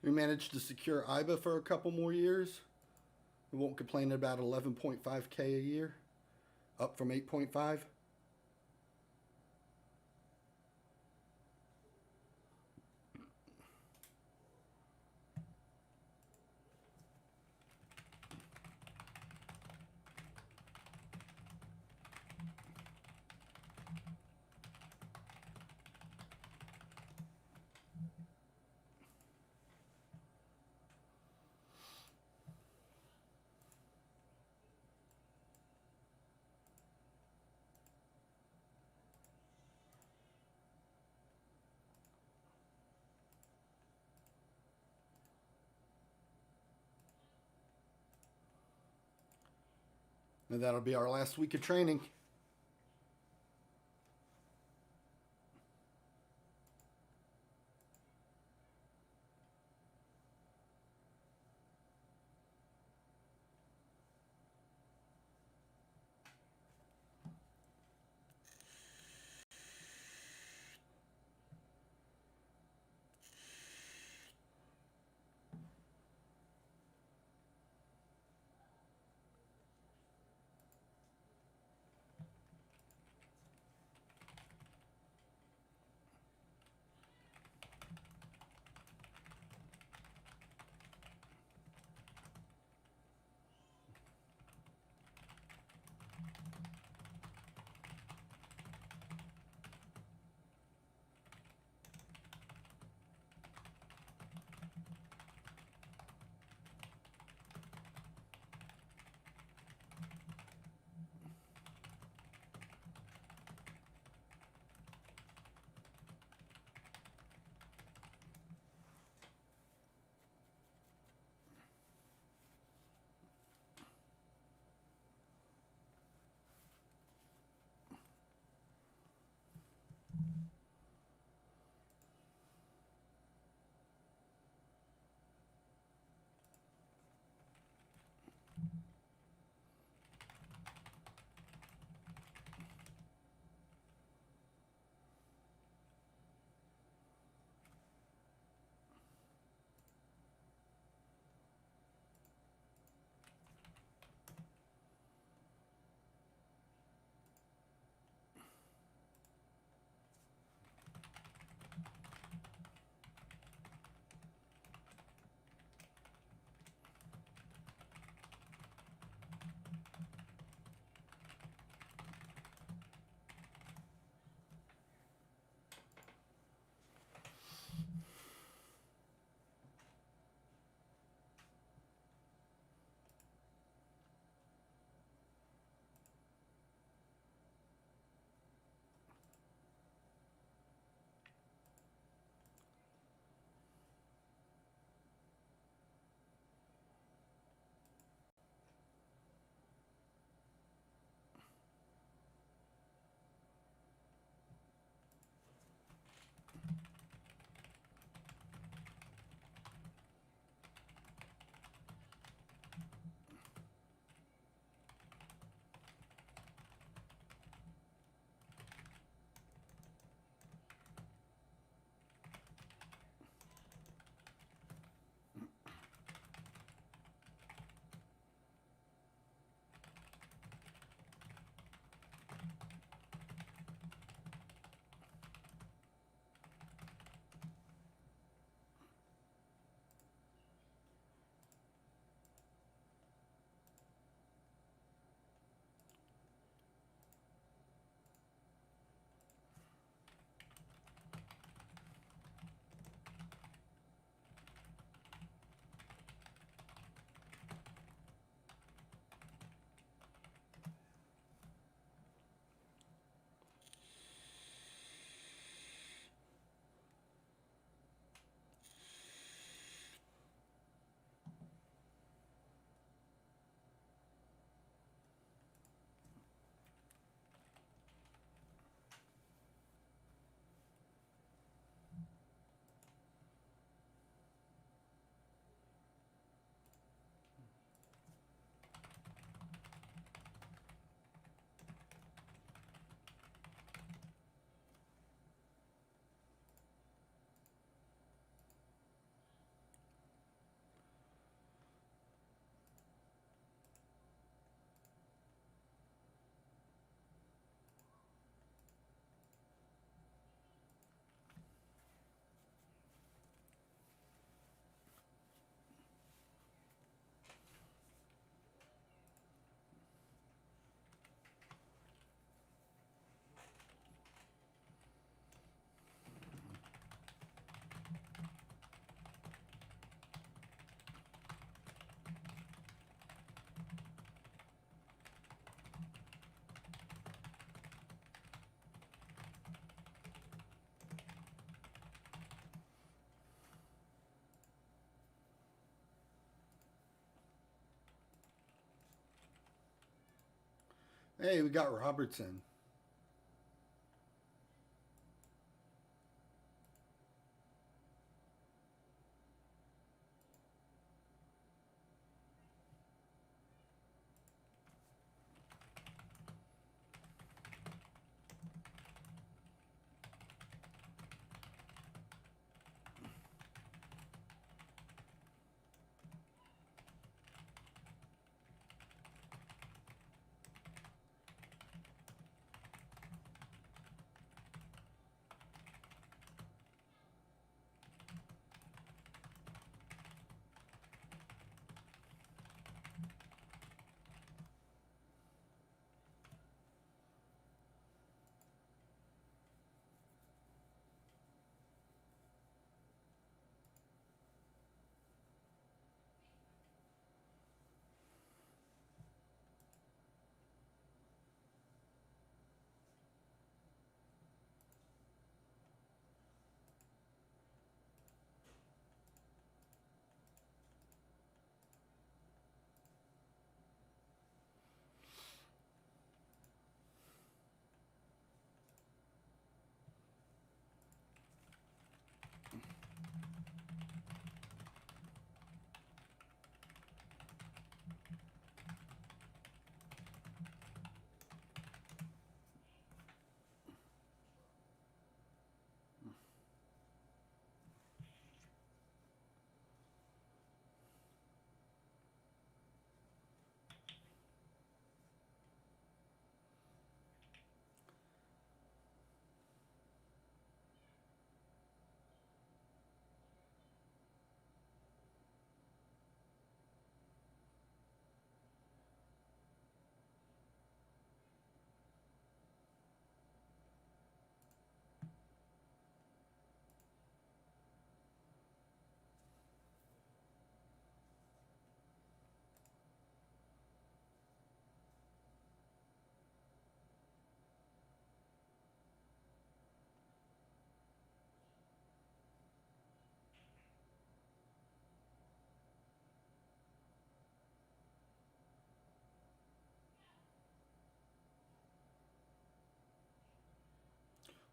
We managed to secure IBA for a couple more years. We won't complain about 11.5K a year, up from 8.5. And that'll be our last week of training. Hey, we got Robertson.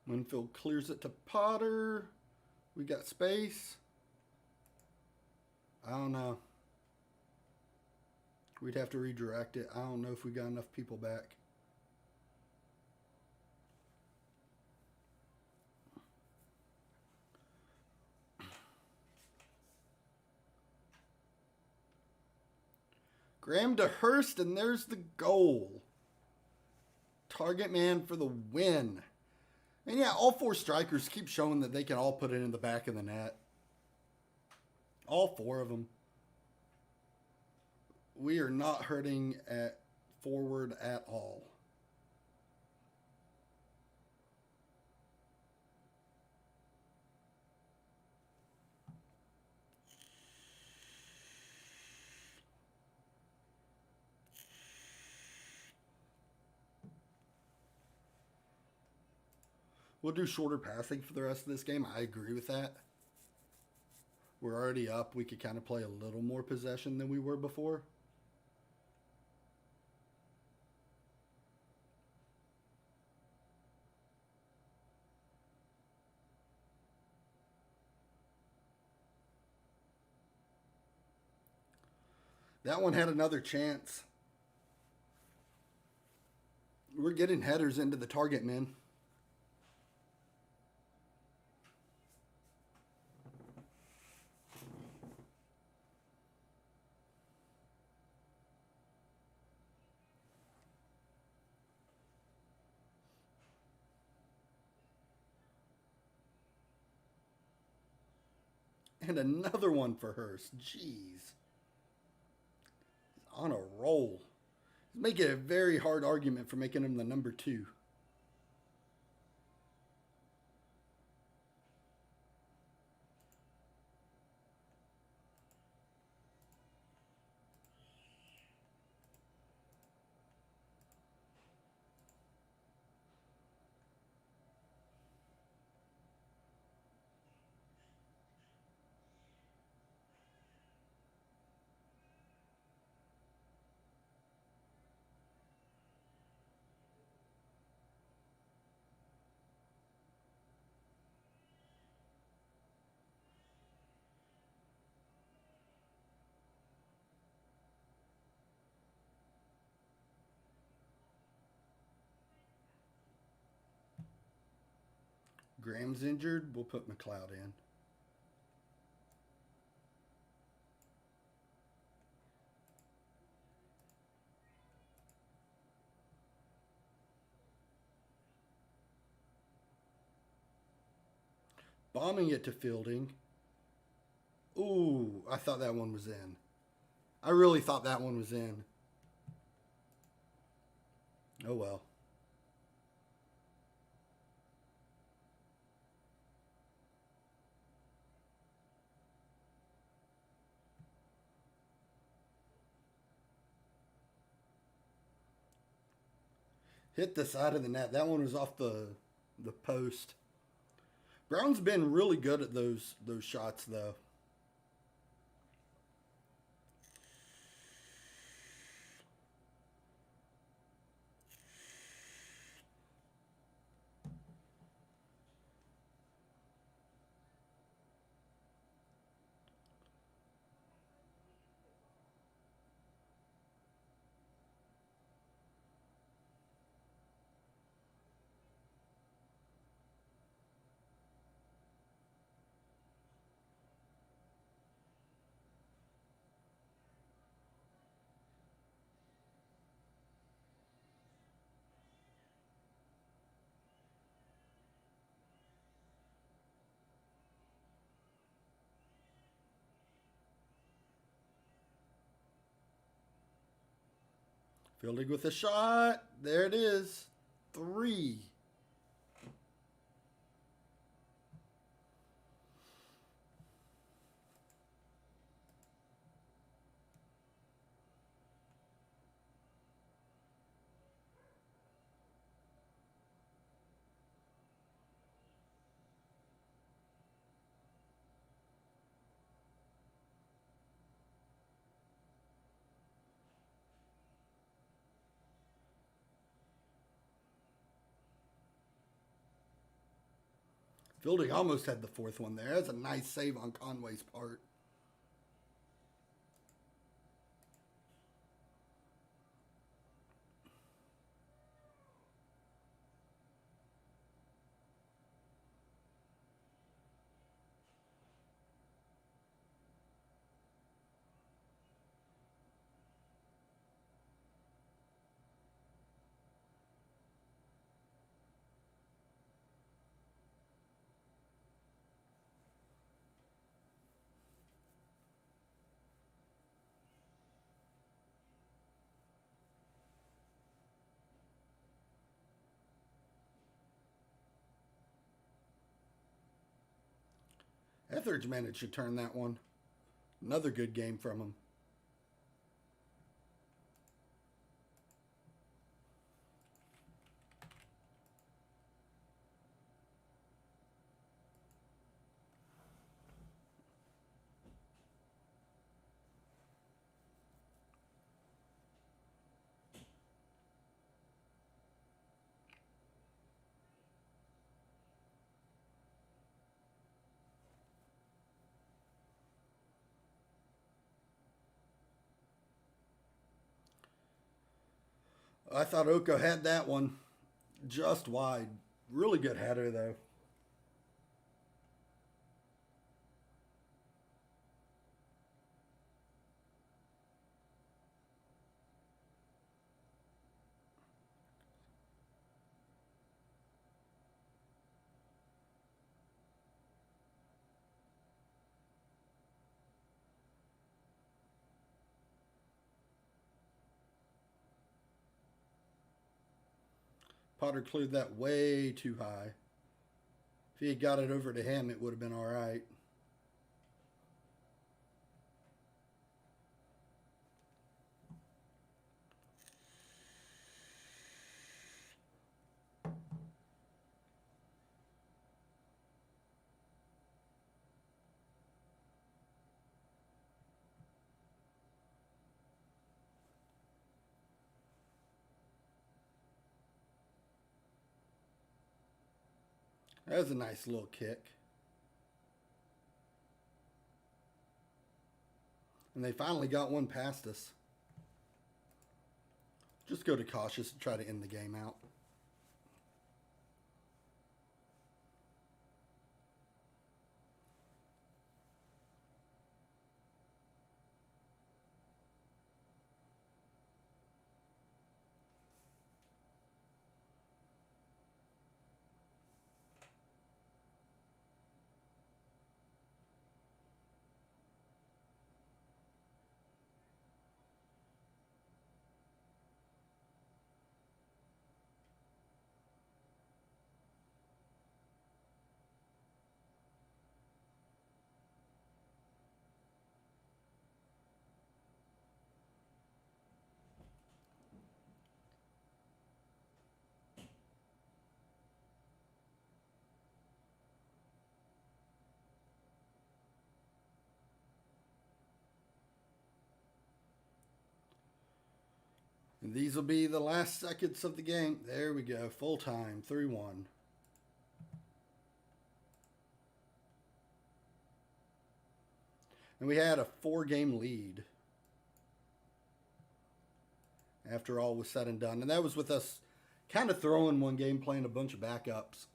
Winfield clears it to Potter. We got space. I don't know. We'd have to redirect it. I don't know if we got enough people back. Graham to Hurst, and there's the goal. Target man for the win. And yeah, all four strikers keep showing that they can all put it in the back of the net. All four of them. We are not hurting at forward at all. We'll do shorter passing for the rest of this game. I agree with that. We're already up. We could kind of play a little more possession than we were before. That one had another chance. We're getting headers into the target men. And another one for Hurst. Jeez. On a roll. He's making a very hard argument for making him the number 2. Graham's injured. We'll put McLeod in. Bombing it to Fielding. Ooh, I thought that one was in. I really thought that one was in. Oh well. Hit the side of the net. That one was off the post. Brown's been really good at those shots though. Fielding with a shot. There it is. 3. Fielding almost had the 4th one there. That's a nice save on Conway's part. Etheridge managed to turn that one. Another good game from him. I thought Oko had that one just wide. Really good header, though. Potter cleared that way too high. If he had got it over to him, it would have been all right. That was a nice little kick. And they finally got one past us. Just go to cautious and try to end the game out. And these will be the last seconds of the game. There we go. Full time. 3-1. And we had a 4-game lead after all was said and done. And that was with us kind of throwing one game, playing a bunch of backups.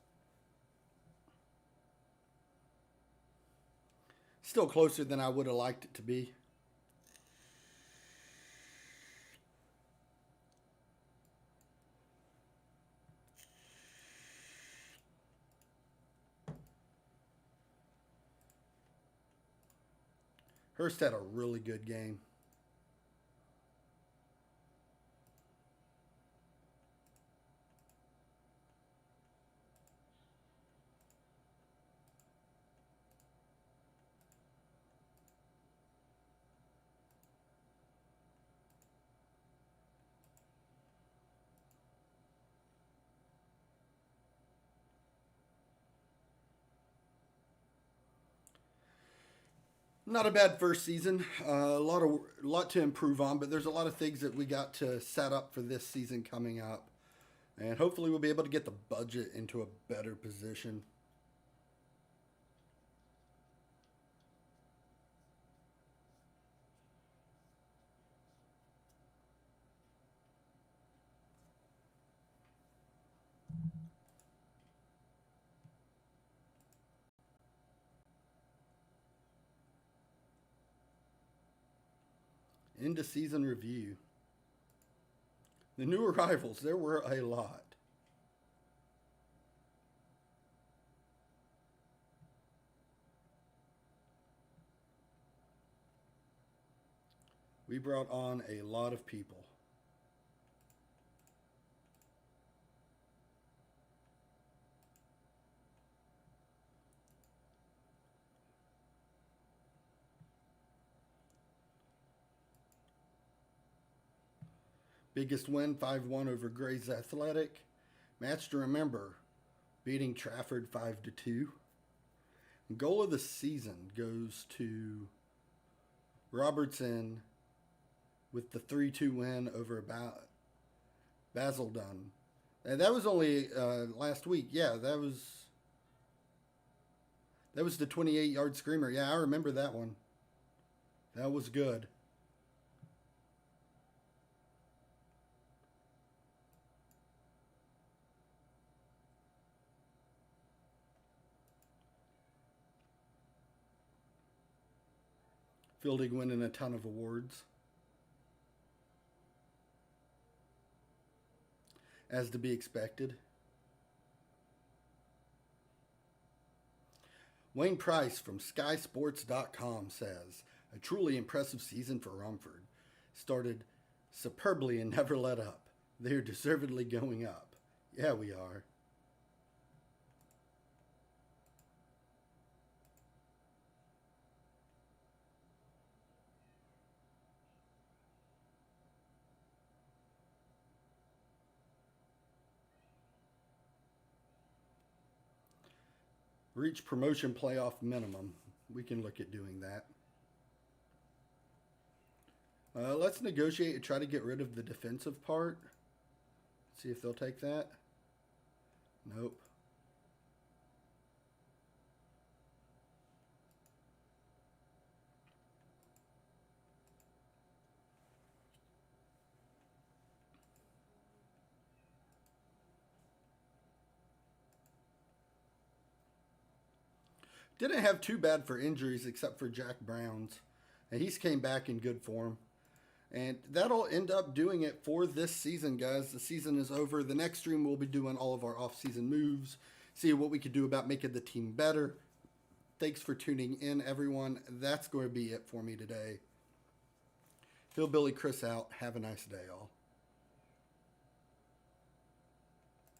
Still closer than I would have liked it to be. Hurst had a really good game. Not a bad first season. A lot to improve on, but there's a lot of things that we got to set up for this season coming up, and hopefully we'll be able to get the budget into a better position. Into season review. The new arrivals, there were a lot. We brought on a lot of people. Biggest win, 5-1 over Gray's Athletic. Match to remember, beating Trafford 5-2. Goal of the season goes to Robertson with the 3-2 win over Basildon. And that was only last week. Yeah, that was the 28-yard screamer. Yeah, I remember that one. That was good. Fielding winning a ton of awards. As to be expected. Wayne Price from SkySports.com says, a truly impressive season for Romford. Started superbly and never let up. They're deservedly going up. Yeah, we are. Reach promotion playoff minimum. We can look at doing that. Let's negotiate and try to get rid of the defensive part. See if they'll take that. Nope. Didn't have too bad for injuries except for Jack Brown's. And he's came back in good form. And that'll end up doing it for this season, guys. The season is over. The next stream we'll be doing all of our off-season moves. See what we could do about making the team better. Thanks for tuning in, everyone. That's going to be it for me today. Hillbilly Chris out. Have a nice day, all.